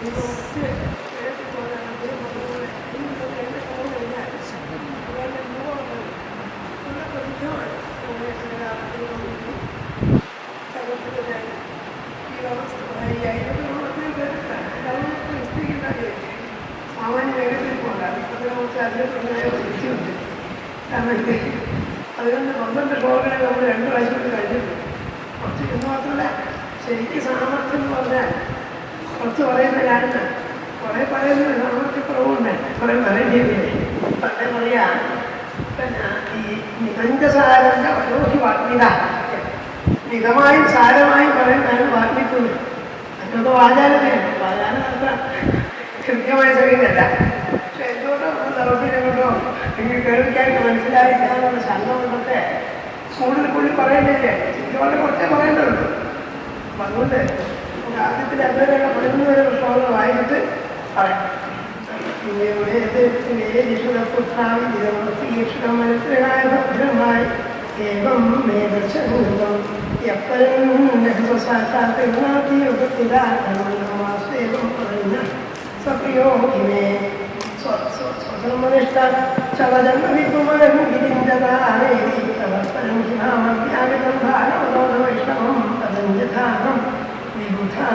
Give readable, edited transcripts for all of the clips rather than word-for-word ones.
സാമാന്യ വേഗത്തിൽ പോകണ്ട ഇപ്പത്തെ നമുക്ക് അതിന് കാരണം അതുകൊണ്ട് 12 ഷോകളെ നമ്മൾ 2 പ്രാവശ്യം കഴിഞ്ഞിട്ടുണ്ട്. കുറച്ച് എന്ന് മാത്രമല്ല ശരിക്കും സാമർത്ഥ്യം എന്ന് പറഞ്ഞാൽ കുറച്ച് പറയുന്നതിലാണ് കുറേ പറയുന്നത് സാമർത്ഥ്യക്കുറവുണ്ട്. കുറേ പറയേണ്ടിയില്ലേ പണ്ടേ പറയാ പിന്നെ ഈ നിബന്ധസാരന്റെ വലോഹി വാഗ്മിത മിതമായും സാരമായും പറയുന്നതാണ് വാഗ്മിക്കുന്നത്. മറ്റൊക്കെ വാചാലതയാണ്. വാചാലം അത്ര കൃത്യമായ സമയത്തല്ല. പക്ഷെ എന്തുകൊണ്ടോ ദൗർബല്യം കൊണ്ടോ എനിക്ക് കേൾക്കാനായിട്ട് മനസ്സിലായില്ല എന്നുള്ള ശങ്കം കൊണ്ടൊക്കെ കൂടുതൽ പറയേണ്ടതില്ലേ എനിക്ക് വളരെ കുറച്ചേ പറയേണ്ടതുള്ളൂ. അപ്പം അതുകൊണ്ട് ആദ്യത്തിൽ അതുവരെയുള്ള 11 വരെ പുസ്തകങ്ങൾ വായിച്ചിട്ട് പറയാം. ഭദ്രമായി ഏവം മേദർശനം എപ്പോഴും പറയുന്ന സപ്രിയോഹിമേ സ്വധർമ്മനിഷ്ഠ ചവജന്മവിപുമനം ഗിരിഞ്ചതാനേരി തവസ്പരം ഹിമാമവ്യാഗതം ഭാരവതോധവൈഷ്ണവം തദന്യഥാഹം വിബുധാ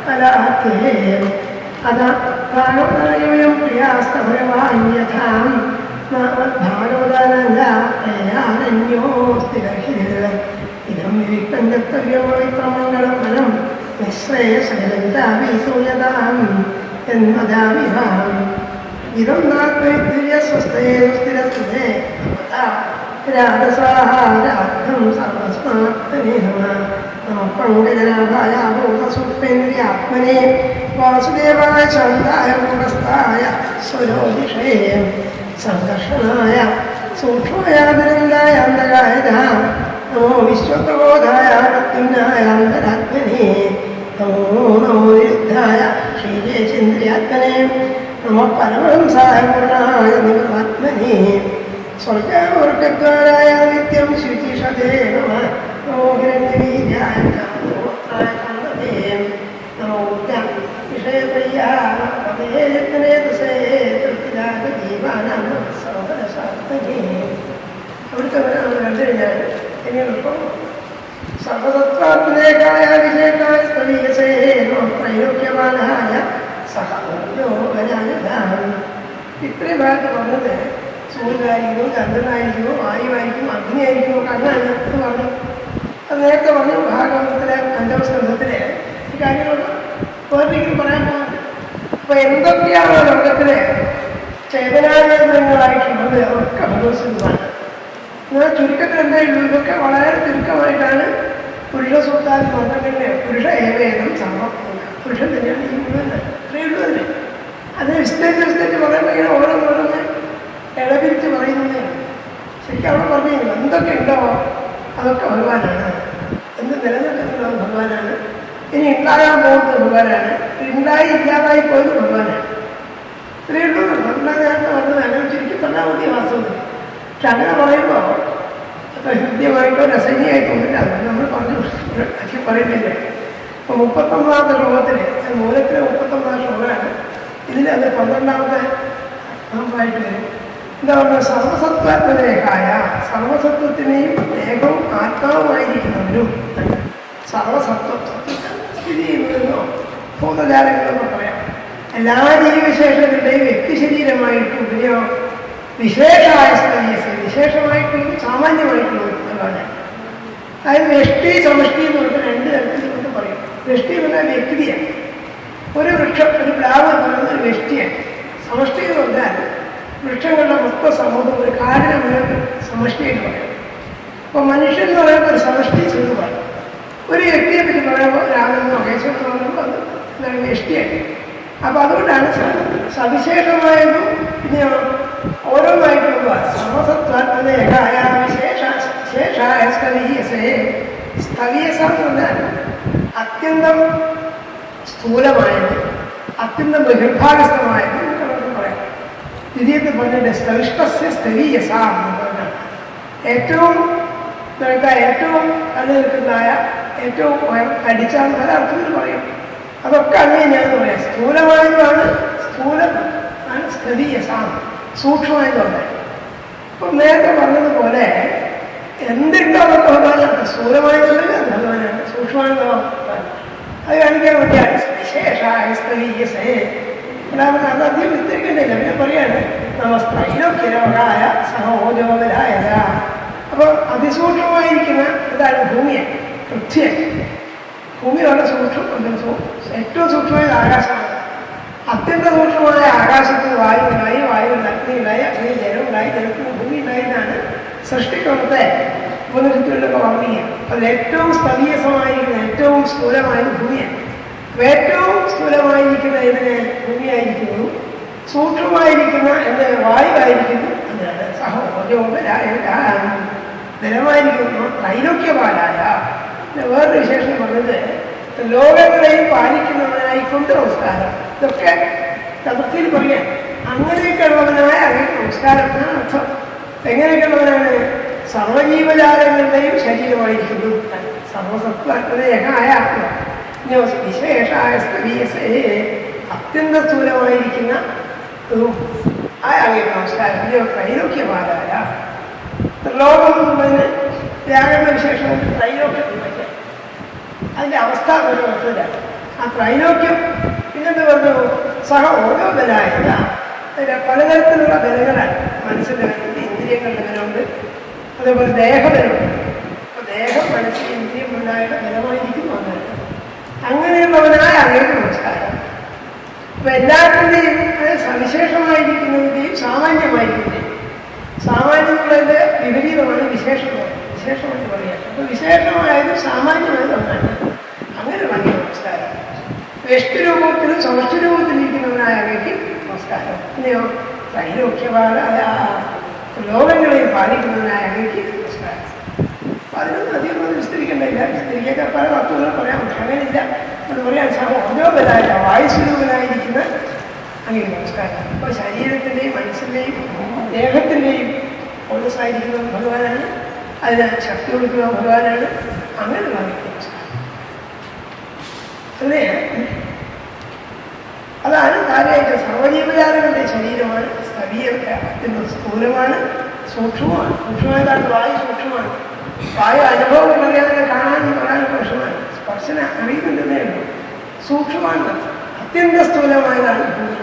കലാർത്ഥേ അത ഭാഗവതായം പ്രിയാസ്തഭയവാന്യഥാം ഭാഗവതാനന്യോസ്തിരഹിരം ഇതം വിവിക്തം കർത്തവ്യമൈത്രമംഗളം ഫലം നിശ്രേയസകലവിതാവിസൂയതാം എന്മദാമിഹാം ഇതം നാത്മൈത്തിര്യസ്വസ്ഥേ രാധസാഹാരാർത്ഥം സർവസ്മാത്തനേ നമ പങ്കജനാഭായ ഭൂതസൂക്ഷ്മേന്ദ്രിയാത്മനെ വാസുദേവായ ശാന്തായ കൂടസ്ഥായ സ്വരോദിഷേ സംഘർഷണായ സൂക്ഷ്മയാതരന്തായ അന്തരായ നമോ വിശ്വപ്രബോധായ പ്രത്യുന്നായ അന്തരാത്മനെ നമോ നമോ നിരുദ്ധായ ശ്രീജേന്ദ്രിയാത്മനെ നമ പരമഹംസായ പൂർണായ നിവാത്മനെ സ്വർഗവർഗദ്വാരായ നിത്യം ശുചിഷതേ നമ നമോ ഹിരണ്യവീര്യായ നമോത്രായ കർമ്മതേ നമോ വിഷയപ്രിയാനേ ദശേ തൃപ്തിരാഗീവാനാം സർവരസാത്മകേ. അവിടുത്തെ കണ്ടു കഴിഞ്ഞാൽ ഇനിയിപ്പം സർവതത്വാത്മനേകായ വിജയകായ സ്ഥലീയസേ ത്രൈലോക്യവാനായ സഹോജായ ഇത്രയും ഭാഗത്ത് പറഞ്ഞത് സൂര്യനായിരിക്കുമോ ചന്ദ്രനായിരിക്കുമോ വായുവായിരിക്കും അഗ്നിയായിരിക്കുമോ കണ്ണാണ് എന്ന് പറഞ്ഞു. അത് നേരത്തെ പറഞ്ഞു ഭാഗവതത്തിലെ 5ാം സ്കന്ധത്തിലെ ഈ കാര്യങ്ങളൊക്കെ വേറെങ്കിലും പറയാൻ പോകുന്നത്. അപ്പൊ എന്തൊക്കെയാണ് ലോകത്തിലെ ചേതനാചേതനങ്ങളായിട്ടുള്ളത് അതൊക്കെ ഭഗവത്സിദ്ധമാണ്. എന്നാൽ ചുരുക്കത്തിൽ എന്തേ ഉള്ളൂ, ഇതൊക്കെ വളരെ ചുരുക്കമായിട്ടാണ് പുരുഷസൂക്താദി മന്ത്രങ്ങളിലെ പുരുഷ ഏവേദം സമർപ്പുക. പുരുഷൻ തന്നെയാണ് ഈ മുഴുവൻ അത്രയുള്ളതിന്. അത് വിസ്തരിച്ച് പറയുമ്പോൾ ഇങ്ങനെ ഓരോന്നോരോന്ന് ഇടപിരിച്ച് പറയുന്നതേ. ശരിക്കും അവിടെ പറഞ്ഞു എന്തൊക്കെ ഉണ്ടാവോ അതൊക്കെ ഭഗവാനാണ്, എന്ത് നിലനിൽക്കുന്നത് ഭഗവാനാണ്, ഇനി ഉണ്ടാകാൻ പോകുന്നത് ഭഗവാനാണ്, ഉണ്ടായി ഇല്ലാതായി പോയത് ഭഗവാനാണ്. ഇത്രയുള്ളൂ. നമ്മുടെ നേരത്തെ പറഞ്ഞത് അങ്ങനെ ചുരുക്കി പറഞ്ഞാൽ മതി വാസ്തവത്തിൽ. പക്ഷെ അങ്ങനെ പറയുമ്പോൾ അത്ര ഹൃദ്യമായിട്ടോ രസനീയായിട്ടോ ഒന്നില്ല. നമ്മൾ പറഞ്ഞു പക്ഷെ പറയുന്നില്ലേ. ഇപ്പോൾ 39ാമത്തെ ശ്ലോകത്തിൽ മൂലത്തിലെ 39ാം ശ്ലോകമാണ്. ഇതിലത് 12ാമത്തെ ആയിട്ട് വരും. എന്താ പറയുക, സർവസത്വാത്മനേകായ സർവസത്വത്തിനെയും ഏകവും ആത്മാവുമായിരിക്കുന്നവരും സർവസത്വം സ്ഥിതി ചെയ്യുന്നതെന്നോ ഭൂതജാലങ്ങളെന്നോ പറയാം. എല്ലാ ജീവിവിശേഷങ്ങളുടെയും വ്യക്തിശരീരമായിട്ടും ഉപരിയോ വിശേഷമായ സ്ഥലീയസ് വിശേഷമായിട്ടുള്ളതും സാമാന്യമായിട്ടുള്ളതും എന്നാണ്. അതായത് വ്യഷ്ടി സമഷ്ടി എന്ന് പറഞ്ഞാൽ 2 തരത്തിൽ കൊണ്ട് പറയും. വ്യഷ്ടി എന്ന് പറഞ്ഞാൽ വ്യക്തിയാണ്. ഒരു വൃക്ഷം, ഒരു പ്ലാവ് എന്ന് പറയുന്നത് ഒരു വ്യഷ്ടിയാണ്. സമഷ്ടി എന്ന് പറഞ്ഞാൽ വൃക്ഷങ്ങളുടെ മൊത്തം സമൂഹം ഒരു കാടിനെ മുഴുവൻ സമഷ്ടിയായിട്ട് പറയാം. അപ്പോൾ മനുഷ്യൻ എന്ന് പറയുമ്പോൾ ഒരു സമഷ്ടി സ്വരൂപമാണ്. ഒരു വ്യക്തിയെ പറ്റി പറയുമ്പോൾ രാമെന്നോ കേശവെന്നോ പറയുമ്പോൾ അത് എന്താണ് വ്യഷ്ടിയായിട്ട്. അപ്പോൾ അതുകൊണ്ടാണ് സവിശേഷമായതും പിന്നെ ഓരോന്നായിട്ടുള്ള സമസത്വാത്മനേകായ വിശേഷായ സ്ഥലീയസേ. സ്ഥലീയസ എന്ന് പറഞ്ഞാൽ അത്യന്തം സ്ഥൂലമായത്, അത്യന്തം ബഹിർഭാഗസ്ഥമായത് എന്നൊക്കെ നമുക്ക് പറയാം. ദ്വിതീയത്തിൽ പറഞ്ഞിട്ട് സ്ഥലിഷ്ടസ്യ സ്ഥലീയസ എന്ന് പറഞ്ഞാൽ ഏറ്റവും നിലനിൽക്കുന്നതായ ഏറ്റവും കടിച്ചാൽ പല അർത്ഥത്തിൽ പറയും. അതൊക്കെ അങ്ങനെയാണെന്ന് പറയാം. സ്ഥൂലമായതുമാണ് സ്ഥൂലം ആണ് സ്ഥലീയ സൂക്ഷ്മമായതുകൊണ്ട്. ഇപ്പം നേരത്തെ പറഞ്ഞതുപോലെ എന്തുണ്ടോ അതൊക്കെ ഭഗവാനാണ്. സ്ഥൂലമായതുകൊണ്ട് അത് ഭഗവാനാണ്, സൂക്ഷ്മമായതോ അത് കാണിക്കാൻ വേണ്ടിയാണ് വിശേഷായ സ്ഥലീയസേ. രണ്ടാമത് അത് അധികം വിസ്തരിക്കേണ്ടില്ല. പിന്നെ പറയാണ് നമസ്ത്രൈലോക്യരോഗായ സഹോജോബലായ. അപ്പോൾ അതിസൂക്ഷ്മമായിരിക്കുന്ന ഇതാണ് ഭൂമിയാണ്, പൃഥ്വിയാണ്. ഭൂമി വളരെ ഏറ്റവും സൂക്ഷ്മമായ ആകാശമാണ്. അത്യന്ത സൂക്ഷ്മമായ ആകാശത്തിൽ വായു ഉണ്ടായി, വായുവിൽ അഗ്നി ഉണ്ടായി, അഗ്നി ജലം ഉണ്ടായി, ജലത്തിന് ഭൂമി ഉണ്ടായതാണ് സൃഷ്ടിക്രമത്തെ ഉപനിഷത്തുകളിലൊക്കെ വർണ്ണിക്കുക. അതിൽ ഏറ്റവും സ്ഥലീയസമായിരിക്കുന്ന ഏറ്റവും സ്ഥൂലമായത് ഭൂമിയാണ്. ഏറ്റവും സ്ഥൂലമായിരിക്കുന്ന ഇതിന് ഭൂമിയായിരിക്കുന്നു, സൂക്ഷ്മമായിരിക്കുന്ന എന്ന് വായുവായിരിക്കുന്നു. അതിനാണ് ബലമായിരിക്കുന്നു ത്രൈലോക്യപാലായ. വേറൊരു വിശേഷം പറഞ്ഞത് ലോകങ്ങളെയും പാലിക്കുന്നവനായിക്കൊണ്ട് നമസ്കാരം. ഇതൊക്കെ ചതുർത്ഥിയിൽ പറയാം. അങ്ങനെയൊക്കെയുള്ളവനായ അങ്ങനെ നമസ്കാരം എന്നാണ് അർത്ഥം. എങ്ങനെയൊക്കെയുള്ളവനാണ്? സർവജീവജാലങ്ങളുടെയും ശരീരമായിരിക്കുന്നു. സർവസത്വാത്മതയായ വിശേഷായ സ്ഥലീയസേ അത്യന്ത സ്ഥൂലമായിരിക്കുന്ന അങ്ങനെ നമസ്കാരം. ത്രൈലോക്യപാലായ. ലോകം എന്നുള്ളതിന് വ്യാകരണ വിശേഷം ത്രൈലോക്യം വയ്ക്കാം. അതിൻ്റെ അവസ്ഥ ഒരു വസ്തുത. ആ ത്രൈലോക്യം പിന്നെന്ത് പറഞ്ഞു? ഓരോ ബലായ. പലതരത്തിലുള്ള ബലങ്ങളാണ്. മനസ്സിൻ്റെ ബലമുണ്ട്, ഇന്ദ്രിയങ്ങളുടെ ബലമുണ്ട്, അതേപോലെ ദേഹബലമുണ്ട്. അപ്പോൾ ദേഹം, മനസ്സ്, ഇന്ദ്രിയം ഉണ്ടായിട്ട് ബലമായിരിക്കും അങ്ങനെയുള്ളവനായ അങ്ങേക്ക് നമസ്കാരം. അപ്പോൾ എല്ലാത്തിൻ്റെയും സവിശേഷമായിരിക്കുന്നതിൻ്റെയും സാമാന്യമായിരിക്കുന്നതിൻ്റെയും സാമാന്യമുള്ളതിൻ്റെ വിപരീതമാണ് വിശേഷമായിട്ട് പറയാം. അപ്പോൾ വിശേഷമായതും സാമാന്യമായതും ഒന്നാണ്. അങ്ങനെയുള്ള അങ്ങേ നമസ്കാരം. വ്യഷ്ടിരൂപത്തിലും സമഷ്ടിരൂപത്തിലിരിക്കുന്നവനായ അങ്ങേക്ക് നമസ്കാരം. പിന്നെയോ ത്രൈലോക്യപാലായ ലോകങ്ങളെയും പാലിക്കുന്നവനായ അങ്ങേക്ക് നമസ്കാരം. അപ്പോൾ അതിനൊന്നും അധികം വിസ്തരിക്കേണ്ടതില്ല. വിസ്തരിക്കാത്ത പല തത്വങ്ങളും പറയാൻ പറ്റും. അങ്ങനെയില്ല. നമ്മൾ പറയാൻ ഓരോബലായ വായുസ്വരൂപനായിരിക്കുന്ന അങ്ങനെ നമസ്കാരം. അപ്പോൾ ശരീരത്തിൻ്റെയും മനസ്സിൻ്റെയും ദേഹത്തിൻ്റെയും ഓരോസായിരിക്കുന്ന ഭഗവാനാണ്. അതിന് ശക്തി കൊടുക്കുന്ന ഭഗവാനാണ്. അങ്ങനെയുള്ള നമസ്കാരം. അങ്ങനെയാണ്. അതാണ് കാര്യമായിട്ട് സർവജീവജാലങ്ങളുടെ ശരീരമാണ്. സ്ഥലീയൊക്കെ അത്യന്തം സ്ഥൂലമാണ്, സൂക്ഷ്മമാണ്. സൂക്ഷ്മമായതാണ് വായു. സൂക്ഷ്മമാണ്. വായു അനുഭവം അറിയാതെ കാണാനും പറയാനും വിഷമാണ്. സ്പർശന അറിയുന്നുണ്ടെന്നേ ഉള്ളൂ. സൂക്ഷ്മമാണ്. അത്യന്ത സ്ഥൂലമായതാണ് ഭൂമി.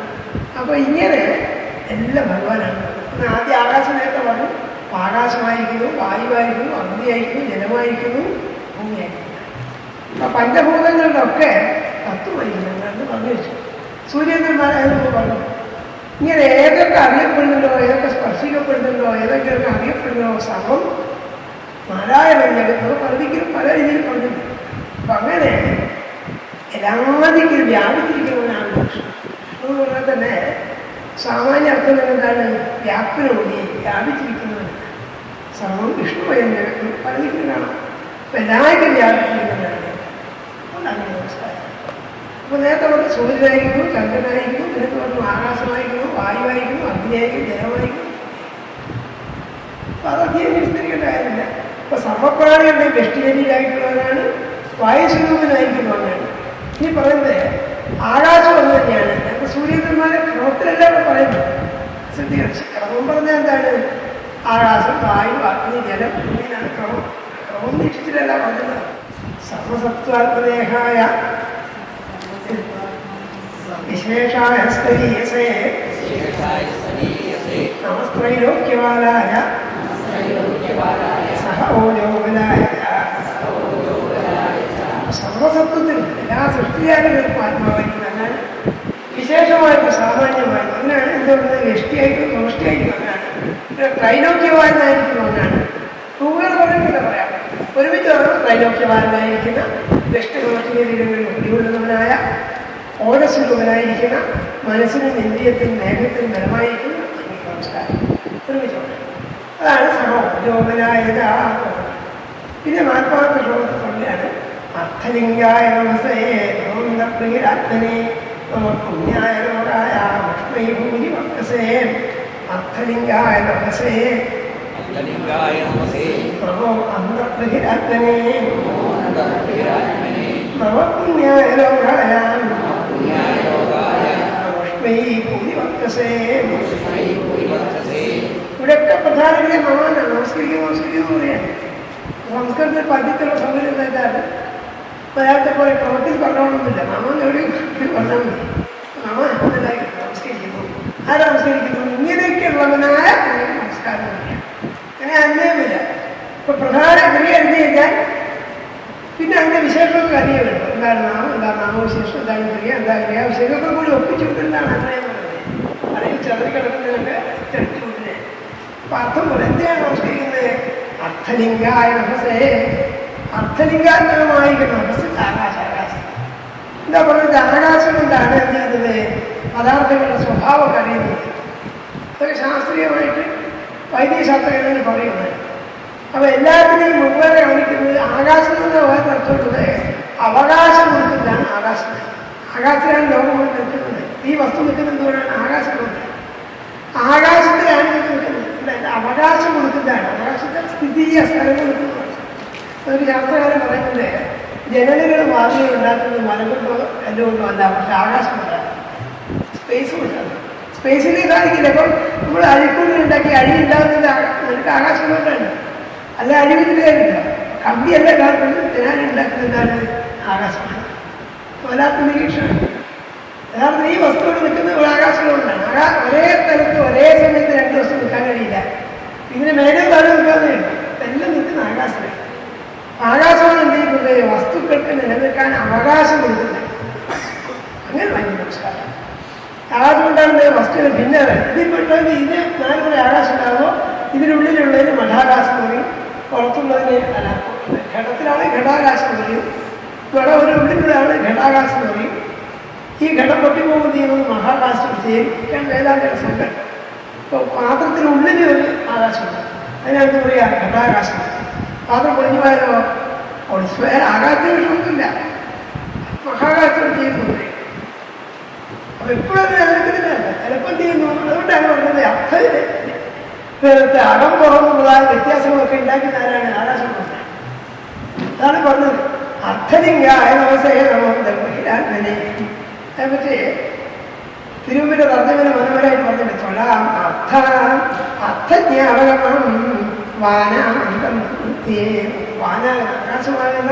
അപ്പോൾ ഇങ്ങനെ എല്ലാം ഭഗവാനാണ്. ആദ്യം ആകാശം നേരത്തെ പറഞ്ഞു. ആകാശമായിരിക്കുന്നു, വായുവായിരിക്കുന്നു, അഗ്നിയായിരിക്കുന്നു, ജലമായിരിക്കുന്നു, ഭൂമിയായിരിക്കുന്നു. ആ പഞ്ചഭൂതങ്ങളുടെ ഒക്കെ തത്വമായിരിക്കുന്നു പറഞ്ഞു വെച്ചു. സൂര്യന്മാരായതുകൊണ്ട് പറഞ്ഞു. ഇങ്ങനെ ഏതൊക്കെ അറിയപ്പെടുന്നുണ്ടോ, ഏതൊക്കെ സ്പർശിക്കപ്പെടുന്നുണ്ടോ, ഏതൊക്കെയൊക്കെ അറിയപ്പെടുന്നോ സർവം നാരായണൻ ജഗത്തോ പലതിക്കും പല രീതിയിൽ പറഞ്ഞിട്ടുണ്ട്. അപ്പം അങ്ങനെ എല്ലാതിക്കും വ്യാപിച്ചിരിക്കുന്നവനാണ് കൃഷ്ണൻ. എന്ന് പറഞ്ഞാൽ തന്നെ സാമാന്യ അർത്ഥം എന്താണ്? വ്യാപനമൂടി, വ്യാപിച്ചിരിക്കുന്നവനാണ്. സർവം വിഷ്ണുവയം ജഗത്തും പലതിക്കും കാണാം. അപ്പം എല്ലാവർക്കും വ്യാപിച്ചിരിക്കുന്നവനാണ്. അതുകൊണ്ടാണ് നമസ്കാരം. അപ്പോൾ നേരത്തെ പറഞ്ഞു സൂര്യനായിരിക്കുന്നു, ചന്ദ്രനായിരിക്കുന്നു, നേരത്തെ പറഞ്ഞു ആകാശമായിരിക്കുന്നു, വായുവായിരിക്കുന്നു, അഗ്നിയായിരിക്കും, ജലമായിരിക്കും. അപ്പോൾ അതധികം വിസ്തരിക്കേണ്ട കാര്യമില്ല. അപ്പോൾ സർവപ്രാണികളുടെ വെഷ്ടിശരീരമായിട്ടുള്ളവരാണ്, വായുസ്വരൂപനായിരിക്കുന്നവരാണ്. ഇനി പറയുന്നത് ആകാശം എന്ന് തന്നെയാണ്. അപ്പോൾ സൂര്യന്മാരെ ക്രമത്തിലല്ല ഇവിടെ പറയുന്നത്. ശ്രദ്ധിക്കണം. ക്രമം പറഞ്ഞാൽ എന്താണ്? ആകാശം, വായു, അഗ്നി, ജലം ഭൂമിയിലാണ് ക്രമം. ക്രമം നിശ്ചിച്ചിട്ടല്ല പറഞ്ഞത്. സർവസത്വാത്മദേഹായ വിശേഷായ സ്ഥലീയസേ നമസ്ത്രൈലോക്യപാലായ സഹോജോബലായ. സർവസത്വത്തിൽ എല്ലാ സൃഷ്ടിയാലും ആത്മാവായിരിക്കും. എന്നാണ് വിശേഷമായിട്ട് സാമാന്യമായിട്ട്. അങ്ങനെയാണ് എന്താ പറയുന്നത്? വ്യഷ്ടിയായിട്ടും സമഷ്ടിയായിട്ടും അങ്ങനെയാണ്. ത്രൈലോക്യവാനായിരിക്കുന്ന ഒന്നാണ്. ഭൂമികൾ പറയുന്നില്ല പറയാം. ഒരുമിച്ച് പറഞ്ഞു ത്രൈലോക്യവാനായിരിക്കുന്ന വ്യഷ്ടിശരീരങ്ങളിൽ ഒളികൊള്ളുന്നവനായ ഓരസ്വരൂപനായിരിക്കുന്ന മനസ്സിനും ഇന്ദ്രിയത്തിനും ദേഹത്തിനും ബലമായിരിക്കുന്ന നമസ്കാരം ഒരുമിച്ച് പറഞ്ഞു. അതാണ് സഹോജോബലായത. പിന്നെ നാൽപ്പാമത്തെ ശ്ലോകത്തിൽ പറഞ്ഞാണ് അർത്ഥലിംഗായ നമസേ നമോന്തപ്രിയരാത്മനെ നമ പുണ്യായ ലോകായ ലക്ഷ്മീഭൂരി വക്സേ. അർത്ഥലിംഗായ നമസേ നമോ അന്തപ്രിയരാത്മനെ നമ പുണ്യായ ലോകായ വർത്തസേ. ഇവിടെയൊക്കെ പ്രധാനമന്ത്രി നമാനാണ്. നമസ്കരിക്കുന്നു പറയാൻ സംസ്കൃതത്തിൽ പദ്യത്തിലുള്ള സൗകര്യം എന്തായിട്ടാണ് അയാളത്തെ പോലെ ക്രമത്തിൽ പറഞ്ഞോളൊന്നുമില്ല. നമൻ എവിടെയും പറഞ്ഞാൽ മതി. നമ എന്നതായി നമസ്കരിക്കുന്നു. ആരാ നമസ്കരിക്കുന്നു? ഇങ്ങനെയൊക്കെയുള്ളവനായ അങ്ങനെ നമസ്കാരം പറയാം. അങ്ങനെ അന്യമില്ല. ഇപ്പൊ പ്രധാന ക്രിയ എന്ത് കഴിഞ്ഞാൽ പിന്നെ അതിന്റെ വിശേഷമൊക്കെ അറിയുമല്ലോ. എന്താണ് നാമം, എന്താണ് നാമവിശേഷം, എന്താണ് ക്രിയ, എന്താ ക്രിയാവിശേഷമൊക്കെ കൂടി ഒപ്പിച്ചു വിട്ടിരുന്നതാണ് അന്വയം പറയുന്നത്. അറിയിൽ ചതറി കിടക്കുന്നതിനൊക്കെ തെളിച്ചു വിട്ടിനെ. അപ്പൊ അർത്ഥം പോലെ എന്തിനാണ് നമസ്കരിക്കുന്നത്? അർത്ഥലിംഗായ നമസേ. അർത്ഥലിംഗാത്മകമായിരിക്കുന്ന നമസ് ആകാശാകാശം. എന്താ പറയുന്നത്? ആകാശം കൊണ്ടാണ് എന്ത് ചെയ്യുന്നത്? പദാർത്ഥങ്ങളുടെ സ്വഭാവം അറിയുന്നത്. അതൊക്കെ ശാസ്ത്രീയമായിട്ട് വൈദ്യശാസ്ത്രജ്ഞർ പറയുന്നത്. അപ്പൊ എല്ലാത്തിനെയും മുൻപേ കാണിക്കുന്നത് ആകാശം നിന്ന് വേർതിരിച്ചുള്ളത് അവകാശം കൊടുക്കുന്നതാണ് ആകാശം. ആകാശത്തിലാണ് ലോകം കൊണ്ട് നിൽക്കുന്നത്. ഈ വസ്തു നിൽക്കുന്നത് എന്തുകൊണ്ടാണ്? ആകാശം കൊണ്ട്. ആകാശത്തിലാണ് നിൽക്കുന്നത്. അവകാശം കൊടുക്കുന്നതാണ്. അവകാശത്തെ സ്ഥിതിയ സ്ഥലം കൊടുക്കുന്നതാണ്. അതൊരു ശാസ്ത്രകാരൻ പറയുന്നത് ജനലുകൾ വാതിലുകൾ ഉണ്ടാക്കുന്നത് മരം കൊണ്ടോ കല്ലുകൊണ്ടോ അല്ല, പക്ഷെ ആകാശം കൊണ്ടാണ്. സ്പേസ് കൊണ്ടാണ്. സ്പേസിനെ സാധിക്കില്ല. അപ്പം നമ്മൾ അഴിക്കുള്ളിൽ ഉണ്ടാക്കി അഴി ഉണ്ടാകുന്നത് നിനക്ക് ആകാശം കൊണ്ടാണ്. അല്ല അഴിവിൻ്റെ കാര്യമില്ല. കമ്പിയല്ല കാണുന്നത്. ജനാലി ഉണ്ടാക്കുന്നത് എന്താണ്? ആകാശമാണ്. വല്ലാത്ത നിരീക്ഷണം. യഥാർത്ഥം ഈ വസ്തുക്കൾ നിൽക്കുന്നത് ഒരു ആകാശം കൊണ്ടാണ്. ഒരേ സ്ഥലത്ത് ഒരേ സമയത്ത് 2 ദിവസം നിൽക്കാൻ കഴിയില്ല. ഇതിന് മേലെ താഴെ നിൽക്കാതെ എല്ലാം നിൽക്കുന്ന ആകാശമാണ്. ആകാശമാണ് എന്ത് ചെയ്യുന്നത്? വസ്തുക്കൾക്ക് നിലനിൽക്കാൻ അവകാശം കൊടുക്കുന്നത്. അങ്ങനെ ഭയങ്കര നമസ്കാരം. അതുകൊണ്ടാണ് വസ്തുവിന് ഭിന്നത. ഇതിൽപ്പെട്ടത് ഇത് 4 കൂടെ ആകാശം ഉണ്ടാകുമ്പോൾ ഇതിനുള്ളിലുള്ളതിന് മഠാകാശം പറയും, പുറത്തുള്ളതിന് അല്ല ഘടത്തിലാണ് ഘടാകാശം പറയും, ഇവിടെ ഒരു ഉള്ളിലുള്ളതാണ് ഘടാകാശം പറയും. ഈ ഘടം പൊട്ടിപ്പോകുമ്പോൾ ചെയ്യുന്നത് മഹാകാശം ചെയ്യിക്കാൻ വേദാന്ത സംഘം. ഇപ്പോൾ പാത്രത്തിനുള്ളിൽ ഒരു ആകാശമുണ്ട്, അതിനകത്ത് പറയുക ഘടാകാശം. പാത്രം പൊളിഞ്ഞു പോയാലോ പൊളിച്ചു പോയാൽ ആകാശത്തിന് വിഷമൊന്നുമില്ല, മഹാകാശം ചെയ്യുന്നു. അപ്പൊ എപ്പോഴും നിലനിൽക്കുന്നില്ല, ചിലപ്പം ചെയ്യുന്നു. അതുകൊണ്ടാണ് പറഞ്ഞത് അർത്ഥത്തെ അകം പുറമുള്ളതായ വ്യത്യാസങ്ങളൊക്കെ ഉണ്ടാക്കുന്ന ആരാണ്? ആകാശം. അതാണ് പറഞ്ഞത് അർത്ഥലിംഗായ നമസേനമോദർഹിരാത്മനെ. അതേപറ്റി തിരുവിന്റെ തർജ്ജമന മനോഹരമായിട്ട് പറഞ്ഞിട്ട് തൊഴാം അർത്ഥജ്ഞാപകം വാനാന്തം. ആകാശമാകുന്ന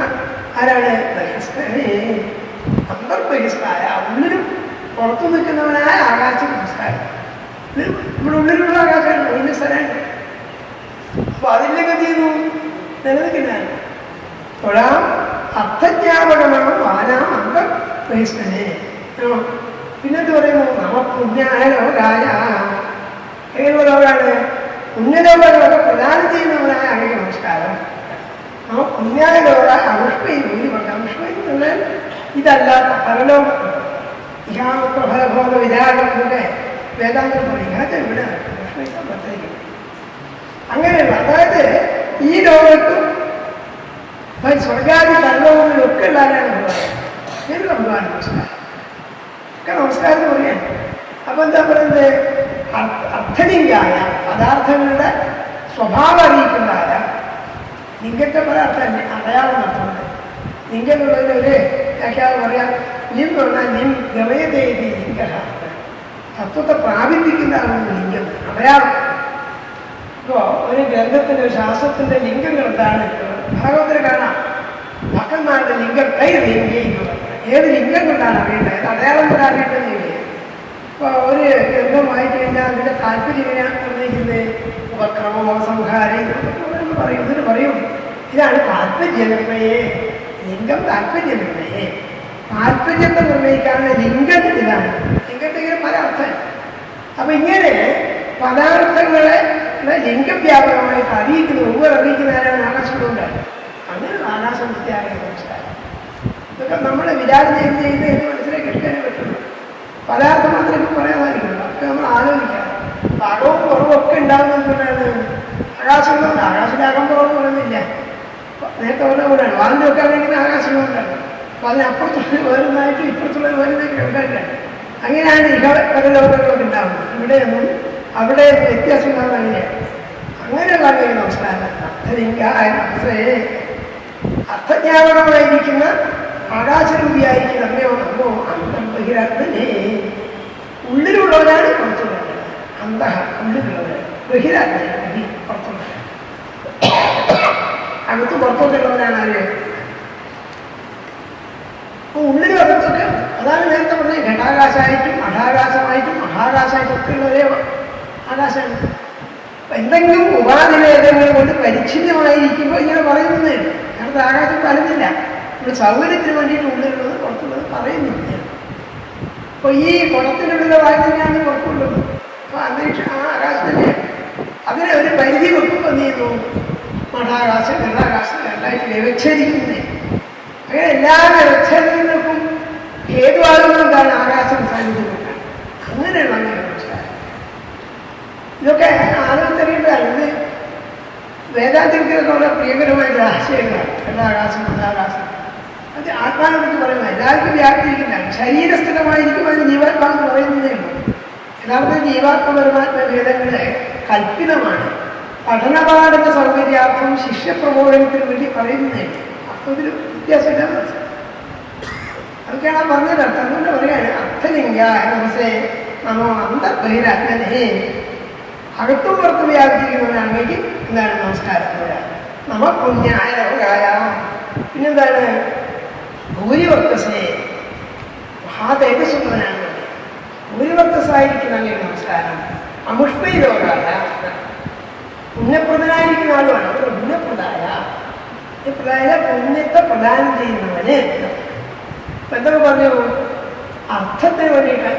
ആരാണ്? ബഹിഷ്കരേ. അന്തർബഹിഷ്കായ ഉള്ളിലും പുറത്തു നിൽക്കുന്നവനായ ആകാശ നമസ്കാരം. നമ്മുടെ ഉള്ളിലുള്ള ആകാശമാണ്, ഒഴിഞ്ഞ സ്ഥലമാണ്. അപ്പൊ അതിലൊക്കെ ചെയ്യുന്നു നിലനിൽക്കുന്നതാണ്. തൊഴാം അർത്ഥജ്ഞാപകമാണ് വാനാം അന്തർ ബഹിഷ്കരേ. പിന്നെന്ത് പറയുന്നു? നമ പുണ്യായ ലോകായ. എങ്ങനെയുള്ള ലോകാണ്? പുണ്യലോകങ്ങളൊക്കെ പ്രദാനം ചെയ്യുന്നവനായ അങ്ങനെ നമസ്കാരം. നമ പുണ്യായ ലോക അവിഷ്മയും ഭൂരിപക്ഷം. അവിഷ്മയും എന്നാൽ ഇതല്ലാത്ത പരലോകം ഇഹാമപ്രഫലബോധ വിരാഗമൊക്കെ വേദാന്തം പറയും. അത് ഇവിടെ വിഷ്മിക്കാൻ പറ്റില്ല. അങ്ങനെയുള്ള അതായത് ഈ ലോകത്തും സ്വർഗാദി പരലോകങ്ങളിലൊക്കെ ഉള്ളവരാണ് ഭഗവാൻ. നമസ്കാരം ഒക്കെ നമസ്കാരം എന്ന് പറയാൻ. അപ്പൊ എന്താ പറയുന്നത്? അർത്ഥലിംഗായ പദാർത്ഥങ്ങളുടെ സ്വഭാവം അറിയിക്കുന്നതായ ലിംഗത്തെ പല അർത്ഥം അടയാളം നടത്തുന്നത്. ലിംഗം എന്നുള്ളതിന് ഒരു വ്യാഖ്യാനം പറയാം. ലിം എന്ന് പറഞ്ഞാൽ ലിം ഗമയതേതി ലിംഗ. തത്വത്തെ പ്രാപിപ്പിക്കുന്നതാണ് ലിംഗം, അടയാളം. ഇപ്പോൾ ഒരു ഗ്രന്ഥത്തിൻ്റെ ഒരു ശാസ്ത്രത്തിൻ്റെ ലിംഗങ്ങൾ എന്താണ്? ഭാഗവത്തിൽ കാണാം. ഭക്തന്മാരുടെ ലിംഗം കൈ ലിംഗി എന്ന് പറഞ്ഞാൽ ഏത് ലിംഗം കൊണ്ടാണ് അറിയേണ്ടത്, ഏത് അടയാളം കൊണ്ട് അറിയേണ്ടത്. ഇപ്പോൾ ഒരു ഗ്രന്ഥം വായിച്ചു കഴിഞ്ഞാൽ അതിൻ്റെ താല്പര്യം എങ്ങനെയാണ് നിർണ്ണയിക്കുന്നത്? ഉപക്രമമോ സംഹാരി പറയും. ഇതിന് പറയും ഇതാണ് താല്പര്യനിർണ്ണയെ. ലിംഗം താല്പര്യനിർണ്ണയെ. താല്പര്യത്തെ നിർണ്ണയിക്കാനുള്ള ലിംഗം ഇതാണ്. ലിംഗത്തിന് പല അർത്ഥം. അപ്പൊ ഇങ്ങനെ പദാർത്ഥങ്ങളെ ലിംഗവ്യാപകമായിട്ട് അറിയിക്കുന്നത് ഒവ്വൊരു അറിയിക്കുന്ന ആരാണ്? ആകാശം കൊണ്ടാണ്. അങ്ങനെ ആകാശം വൃത്തിയായ നമസ്കാരം. ഇതൊക്കെ നമ്മൾ വിചാരം ചെയ്ത് എന്ന് മനസ്സിലേക്ക് എടുക്കാനേ പറ്റുള്ളൂ. പദാർത്ഥം മാത്രമേ പറയാമായിരിക്കുള്ളൂ. അതൊക്കെ നമ്മൾ ആലോചിക്കാം. ഭാഗവും കുറവും ഒക്കെ ഉണ്ടാകുന്നത് കൊണ്ടാണ് ആകാശം കൊണ്ട്. ആകാശത്തിൻ്റെ അകം പുറമെന്ന് പറയുന്നില്ല. നേരത്തെ പറഞ്ഞ കൊണ്ടാണ് വാതിൽ വെക്കാൻ കഴിയുന്ന ആകാശം കൊണ്ടാണ്. അപ്പൊ അതിനപ്പുറത്തുള്ള വേറുന്നതായിട്ട് ഇപ്പുറത്തുള്ള വേറുന്നതായിട്ട് കിടക്കാനില്ല. അങ്ങനെയാണ് പരലോകങ്ങളൊക്കെ ഉണ്ടാകുന്നത്. ഇവിടെയൊന്നും അവിടെ വ്യത്യാസം ഉണ്ടാകുന്നത് അങ്ങനെയാണ്. അങ്ങനെയുള്ള അങ്ങനെ നമസ്കാരം. അർത്ഥജ്ഞാപകമായിരിക്കുന്ന ആകാശരൂപിയായിരിക്കുന്ന അങ്ങനെയോ അന്തർബഹിരാത്മനെ. ഉള്ളിലുള്ളവനായ ഉള്ളിലുള്ളവരാണ് പുറത്തുള്ളവർ. അന്തഃ ഉള്ളിലുള്ളവർ, ബഹിരാജ്ഞ പുറത്തുള്ളവർ. അകത്ത് പുറത്തോട്ടുള്ളവരാണ് ആര്? അപ്പോൾ ഉള്ളിലും അകത്തൊക്കെ അതാണ് നേരത്തെ പറഞ്ഞത്. ഘടാകാശമായിട്ടും അഠാകാശമായിട്ടും മഹാകാശമായിട്ടും ഒക്കെ ഉള്ളവരെ ആകാശമാണ്. എന്തെങ്കിലും ഉപാധിഭേദങ്ങൾ കൊണ്ട് പരിച്ഛിന്നമായിരിക്കുമ്പോൾ ഇങ്ങനെ പറയുന്നതേ ഉള്ളൂ. കാരണം ആകാശം പറയുന്നില്ല. നമ്മൾ സൗകര്യത്തിന് വേണ്ടിയിട്ട് ഉള്ളിലുള്ളത് പുറത്തുള്ളത് പറയുന്നില്ല. അപ്പോൾ ഈ കുളത്തിനുള്ളിലെ വായു തന്നെയാണ് പുറത്തുള്ളത്. അപ്പോൾ അന്തരീക്ഷം ആ ആകാശത്തിൻ്റെ അതിനെ ഒരു പരിധി വെക്കുമ്പോൾ എന്ത് ചെയ്യുന്നു? മഠാകാശം ഘടാകാശം രണ്ടായിട്ട് വ്യവച്ഛേദിക്കുന്നത്. അങ്ങനെ എല്ലാ വ്യവച്ഛേദനങ്ങൾക്കും ഹേതുവാകുന്നതാണ് ആകാശം സാന്നിധ്യമുണ്ടാണ്. അങ്ങനെയുള്ള നമസ്കാരം. ഇതൊക്കെ ആലോചിച്ചറിയേണ്ടതാണ്. ഇത് വേദാന്തികൾക്ക് വളരെ പ്രിയകരമായിട്ടുള്ള ആശയങ്ങളാണ്. ഘടാകാശം മഠാകാശം അത് ആത്മാവിനെ കുറിച്ച് പറയുന്നത് എല്ലാവർക്കും വ്യാപിച്ചിരിക്കുന്നതാണ്. ശരീരസ്ഥിതമായിരിക്കും അതിന് ജീവാത്മാവെന്ന് പറയുന്നതേ ഉള്ളൂ. യഥാർത്ഥത്തിൽ ജീവാത്മ പരമാത്മ ഭേദങ്ങളെ കൽപ്പിതമാണ്. പഠനപാഠന സൗകര്യാർത്ഥം ശിഷ്യപ്രബോധനത്തിന് വേണ്ടി പറയുന്നതേ ഉള്ളൂ. അർത്ഥത്തിൽ വ്യത്യാസമില്ല. അതൊക്കെയാണ് പറഞ്ഞത്. അർത്ഥം അതുകൊണ്ട് പറയുകയാണ് അർത്ഥലിംഗ നമസേ നമോ അന്തർബഹിരാജ്ഞനേ. അകത്തും പുറത്തും വ്യാപിച്ചിരിക്കുന്നവരാണെങ്കിൽ എന്താണ് നമസ്കാരത്തിലൂടെ നമ പുണ്യായ ലോകായ. പിന്നെന്താണ് ഭൂരിവർത്തസേ മഹാതേജസ്സുള്ളവനാണ്. ഭൂരിവർത്തസായിരിക്കുന്ന നമസ്കാരം. അമുഷ്മൈ ലോകായ പുണ്യപ്രദനായിരിക്കുന്ന ആളുമാണ്. അവിടെ പുണ്യപ്രദായ പുണ്യത്തെ പ്രദാനം ചെയ്യുന്നവന്. എന്തൊക്കെ പറഞ്ഞു? അർത്ഥത്തിന് വേണ്ടിയിട്ട്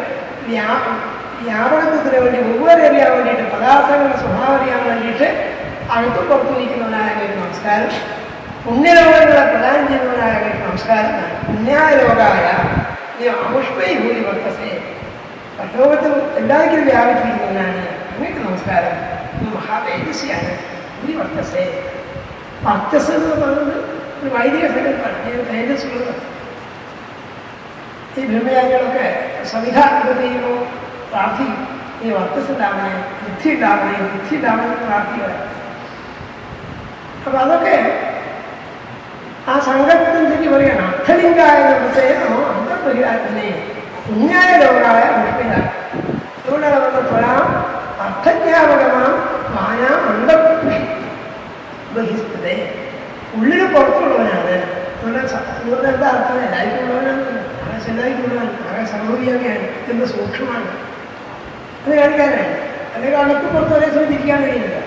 വ്യാപകത്വത്തിന് വേണ്ടി വെവ്വേറെ അറിയാൻ വേണ്ടിയിട്ട് പദാർത്ഥങ്ങളുടെ സ്വഭാവം അറിയാൻ വേണ്ടിയിട്ട് അകത്തും പുറത്തു നിൽക്കുന്നവനായ ഒരു നമസ്കാരം. പുണ്യലോകങ്ങളെ പ്രദാനം ചെയ്യുന്നവനായ ഒരു നമസ്കാരം. പുണ്യായ ലോകായ അമുഷ്മൈ ഭൂരിവർത്തസേ. ലോകത്ത് എല്ലാവർക്കും വ്യാപിച്ചിരിക്കുന്നവനാണ്. അങ്ങനെയൊക്കെ നമസ്കാരം. മഹാതേജസ്യാണ്. ഭൂരിവർത്തസേ. വർത്തസ് എന്ന് പറയുന്നത് ഒരു വൈദിക സങ്കല്പമാണ്. തേജസ് ഉള്ളത്. ഈ ബ്രഹ്മചാരികളൊക്കെ സംവിധാനം ചെയ്യുമ്പോൾ പ്രാർത്ഥിക്കും, ഈ വർത്തസ് ഉണ്ടാവണേ, ബുദ്ധി ഉണ്ടാവണേ, ബുദ്ധി ഉണ്ടാവണേ പ്രാർത്ഥിക്കുക. അപ്പം അതൊക്കെ ആ സങ്കല്പത്തിനനുസരിച്ച് പറയുകയാണ്. അർത്ഥലിംഗായ നമസേനോ അന്തർബഹിരാജ്ഞനെ പുണ്യായ ലോകായ മുഷ്മിത. അതുകൊണ്ടാണ് നമ്മൾ തൊഴാം അർത്ഥജ്ഞാപകമാം വാന അന്തർബഹിസ്ഥിതേ. ഉള്ളിൽ പുറത്തുള്ളവനാണ്. അതുകൊണ്ട് എന്താ അർത്ഥം? എല്ലാവർക്കും ഉള്ളവനാണ്. ആകാശം എല്ലാവർക്കും ഉള്ളവനാണ്. ആകാശം സർവ്വവ്യാപിയാണ്. എന്ന് സൂക്ഷ്മമാണ്. അത് കാണിക്കാനാണ്. അല്ലെങ്കിൽ അകത്ത് പുറത്ത് ഒരേ സമയം ഇരിക്കാൻ കഴിയുന്നില്ല.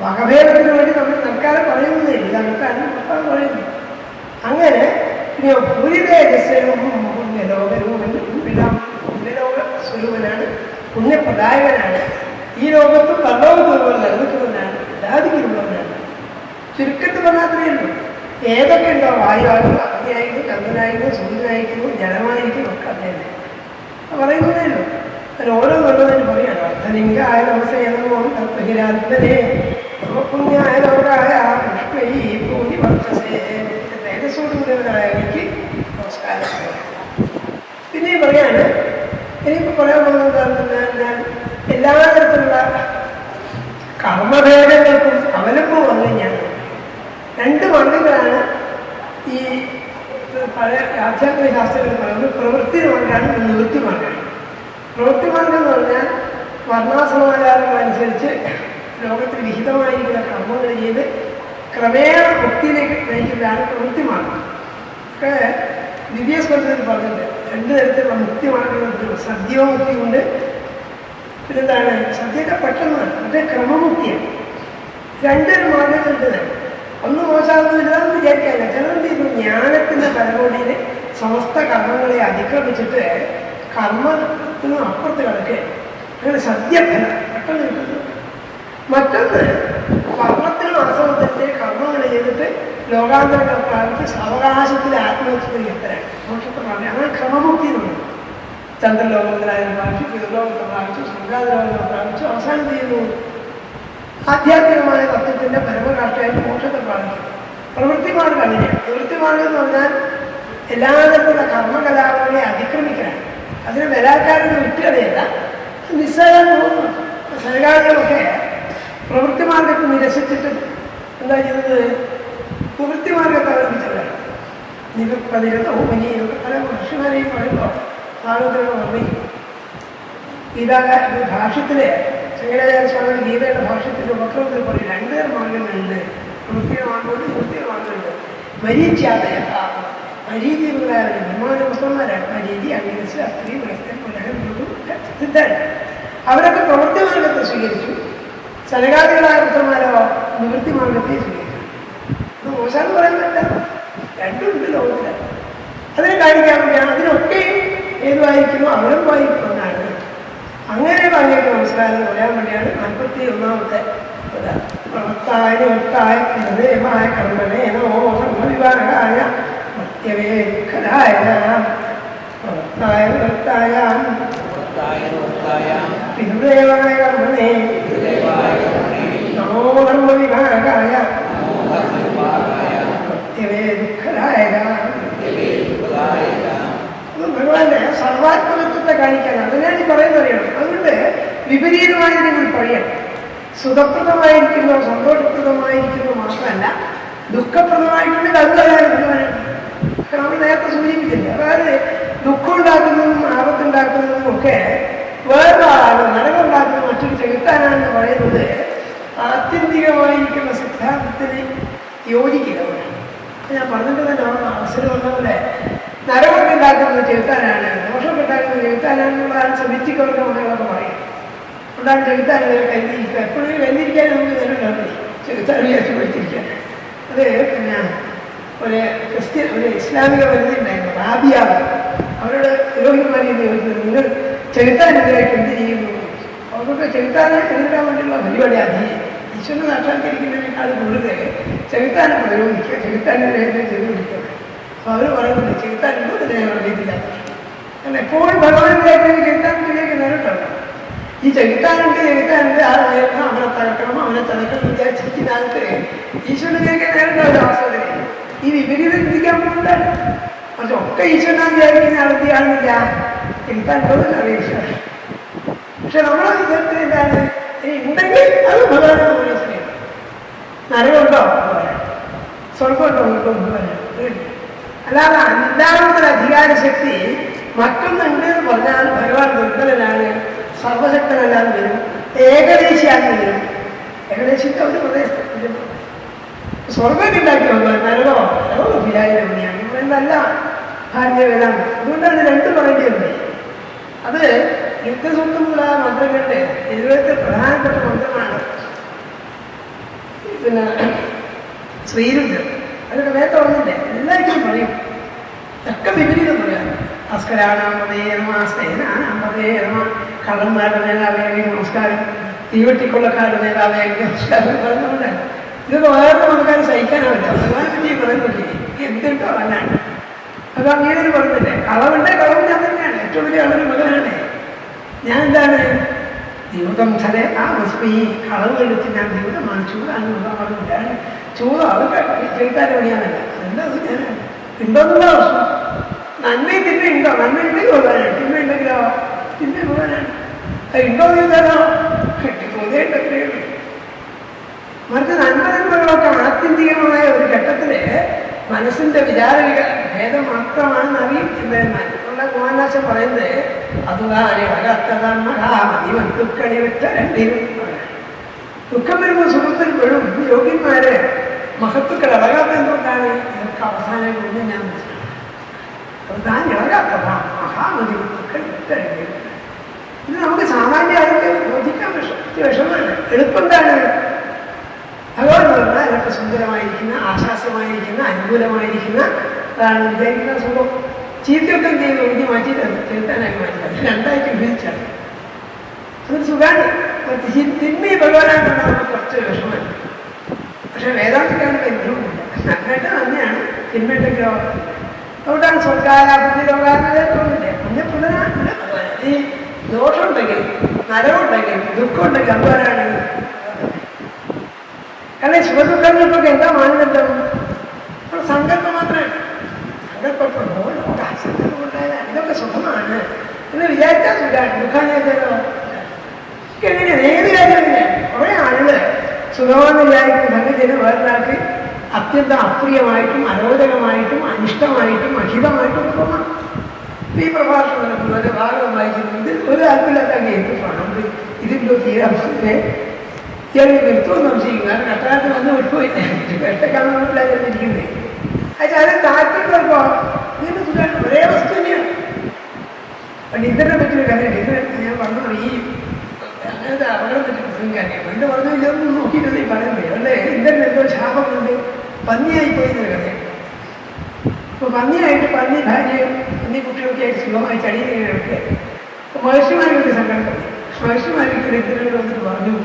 വകഭേദത്തിന് വേണ്ടി നമ്മൾ തൽക്കാലം പറയുന്നതേ ഇല്ല. അകത്താണ് പുറത്താണ് പറയുന്നത്. അങ്ങനെ ഭൂരിതേജസ്വരും പുണ്യലോക സ്വരൂപനാണ്. പുണ്യപ്രദായകനാണ്. ഈ ലോകത്തും പരലോകത്തും അതുപോലെ നിലനിൽക്കുന്നവനാണ്. എല്ലാതിക്കുള്ളവനാണ്. ചുരുക്കത്തിൽ പറഞ്ഞാത്രേ ഉള്ളൂ. ഏതൊക്കെ ഉണ്ടോ വായുവായിരുന്നു, അഗ്നിയായിരുന്നു, ചന്ദ്രനായിരുന്നു, സൂര്യനായിരിക്കുന്നു, ജലമായിരിക്കുന്നു ഒക്കെ അദ്ദേഹം പറയുന്നതേ ഉള്ളൂ. അതിൽ ഓരോ നല്ലതിന് പറയുകയാണ്. അർത്ഥലിംഗായ നമസേനമോ ബഹിരാത്മനെ പുണ്യായ ലോകായ പുഷ്പൈ ഭൂതി വർത്തസേ. തേജസ്സോട് കൂടിയവരായ എനിക്ക് നമസ്കാരം. പിന്നെയും പറയാണ്, എനിക്കിപ്പോൾ പറയാൻ പോകുന്നത് ഞാൻ എല്ലാ തരത്തിലുള്ള കർമ്മഭേദങ്ങൾക്കും അവലംബം വന്നു ഞാൻ രണ്ട് മാർഗങ്ങളാണ് ഈ പഴയ ആധ്യാത്മിക ശാസ്ത്രങ്ങളിൽ പറയുന്നത്. പ്രവൃത്തി മാർഗമാണ്, നിവൃത്തി മാർഗമാണ്. പ്രവൃത്തി മാർഗം എന്ന് പറഞ്ഞാൽ വർണ്ണാശ്രമാചാരങ്ങളനുസരിച്ച് ലോകത്തിൽ വിഹിതമായിരിക്കുന്ന കർമ്മങ്ങൾ ചെയ്ത് ക്രമേണ മുക്തിയിലേക്ക് നയിക്കുന്നതാണ് പ്രവൃത്തി മാർഗം. ഒക്കെ ദിവ്യസ്പർദ്ധത്തിൽ പറഞ്ഞിട്ടുണ്ട്. രണ്ട് തരത്തിലുള്ള മുക്തി മാർഗങ്ങളുണ്ട്. സദ്യോമുക്തി കൊണ്ട് പിന്നെന്താണ് സദ്യയൊക്കെ പെട്ടെന്നാണ്, മറ്റേ ക്രമമുക്തിയാണ്. രണ്ടൊരു മാർഗങ്ങളുണ്ട്. ഒന്ന് മോശമാകുന്നില്ലാന്ന് വിചാരിക്കാനില്ല. ചിലരെന്ത് ചെയ്യുന്നു? ജ്ഞാനത്തിൻ്റെ പരമോടിയിൽ സമസ്ത കർമ്മങ്ങളെ അതിക്രമിച്ചിട്ട് കർമ്മത്തിനും അപ്പുറത്ത് കിടക്കുക. അങ്ങനെ സദ്യഫലം പെട്ടെന്ന് കിട്ടുന്നു. മറ്റൊന്ന് കർമ്മത്തിനും ആശ്രമത്തിൻ്റെ കർമ്മങ്ങൾ ചെയ്തിട്ട് ലോകാന്തരങ്ങൾ പ്രാപിച്ച് സാവകാശത്തിലെ ആത്മഹത്യത്തിൽ എത്തരാണ് മോക്ഷത്തെ പ്രാപിക്കുക. അങ്ങനെ ക്രമമുക്തി എന്നുള്ളത്. ചന്ദ്രലോകത്തിലായാലും പ്രാപിച്ചു, പിതൃലോകത്തെ പ്രാപിച്ചു, സ്വർഗാതിലോകത്തെ പ്രാപിച്ചു, അവസാനം ചെയ്യുന്നു ആധ്യാത്മികമായ തത്വത്തിൻ്റെ പരമകാഷ്ഠയായിട്ട് മോക്ഷത്തെ പ്രാപിക്കുന്നു. പ്രവൃത്തി മാർഗം അങ്ങനെയാണ്. പ്രവൃത്തി മാർഗം എന്ന് പറഞ്ഞാൽ എല്ലാ തരത്തിലുള്ള കർമ്മകലാപങ്ങളെ അതിക്രമിക്കാനാണ്. അതിന് ബലാത്കാരങ്ങൾ വിട്ടുകളയല്ല, നിസ്സാരം തോന്നുന്നു. സർഗാദികളൊക്കെ പ്രവൃത്തി മാർഗത്തെ നിരസിച്ചിട്ട് എന്താ ചെയ്തത്? നിവൃത്തി മാർഗത്തെ അവലംബിച്ചവരാണ്. നിരുപ്പതിരത ഓമനിയൊക്കെ പല മനുഷ്യന്മാരെയും പറയുമ്പോൾ ആളുകൾ വർണ്ണിക്കും. ഭാഷ്യത്തിലെ ശങ്കരാചാര്യ സ്വാമി ഗീതയുടെ ഭാഷ്യത്തിന്റെ ഉപക്രമത്തിൽ പറയും രണ്ടുതരം മാർഗങ്ങളുണ്ട്. വൃത്തിയ മാർഗമുണ്ട്, വൃത്തിയ മാർഗമുണ്ട്. മരീച്യാതയ മരീതി മുതലായവർ ബ്രഹ്മാവിന്റെ പുസ്തകന്മാരാണ്. മരീതി, അംഗീകരിച്ച്, അസ്ത്രീ, പുരസ്തൻ, പുലഹൻ, സിദ്ധാണ്. അവരൊക്കെ പ്രവൃത്തി മാർഗത്തെ സ്വീകരിച്ചു. സനകാദികളായ പുത്രന്മാരോ നിവൃത്തി മാർഗത്തെ സ്വീകരിച്ചു. അത് മോശമെന്ന് പറയാൻ പറ്റില്ല, രണ്ടുമുണ്ട് ലോകത്തിൽ. അതിനെ കാണിക്കാൻ വേണ്ടിയാണ്. അതിനൊക്കെയും ഏത് വായിക്കുന്നു അവരും വായിക്കുന്നതാണ്. അങ്ങനെ വാങ്ങിയിട്ട് നമസ്കാരം പറയാൻ വേണ്ടിയാണ് 41ാമത്തെ പ്രവൃത്തായ നിവൃത്തായ നിർദേവായ കർമ്മനേ നമോ കർമ്മവിഭാഗായ മത്യവേ ദുഃഖദായ പ്രവൃത്തായ നിവൃത്തായ പിതൃദേവായ കർമ്മനേ നമോ കർമ്മവിഭാഗായ മത്യവേ ദുഃഖദായ. ഭഗവാന്റെ സർവാത്മകത്വത്തെ കാണിക്കാൻ അതിനാണ് ഈ പറയുന്നത് അറിയണം. അതുകൊണ്ട് വിപരീതമായി നിങ്ങൾ പറയണം. സുഖപ്രദമായിരിക്കുന്നോ സന്തോഷപ്രദമായിരിക്കുന്നോ മാത്രമല്ല, ദുഃഖപ്രദമായിട്ടുണ്ടെങ്കിൽ അത് തരാൻ ഭഗവാനാണ്. നമ്മൾ നേരത്തെ സൂചിപ്പിച്ചില്ല. അതായത് ദുഃഖം ഉണ്ടാക്കുന്നതും ആപത്തുണ്ടാക്കുന്നതും ഒക്കെ വേറൊരാളാണ്. നരകമുണ്ടാക്കുന്ന മറ്റൊരു ചെകുത്താനാണെന്ന് പറയുന്നത് ആത്യന്തികമായിരിക്കുന്ന സിദ്ധാന്തത്തിന് യോജിക്കില്ല. ഞാൻ പറഞ്ഞിട്ട് തന്നെ അവസരം വന്ന പോലെ നരകമൊക്കെ ഉണ്ടാക്കുന്നത് ചെകുത്താനാണ്, ദോഷമൊക്കെ ഉണ്ടാക്കുന്നത് ചെകുത്താനാണെന്നുള്ളതാണ് സമിതിക്കൊക്കെ നമ്മളൊക്കെ പറയും. ഉണ്ടാകും ചെകുത്താനെ കരുതിയിരിക്കുക. എപ്പോഴും കരുതിയിരിക്കാൻ നമുക്ക് നേരിട്ടുണ്ട്. ചെകുത്താൻ വിചാരിച്ച് പഠിച്ചിരിക്കാൻ. അത് പിന്നെ ഒരു ഇസ്ലാമിക വരുന്നുണ്ടായിരുന്നു റാബിയാവ്. അവരോട് പുരോഹിതന്മാരെ ചോദിക്കുന്നത്, നിങ്ങൾ ചെകുത്താനെതിരായിട്ട് എന്ത് ചെയ്യുന്നു? അവർക്കൊക്കെ ചെകുത്താനെ എതിരിടാൻ വേണ്ടിയുള്ള പരിപാടിയാണ്. ഈശ്വരനെ സാക്ഷാത്കരിക്കുന്നതിനേക്കാൾ കൂടുതൽ ചെകുത്താനെ പ്രയോഗിക്കുക, ചെകുത്താനെതിരെ ചെയ്ത് പിടിക്കുന്നത്. അപ്പോൾ അവർ പറയുന്നുണ്ട് ചെകുത്താൻ ഉണ്ടോ തന്നെ ഞാൻ അറിയത്തില്ല. കാരണം എപ്പോഴും ഭഗവാനെതിരായിട്ട് ചെകുത്താനെതിരേക്ക് നേരിട്ടുണ്ടോ? ഈ ചെകുത്താനുണ്ട് ആ നേരിടണം, അവനെ തകർക്കണം, അവനെ തകർക്കണം വിചാരിച്ചിരിക്കുന്നതിനകത്ത് ഈശ്വരനെതിരേക്ക് നേരിട്ട അവസ്ഥ ഈ വിപരീതം ചിന്തിക്കാൻ പോകുന്നതാണ്. പക്ഷെ ഒക്കെ ഈശ്വരനാ വിചാരിക്കുന്ന ആളെത്തിയാണെന്നില്ല, ചെകുത്താൻ ഉണ്ടോന്നല്ല അറിയില്ല. പക്ഷെ നമ്മളെ വിധത്തിൽ എന്താണ് ഉണ്ടെങ്കിൽ അത് ഭഗവാനാണ് മനസ്സിലായി. നരകമുണ്ടോ സ്വർഗമുണ്ടോ ഉണ്ടോ പറയാം. അല്ലാതെ അല്ലാത്തൊരു അധികാരശക്തി മറ്റൊന്നുണ്ട് എന്ന് പറഞ്ഞാൽ ഭഗവാൻ ദുർബലനാണ്, സർവശക്തനല്ലാതെ വരും, ഏകദേശിയാക്കി വരും. ഏകദേശിക്ക് ഒരു പ്രദേശത്ത് സ്വർഗം ഉണ്ടാക്കി ഭഗവാൻ നരകോ ഫിരായിരമണിയാണ് പറയുന്നതല്ല ഭാരതീയ വേദാന്തം. അതുകൊണ്ടാണ് രണ്ടും പറയേണ്ടി വരുന്നത്. അത് യുദ്ധസൂക്തമുള്ള മന്ത്രങ്ങളുടെ എഴുപത്തിൽ പ്രധാനപ്പെട്ട മന്ത്രമാണ് പിന്നെ ശ്രീരുദ്രം. അതൊക്കെ നേരത്തെ പറഞ്ഞില്ലേ, എല്ലാവർക്കും പറയും. ഒക്കെ വിപരീതം പറയാം. അസ്കരാണാമ്പതേ നമ, സ്നേഹനാണാമ്പതേ നമ, കള്ളന്മാരുടെ നേതാവേഗ നമസ്കാരം, തീവട്ടിക്കൊള്ളക്കാരുടെ നേതാവേഗ നമസ്കാരം പറഞ്ഞുകൊണ്ടാണ്. ഇതൊക്കെ വേറെ നമുക്കാർ സഹിക്കാനാവില്ല. ഭഗവാനെ പറ്റി പറയുന്നില്ലേ, എന്തുണ്ടോ അല്ലാണ്. അത് അങ്ങനെ പറഞ്ഞില്ലേ, കളവുണ്ട്, കളവ് ഞാൻ തന്നെയാണ്, ഏറ്റവും വലിയ കളവ് മകനാണ്. ഞാൻ എന്താണ് ജീവിതം ചില ആ വസ്തു ഈ കളവ് എടുത്ത് ഞാൻ ജീവിതമാണ്, ചൂടാണെന്നുള്ള പറഞ്ഞിട്ടാണ്. ചൂടോ അതൊക്കെ ചെയ്താൽ പണിയാനല്ല. അതെന്താ ഞാനാണ് ഉണ്ടോന്നുള്ള പ്രശ്നം. നന്മയും തിന്മ ഉണ്ടോ? നന്മ ഉണ്ടെങ്കിൽ പോകാനാണ്, തിന്മ ഉണ്ടെങ്കിലോ തിന്മ പോകാനാണ്. അത് ഉണ്ടോ ചെയ്താലോ കിട്ടിപ്പോകുന്നതായിട്ട് എത്രയുള്ളൂ. മറിച്ച് നന്മകളൊക്കെ ആത്യന്തികമായ ഒരു ഘട്ടത്തില് മനസ്സിന്റെ വിചാരവിക ഭേദം മാത്രമാണെന്ന് അറിയും ചിന്തകന്മാർ. അതുകൊണ്ട് കുമാരനാശൻ പറയുന്നത് അതുകാരി വകത്തതം മഹാമതിവൻ ദുഃഖടി വെച്ച രണ്ടിനും. ദുഃഖം വരുമ്പോൾ സുഖത്തിൽ പെടും യോഗ്യന്മാര് മഹത്തുക്കൾ ഇളകാത്ത എന്തുകൊണ്ടാണ്? ഇതൊക്കെ അവസാനം കൊണ്ട് ഞാൻ മനസ്സിലാക്കും. താൻ ഇളകാത്തതാ മഹാമതിവൻ ദുഃഖടി വെച്ച രണ്ടിനും. ഇത് നമുക്ക് സാമാന്യമായിട്ട് ബോധിക്കാൻ വിഷമമാണ്. എളുപ്പന്താണ് ഭഗവാൻ പറഞ്ഞാൽ ഇതൊക്കെ സുന്ദരമായിരിക്കുന്ന, ആശ്വാസമായിരിക്കുന്ന, അനുകൂലമായിരിക്കുന്ന അതാണ് വിചാരിക്കുന്ന സുഖം. ചീത്തയൊക്കെ എന്ത് ചെയ്ത് ഒഴിഞ്ഞ് മാറ്റിയിട്ട് ചെലുത്താനായി മാറ്റില്ല, രണ്ടായിട്ട് വിഭജിച്ചാണ്. അതൊരു സുഖമാണ്. തിന്മയെ ഭഗവാനായിട്ടാണ് നമുക്ക് കുറച്ച് വിഷമമാണ്. പക്ഷെ വേദാന്തക്കാണ് ബന്ധവുമില്ല. നന്മയുടെ നന്മയാണ്, തിന്മയുണ്ടെങ്കിലോ. അതുകൊണ്ടാണ് സ്വർഗാല പുണ്യലോകാലൊന്നുമില്ലേ. പുണ്യപ്രദനാണ് ഈ ദോഷമുണ്ടെങ്കിൽ, നരവുണ്ടെങ്കിൽ, ദുഃഖമുണ്ടെങ്കിൽ അതുപോലാണ്. കാരണം ശുഭദുഃഖങ്ങൾക്കൊക്കെ എന്താ മാനദണ്ഡം? സങ്കല്പം മാത്രമാണ്. സങ്കല്പപ്പെടുമ്പോ സങ്കല്പം ഉണ്ടായതാണ്. ഇതൊക്കെ സുഖമാണ് എന്ന് വിചാരിച്ചാൽ സുഖമാണ്. ദുഃഖാചാരോ എങ്ങനെയാണ്? ഏത് കാര്യം എങ്ങനെയാണ്? കുറെ ആളുകൾ സുഖമാണെന്ന് വിചാരിക്കുന്ന സംഗതിന് വേറൊരാൾക്ക് അത്യന്തം അപ്രിയമായിട്ടും അരോചകമായിട്ടും അനിഷ്ടമായിട്ടും അഹിതമായിട്ടും തോന്നാം. ഈ പ്രഭാഷണം ഭാഗം വായിക്കുന്നത് ഒരു താല്പര്യമില്ലാത്ത എന്ത് പണം ഇതിലോ തീരാൻ ഇയാൾ നിർത്തുമെന്ന് സംശയിക്കും. കാരണം കട്ടകാലത്ത് വന്ന് വിട്ടുപോയില്ല, ഒറ്റക്കാണെന്നിരിക്കുന്നത്. അത് അതിന് താല്പര്യമുള്ളപ്പോ ഇതിന് സുഖമാണ്, ഒരേ വസ്തു തന്നെയാണ്. പണ്ട് ഇന്ദ്രനെ പറ്റിയൊരു കഥയുണ്ട്. ഇന്ദ്രൻ ഞാൻ പറഞ്ഞു ഈ അങ്ങനത്തെ അപകടം പറ്റി പ്രസംഗിക്കാറില്ല. പണ്ട് പറഞ്ഞു ഇതൊന്നും നോക്കിയിട്ടത് ഈ പറയുന്നത്. അതുകൊണ്ട് ഇന്ദ്രൻ എന്തോ ശാപം കൊണ്ട് പന്നിയായി പോയിരുന്നൊരു കഥയാണ്. അപ്പോൾ പന്നിയായിട്ട് പന്നി ഭാര്യയും പന്നി കുട്ടികളൊക്കെ ആയിട്ട് സുഖമായി ചടിയുകയൊക്കെ മഹർഷിമാരുടെ സങ്കടം പറഞ്ഞു. മഹർഷിമാർക്ക് ഇന്ദ്രനോട് വന്നിട്ട് പറഞ്ഞു,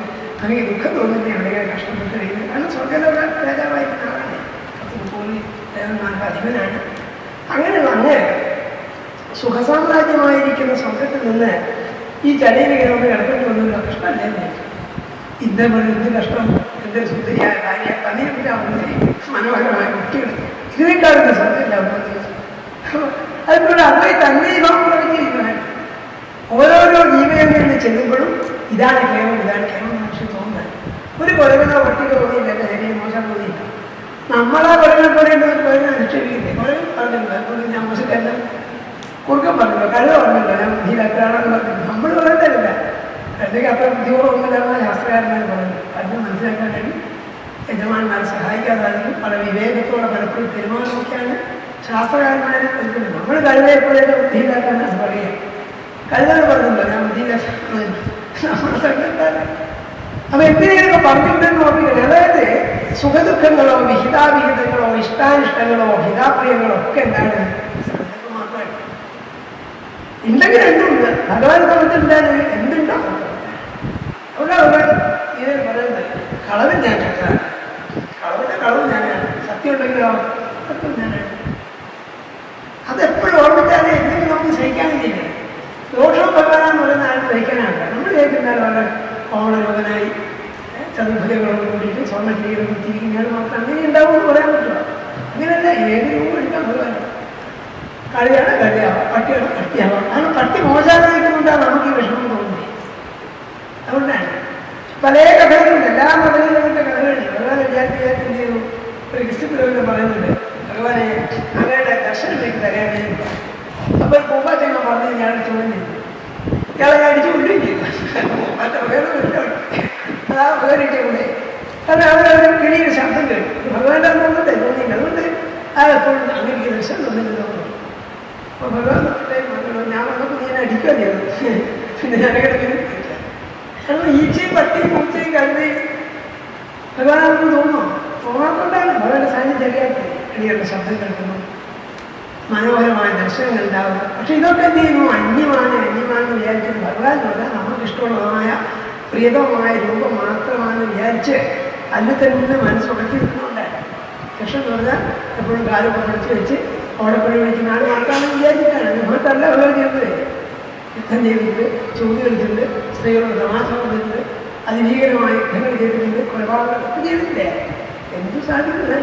അങ്ങനെ ദുഃഖം തോന്നുന്നത് എവിടെയാണ് കഷ്ടപ്പെട്ട് കഴിയുന്നത്. കാരണം സ്വർഗ്ഗലോക രാജാവായിരുന്ന ആളാണ്, പോലും ദേവന്മാർക്ക് അധിപനാണ്. അങ്ങനെ വന്ന് സുഖസാമ്രാജ്യമായിരിക്കുന്ന സ്വർഗത്തിൽ നിന്ന് ഈ ചടയിലേക്ക് ഒന്ന് കിടക്കേണ്ടി വന്നൊരു കഷ്ടമല്ലേ ചോദിച്ചു. ഇന്ദ്രൻ പറഞ്ഞു, എന്ത് കഷ്ടം, എന്തൊരു സുന്ദരിയായ ഭാര്യ, പതിനെട്ടാവുന്നേ മനോഹരമായ കുട്ടികൾ, ഇതിനേക്കാളും സ്വർഗ്ഗമില്ലാവുന്നത്. അതിലൂടെ അത്രയും തന്നെ വിഭാഗം പ്രവചിച്ചിരിക്കുന്നതാണ്. ഓരോരോ ജീവജന്തുക്കളിൽ ചെല്ലുമ്പോഴും ഇതാണ് കേവലം, ഇതാണ് കേവലം മനുഷ്യൻ തോന്നുന്നത്. ഒരു കൊലകളോ പട്ടിക തോന്നിയില്ല, എൻ്റെ ശരീരം മോശം തോന്നിയില്ല. നമ്മളാ കൊലകൾ പോലെയുള്ളവർ കൊലകൾ നിക്ഷേപിക്കില്ലേ. കൊലകൾ പറഞ്ഞില്ല, അതുകൊണ്ട് ഞാൻ മോശക്കല്ല. കുറുക്കം പറഞ്ഞല്ലോ, കഴുത പറഞ്ഞല്ലോ, ഞാൻ ബുദ്ധിയിലാക്കാണെന്ന് പറഞ്ഞു. നമ്മൾ പറയുന്നില്ല, കഴുതയ്ക്ക് അത്ര ബുദ്ധിപൂർവ്വമില്ലാന്നാണ് ശാസ്ത്രകാരന്മാർ പറയുന്നത്. അത് മനസ്സിലാക്കാൻ വേണ്ടി യജമാന്മാരെ സഹായിക്കാതായിരിക്കും. പല വിവേകത്തോടെ പലപ്പോഴും പെരുമാറുമൊക്കെയാണ് ശാസ്ത്രകാരന്മാരെ പഠിക്കുന്നത്. നമ്മൾ കഴുതയെപ്പോഴൊക്കെ ബുദ്ധിയിലാക്കാനാണ് പറയുക. കഴുതാൻ പറഞ്ഞല്ലോ, ഞാൻ ബുദ്ധിയിലാക്കാൻ നമ്മുടെ സംഘത്താല്. അപ്പൊ എന്തിനൊക്കെ പറഞ്ഞിട്ടുണ്ടെന്ന് ഓർമ്മിക്കണം. അതായത് സുഖദുഃഖങ്ങളോ വിഹിതാവിഹിതങ്ങളോ ഇഷ്ടാനിഷ്ടങ്ങളോ ഹിതാപ്രിയങ്ങളോ ഒക്കെ എന്താണ് മാത്രമായിട്ട് ഉണ്ടെങ്കിൽ രണ്ടുമുണ്ട്. ഭഗവാൻ സമയത്തുണ്ടാണ് എന്തുണ്ടോ അവിടെ ഇത് പറയുന്നത്. കളവ് ഞാൻ കളവിന്റെ കളവ് ഞാനാണ്, സത്യം ഉണ്ടെങ്കിലോ സത്യം ഞാനാണ്. അതെപ്പോഴും ഓർമ്മിച്ചാലേ എന്തെങ്കിലും നമുക്ക് സഹിക്കാനില്ല. ദോഷം ഭഗവാനാന്ന് പറയുന്ന ആൾ സഹിക്കാനാണ്. നമ്മൾ കേൾക്കുന്നാലും വളരെ കോമളരോഗനായി ചതുർഭുജങ്ങളോട് കൂടിയിട്ട് സ്വർണ്ണ കിരീടം കുത്തിയിരിക്കുന്നയാൾ മാത്രം അങ്ങനെ ഉണ്ടാവുമെന്ന് പറയാൻ പറ്റുമോ? അങ്ങനെയല്ല, ഏത് രൂപം എടുക്കാൻ ഭഗവാൻ. കളിയാണ് കളിയാവാം, പട്ടിയാണ് പട്ടിയാവാം. കാരണം പട്ടി മോശമായിരിക്കുന്നുണ്ടാണ് നമുക്ക് ഈ വിഷമം തോന്നുന്നത്. അതുകൊണ്ടാണ് പല കഥകളുണ്ട്, എല്ലാ മതങ്ങളിലും അങ്ങനത്തെ കഥകളുണ്ട്. ഭഗവാൻ വിചാരിച്ച് എന്ത് ചെയ്തു, ഒരു ക്രിസ്ത്യൻ പറയുന്നുണ്ട്, ഭഗവാനെ അങ്ങയുടെ ദർശനത്തിലേക്ക് തരാൻ വേണ്ടി. അപ്പോൾ ഒരു പൂമ്പാറ്റങ്ങൾ പറഞ്ഞു ഞാൻ ചോദ്യം ചെയ്തു, ഇയാളെ ഞാൻ അടിച്ചു കൊല്ലുകയും ചെയ്തു. പൂമ്പാറ്റ വേറെ അതാ വേറിട്ടൂടെ. കാരണം അവരൊരു കിളിയൊരു ശബ്ദം കേട്ടു, ഭഗവാന്റെ അന്നൊന്നും തോന്നിയില്ല. അതുകൊണ്ട് അതെപ്പോഴും അങ്ങനെ ദർശനം തന്നിട്ട് തോന്നുന്നു. അപ്പോൾ ഭഗവാൻ പറഞ്ഞു, ഞാൻ വന്നപ്പോൾ ഞാൻ അടിക്കുക ചെയ്തു. പിന്നെ ഞാൻ കിടക്കുന്നു. കാരണം ഈച്ചയും പട്ടിയും പൂച്ചയും കഴുതയും ഭഗവാൻ നമുക്ക് തോന്നുന്നു. തോന്നാത്തോണ്ടാണ് ഭഗവാന്റെ സാന്നിധ്യം അറിയാത്തത്. കിളികളുടെ ശബ്ദം കേൾക്കുന്നു, മനോഹരമായ ദർശനങ്ങൾ ഉണ്ടാവുന്നു. പക്ഷെ ഇതൊക്കെ എന്ത് ചെയ്യുന്നു, അന്യമാണെന്ന് വിചാരിച്ചത്. ഭഗവാൻ പറഞ്ഞാൽ നമുക്ക് ഇഷ്ടമുള്ളതായ പ്രിയതമായ രൂപം മാത്രമാണെന്ന് വിചാരിച്ച് അതിൽ തന്നെ മനസ്സുടക്കി നിൽക്കുന്നുണ്ടാണ്. കൃഷ്ണൻ എന്ന് പറഞ്ഞാൽ എപ്പോഴും കാലൊക്കെ പഠിച്ച് വെച്ച് ഓടപ്പഴി വിളിക്കുന്ന ആൾ മാത്രമാണെന്ന് വിചാരിച്ചിട്ടാണ്. നിങ്ങൾക്കല്ല ഭഗവാൻ ചെയ്യുന്നത്. യുദ്ധം ചെയ്തിട്ടുണ്ട്, ചോദ്യം കളിച്ചിട്ടുണ്ട്, സ്ത്രീകളോട് തമാശ വന്നിട്ടുണ്ട്, അതിഭീകരമായ യുദ്ധങ്ങൾ ചെയ്തിട്ടുണ്ട്, കൊലപാതകമൊക്കെ ചെയ്തിട്ടില്ലേ. എന്ത് സാധിക്കുന്നത്?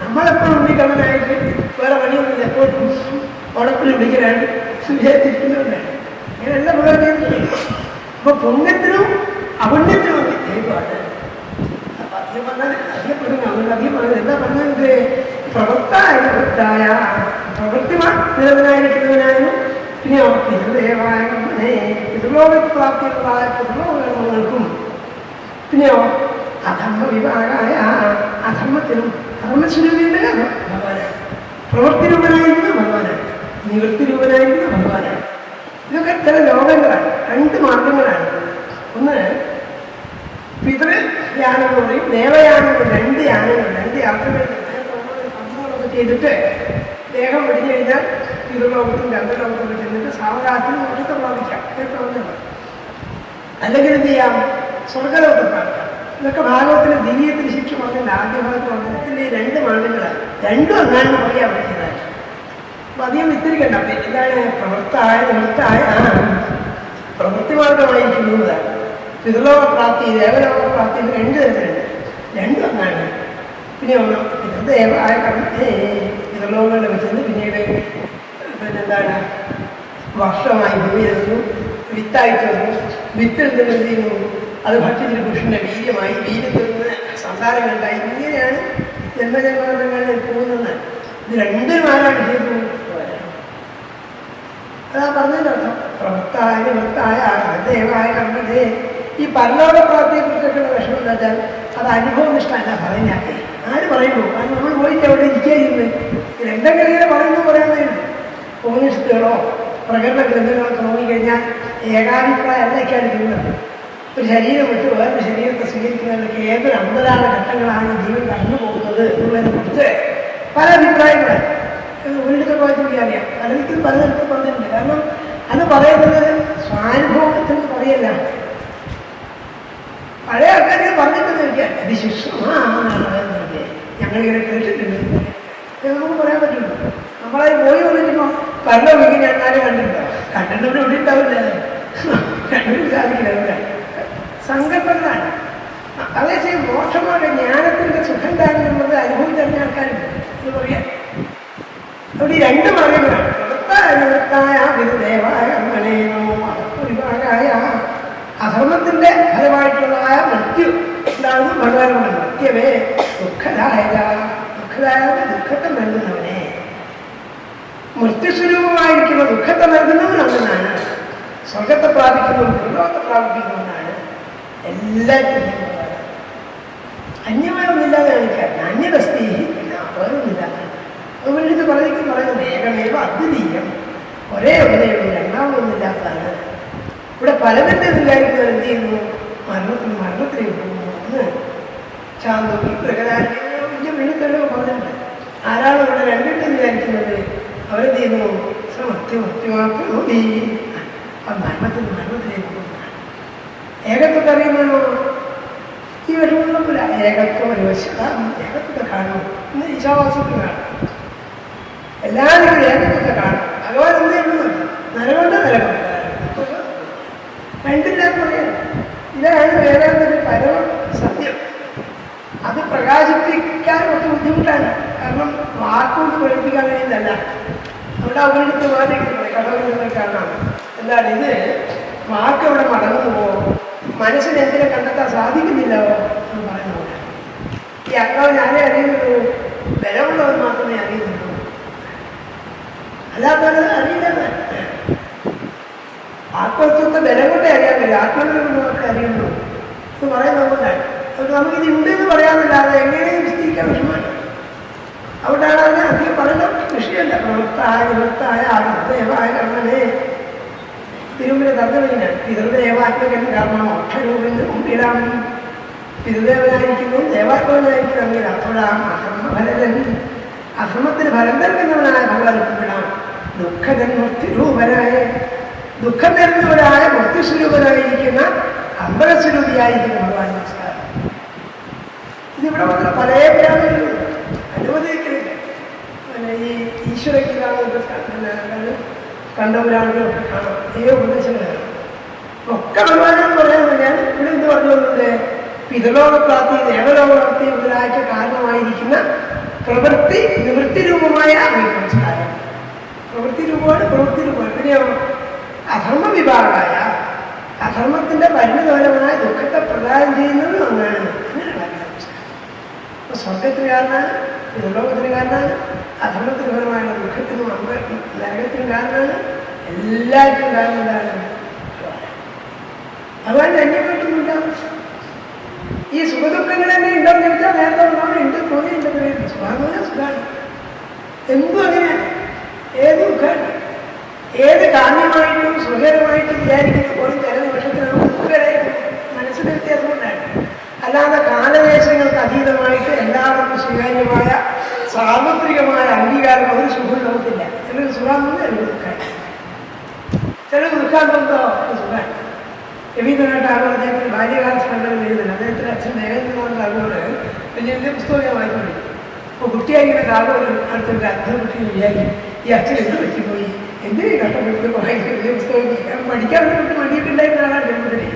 നമ്മളെപ്പോഴും ഉണ്ണിക്കണ്ണനായിട്ട് വേറെ പണിയൊന്നുമില്ല, എപ്പോഴും ഓടപ്പള്ളി വിളിക്കലാണ് വിചാരിച്ചിരിക്കുന്നതുകൊണ്ടാണ്. അങ്ങനെയല്ല ഭഗവാൻ ചെയ്തിട്ടുണ്ട്. അപ്പൊ പുണ്യത്തിനും അപുണ്യത്തിനും ഹേതുവാണ്. അപ്പൊ അധികം പറഞ്ഞാൽ അധികപ്പെടുന്നു. അതുകൊണ്ട് അധികം പറഞ്ഞത് എന്താ പറഞ്ഞത്, പ്രവൃത്തായ പ്രവൃത്തിമാൻ നിരവനായിരിക്കുന്നവനായും പിന്നെയോ പിതൃദേവായ പിതൃലോകത്ത് പ്രാപ്തിയുള്ളതായ പിതൃലോകങ്ങൾക്കും പിന്നെയോ അധർമ്മ വിഭാഗമായ അധർമ്മത്തിനും ധർമ്മസ്വരൂപിയുടെ ഭഗവാനാണ്. പ്രവൃത്തി രൂപനായിരിക്കുന്ന ഭഗവാനാണ്, നിവൃത്തി രൂപനായിരിക്കുന്ന ഭഗവാനാണ്. ഇതൊക്കെ ചില ലോകങ്ങളാണ്, രണ്ട് മാർഗങ്ങളാണ്. ഒന്ന് പിതൃയാനങ്ങൾ പറയും, ദേവയാനങ്ങൾ. രണ്ട് യാനങ്ങൾ, രണ്ട് യാത്രകൾ കർമ്മങ്ങളൊക്കെ ചെയ്തിട്ട് ദേഹം വെടിഞ്ഞു കഴിഞ്ഞാൽ പിതൃലോകത്തും ചന്ദ്രലോകത്തൊക്കെ ചെന്നിട്ട് സാവകാശത്തിന് മോക്ഷത്തെ പ്രാപിക്കാം. ഇതൊക്കെ വന്നത്. അല്ലെങ്കിൽ എന്ത് ചെയ്യാം, സ്വർഗലോകത്തെ പ്രാപിക്കാം. ഇതൊക്കെ ഭാഗവത്തിന് ദിവ്യത്തിന് ശിക്ഷ പറഞ്ഞതിൻ്റെ ആദ്യ ഭാഗത്ത് വന്നതിൻ്റെ രണ്ട് മാർഗങ്ങളാണ്. രണ്ടും അങ്ങാണെന്ന് പറയാൻ പറ്റിയതാണ്. അപ്പൊ അധികം വിത്തിരിക്കണ്ട. എന്താണ് നിവൃത്തായ പ്രവൃത്തി മാർഗമായിരിക്കുന്നതാണ്. പിതൃലോക പ്രാപ്തി ദേവലോക പ്രാപ്തി ഇത് രണ്ട് തരത്തിലുണ്ട്. രണ്ടും അങ്ങാണ്. പിന്നെ ഒന്ന് പിതൃദേവായ പിതൃലോകങ്ങളിൽ വെച്ചത് പിന്നീട് പിന്നെന്താണ് വർഷമായി ഭൂമി തന്നു, വിത്തായിട്ട് വന്നു, വിത്തിൽ നിന്ന് എന്ത് ചെയ്യുന്നു, അത് ഭക്ഷിച്ചിട്ട് പുരുഷന്റെ വീര്യമായി, വീര്യത്തിൽ നിന്ന് സന്താനങ്ങളുണ്ടായി. ഇങ്ങനെയാണ് ജന്മജന്മങ്ങളിൽ പോകുന്നത്. ഇത് രണ്ടും ആരാണ് ചെയ്തു? അതാ പറഞ്ഞതിൻ്റെ അർത്ഥം. പ്രവൃത്തായ നിവൃത്തായ ദേവായ കർമ്മതേ. ഈ പരലോകപ്രാപ്തിയെക്കുറിച്ചൊക്കെയുള്ള വിഷമം എന്താ വെച്ചാൽ അത് അനുഭവനിഷ്ഠമല്ല പറഞ്ഞാൽ. ആര് പറയുന്നു? കാരണം നമ്മൾ പോയിട്ട് അവിടെ ഇരിക്കുന്നത് എന്തെങ്കിലും ഇങ്ങനെ പറയുന്നു പറയാന്നേ ഉള്ളൂ. ഉപനിഷത്തുകളോ പ്രകടന ഗ്രന്ഥങ്ങളൊക്കെ നോക്കിക്കഴിഞ്ഞാൽ ഏകാഭിപ്രായമല്ല ഇക്കാര്യത്തിലുള്ളത്. ഒരു ശരീരം വിട്ട് വേറൊരു ശരീരത്തെ സ്വീകരിക്കുന്നതിനൊക്കെ ഏതൊരു അന്തരാള ഘട്ടങ്ങളാണ് ജീവൻ കടന്നു പോകുന്നത് എന്നുള്ളതിനെ കുറിച്ച് പല അഭിപ്രായങ്ങളാണ്. വീട്ടിലൊക്കെ പോയി അറിയാം. പലർക്കും പലതരത്തിൽ പറഞ്ഞിട്ടുണ്ട്. കാരണം അത് പറയുന്നത് സ്വാനുഭവത്തിൽ പറയല്ല. പഴയ ആൾക്കാരെ പറഞ്ഞിട്ടെന്ന് ചോദിക്കാം അത് ശിക്ഷമാണെന്ന് ഞങ്ങളിങ്ങനെ കേട്ടിട്ടുണ്ട്. നമുക്ക് പറയാൻ പറ്റുള്ളൂ. നമ്മളത് പോയി വന്നിട്ടുണ്ടോ കണ്ടോ ഇങ്ങനെ എന്നാലും കണ്ടിട്ടുണ്ടോ? കണ്ടിട്ടുണ്ട് ഇവിടെ ഉണ്ടാവില്ല. കണ്ടിട്ട് സാധിക്കില്ല. സങ്കല്പങ്ങളാണ്. അതേസമയം മോക്ഷമായ ജ്ഞാനത്തിൻ്റെ സുഖം താങ്ങുന്നത് അനുഭവിച്ചറിഞ്ഞ ആൾക്കാരുണ്ട് എന്ന് പറയാം. അവിടെ ഈ രണ്ട് മാർഗങ്ങളാണ്. നിവൃത്തായ വിരുദേവായ അമ്മനേനോ വിഭാഗായ അധർമ്മത്തിൻ്റെ ഫലമായിട്ടുള്ളതായ മൃത്യു ഉണ്ടാകുന്ന ഭഗവാനുണ്ട്. മൃത്യമേ ദുഃഖദായക. ദുഃഖദായ ദുഃഖത്തെ നൽകുന്നവനെ, മൃത്യുസ്വരൂപമായിരിക്കുന്ന ദുഃഖത്തെ നൽകുന്നവൻ അങ്ങനാണ്. സ്വർഗത്തെ പ്രാപിക്കുന്നവൻ ലോകത്തെ പ്രാപിക്കുന്നവനാണ്. എല്ലാറ്റിനും അന്യമായൊന്നില്ലാതെ കാണിക്കാൻ അന്യതസ്തി വേറൊന്നില്ലാതെ അതുകൊണ്ട് പറയുന്നത് ഏകമേവ അദ്വിതീയം. ഒരേ ഒന്നേ ഉള്ളൂ, രണ്ടാമതൊന്നില്ലാത്തതാണ്. ഇവിടെ പലതിൻ്റെ വിചാരിക്കുന്നവർ എന്ത് ചെയ്യുന്നു? മരണത്തിലേക്ക് പോകുന്നു എന്ന് ശാന്തോക്കി പ്രകടാന്റെ വീണിത്തൊക്കെ പറഞ്ഞിട്ടുണ്ട്. ആരാണ് ഇവിടെ രണ്ടിട്ട് വിചാരിക്കുന്നത്? അവരെന്ത് ചെയ്യുന്നു? മൃത്യുമാക്കി മരണത്തിലേക്ക് പോകുന്നു. ഏകത്വത്തെ അറിയുന്നതിനോ ഈ വിഷമങ്ങളൊന്നുമില്ല. ഏകത്വം ഒരു വശത ഏകത്വത്തെ കാണും എന്ന് ഈശാവാസത്തിൽ കാണും. എല്ലാവരും ഏകത്വത്തെ കാണും. ഭഗവാൻ എന്ത് ചെയ്യുന്നത്? നിലകൊണ്ട് നിലകൊണ്ട് രണ്ടില്ലാന്ന് പറയാം. ഇതാണ് വേദാന്തത്തിന്റെ പരമ സത്യം. അത് പ്രകാശിപ്പിക്കാൻ കുറച്ച് ബുദ്ധിമുട്ടാണ്. കാരണം വാക്കുകൊണ്ട് പ്രകടിപ്പിക്കാൻ കഴിയുന്നതല്ല. അവിടെ അവരുടെ വാദിക്കുന്നത് കടവുകൾ കാണാം. എന്താണ് ഇത്? വാക്ക് അവിടെ മടങ്ങുന്നു പോകും. മനസ്സിന് എന്തിനെ കണ്ടെത്താൻ സാധിക്കുന്നില്ലോ എന്ന് പറയുന്നത്. ഈ അക്കാവ് ഞാനേ അറിയുന്നുള്ളൂ, ബലമുള്ളവർ മാത്രമേ അറിയുന്നുള്ളൂ, അല്ലാത്തവർ അറിയില്ലെന്ന്. ആത്മത്വത്തെ ബലം കൊണ്ടേ അറിയാൻ കഴിയും, ആത്മബലം കൊണ്ട് മാത്രമേ അറിയുള്ളൂ എന്ന് പറയുന്നത് കൊണ്ടാണ്. അതുകൊണ്ട് നമുക്കിത് ഉണ്ട് എന്ന് പറയാമെന്നല്ലാതെ എങ്ങനെയും വിശദീകരിക്കാൻ വിഷമമാണ്. അതുകൊണ്ടാണ് അതിനെ അധികം പറയുന്ന വിഷയമല്ല. പ്രവൃത്തായ നിവൃത്തായ ദേവായ കർമ്മനെ തിരുമ്പിലെ തത്വവിനാണ്. പിതൃദേവാത്മകൻ കർമ്മ മോക്ഷരൂപിന് മുമ്പിടാം. പിതൃദേവനായിരിക്കുന്നു, ദേവാത്മകനായിരിക്കുന്നു. അങ്ങനെ അപ്പോഴാണ് അധർമ്മഫലൻ, അധർമ്മത്തിന് ഫലം നൽകുന്നവനായ ഭഗവാൻ മുമ്പിടാം. ദുഃഖജൻ മൃത്യുരൂപനായ, ദുഃഖം തരുന്നവരായ മൃത്യുസ്വരൂപനായിരിക്കുന്ന അമ്പലസ്വരൂപിയായിരിക്കുന്ന ഭഗവാൻ നമസ്കാരം. ഇതിവിടെ വന്ന പല ബ്രാഹ്മണങ്ങളുണ്ട്, അനുവദിക്കുന്നില്ല. പിന്നെ ഈ ഈശ്വരഗീതാണെന്ന് കണ്ടവരാണെങ്കിലൊക്കെ കാണാം. ഉപദേശങ്ങളാണ് ഒക്കെ ഭഗവാനെന്ന് പറയാൻ വേണ്ടിയാണ് ഇവിടെ എന്ത് പറഞ്ഞു വന്നത്? പിതൃലോകപ്രാപ്തി ദേവലോകപ്രാപ്തി മുതലായിട്ട് കാരണമായിരിക്കുന്ന പ്രവൃത്തി നിവൃത്തി രൂപമായ നമസ്കാരം. പ്രവൃത്തി രൂപമാണ്. പ്രവൃത്തി രൂപമാണ് എങ്ങനെയോ അധർമ്മ വിഭാഗമായ അധർമ്മത്തിന്റെ പരിണിതഫലമായ ദുഃഖത്തെ പ്രദാനം ചെയ്യുന്നത് ഒന്നാണ്. അങ്ങനെയാണ് നമസ്കാരം. അപ്പൊ സ്വർഗത്തിന് കാരണമാണ്, പിതൃലോകത്തിന് കാരണമാണ്, അധർമ്മത്തിന് ഫലമായ ദുഃഖത്തിനും നരകത്തിനും കാരണമാണ്. എല്ലാവർക്കും കാരണം എന്താണ്? ഭഗവാന്റെ അന്യമായിട്ടൊന്നുമില്ല. ഈ സുഖദുഃഖങ്ങൾ തന്നെ ഉണ്ടോന്ന് ചോദിച്ചാൽ നേരത്തെ ഉണ്ടാവും. ഉണ്ട്, തോന്നിയുണ്ടെന്ന് സുഖാന്ന് സുഖമാണ്. എന്തും അങ്ങനെയാണ്. ഏത് ദുഃഖമാണ്, ഏത് കാമ്യമായിട്ടും സുഖകരമായിട്ടും വിചാരിക്കുന്ന പോലും ചില നിമിഷത്തിൽ നമുക്ക് ദുഃഖകരമായിട്ട് മനസ്സിന് വ്യത്യാസം കൊണ്ടാണ്. അല്ലാതെ കാലദേശങ്ങൾക്ക് അതീതമായിട്ട് എല്ലാവർക്കും സ്വീകാര്യമായ സാർവത്രികമായ അംഗീകാരം ഒരു സുഖം നമുക്കില്ല. ചിലർ സുഖാന്ന് ചിലർ ദുഃഖമാണ്, ചിലർ ദുഃഖാന്തോ സുഖമാണ്. രവീന്ദ്രനാഥ് ടാഗോർ അദ്ദേഹത്തിന് ബാല്യകാല സ്മരണകൾ എഴുതുന്നത്. അദ്ദേഹത്തിന് അച്ഛൻ ദേവേന്ദ്രനാഥ് ടാഗോർ വലിയ വലിയ പുസ്തകം ഞാൻ വായിക്കൊണ്ടിരിക്കും. അപ്പോൾ കുട്ടിയായിരിക്കുന്ന ടാഗോർ അടുത്തൊരു അത്ഭുതം കുട്ടി വിചാരിക്കും, ഈ അച്ഛൻ എന്ത് പറ്റിപ്പോയി, എന്തിനീ കഷ്ടപ്പെട്ട് വായിക്കും വലിയ പുസ്തകം പഠിക്കാൻ വേണ്ടി മടിയിട്ടുണ്ടായിരുന്ന ആളാണ് ജന്മത്തിനെ.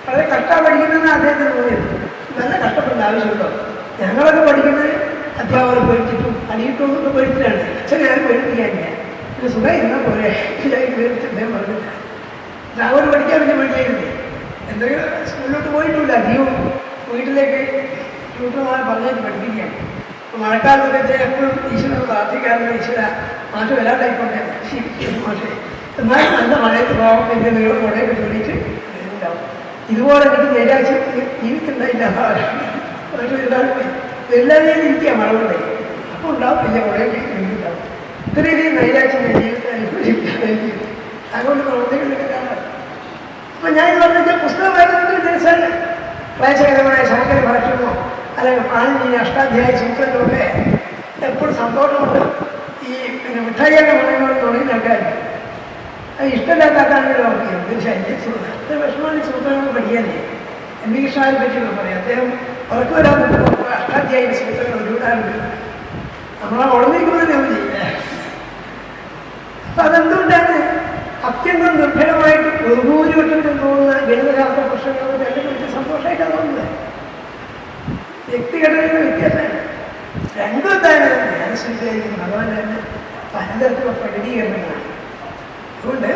വളരെ കഷ്ടം പഠിക്കുന്നതെന്ന് അദ്ദേഹത്തിന് തോന്നിയത്. നല്ല കഷ്ടപ്പെടേണ്ട ആവശ്യമുണ്ടോ? ഞങ്ങളൊക്കെ പഠിക്കുന്നത് അധ്യാപകർ പേടിച്ചിട്ടും അടിയിട്ടൊന്നും പേടിച്ചിട്ടാണ്. അച്ഛനെ ആരും പേടിപ്പിക്കാനില്ല. പിന്നെ സുഖം ഇരുന്നാൽ പോലെ പേടിച്ച് അദ്ദേഹം പറഞ്ഞില്ല. ടാഗോർ പഠിക്കാൻ വേണ്ടി വേണ്ടിയായിരുന്നേ. എന്തെങ്കിലും സ്കൂളിലോട്ട് പോയിട്ടില്ല. അധികവും വീട്ടിലേക്ക് ട്യൂട്ടർമാർ പറഞ്ഞിട്ട് പഠിപ്പിക്കാം. മഴക്കാലത്തൊക്കെ എപ്പോഴും ഈശ്വരനോട് പ്രാർത്ഥിക്കാറുണ്ട്, ഈശ്വര മാഷ് വരാണ്ടായിക്കോട്ടെ, മാഷെ എന്നാൽ നല്ല മഴയത്ത് പോകാൻ പിന്നെ നീളം കുടയൊക്കെ ചൊല്ലിയിട്ട് ഉണ്ടാവും. ഇതുപോലെ എനിക്ക് നേരാഴ്ച ജീവിക്കുന്നില്ല. എല്ലാവരെയും ഇരിക്കുക മഴകളുടെ അപ്പോൾ ഉണ്ടാവും പിന്നെ കുടയൊക്കെ ചൊല്ലിയിട്ടുണ്ടാവും. ഇത്രയും നൈരാഴ്ച ജീവിതത്തെ അനുഭവിക്കാൻ അതുകൊണ്ട് പ്രവർത്തികളിലൊക്കെ കാണാം. അപ്പം ഞാൻ ഇത് പറഞ്ഞാൽ പുസ്തകം വായിക്കുന്നത് രസമല്ല. ക്ലേശകരമായ ശാങ്കര ഭാഷമോ അല്ലെങ്കിൽ പാണിനി അഷ്ടാധ്യായ സൂത്രങ്ങളൊക്കെ എപ്പോഴും സന്തോഷമുണ്ട്. ഈ പിന്നെ മിഠായിയൊക്കെ പറയുന്നത് തുടങ്ങിയ ആൾക്കാർക്ക് അത് ഇഷ്ടമില്ലാത്ത ആൾക്കാണെങ്കിലോ എന്തൊരു ശല്യം അത്ര വിഷമമാണ് ഈ സൂത്രങ്ങൾ പഠിക്കാനേ. എം വി കൃഷ്ണനെ പറ്റിയൊക്കെ പറയാം. അദ്ദേഹം ഉറക്കു വരാൻ അഷ്ടാധ്യായ സൂത്രങ്ങൾ ഒരുപാടുണ്ട്. നമ്മളെ ഉടനിരിക്കുന്നത് ചെയ്യില്ല. അപ്പം അതെന്തുകൊണ്ടാണ് അത്യന്തം ദുർഘടമായിട്ട് ബഹുഭൂരിപക്ഷത്തിൽ തോന്നുന്ന ഗണിതശാസ്ത്ര പ്രശ്നങ്ങളൊക്കെ എന്നെ കുറിച്ച് സന്തോഷമായിട്ടാണ് തോന്നുന്നത്. വ്യക്തിഘടനയുടെ വ്യത്യാസമാണ്. രണ്ടും എന്താണ് ജ്ഞാനസ്വീകരിക്കുന്ന ഭഗവാന്റെ തന്നെ പലതരത്തിലുള്ള പ്രകടീകരണങ്ങളാണ്. അതുകൊണ്ട്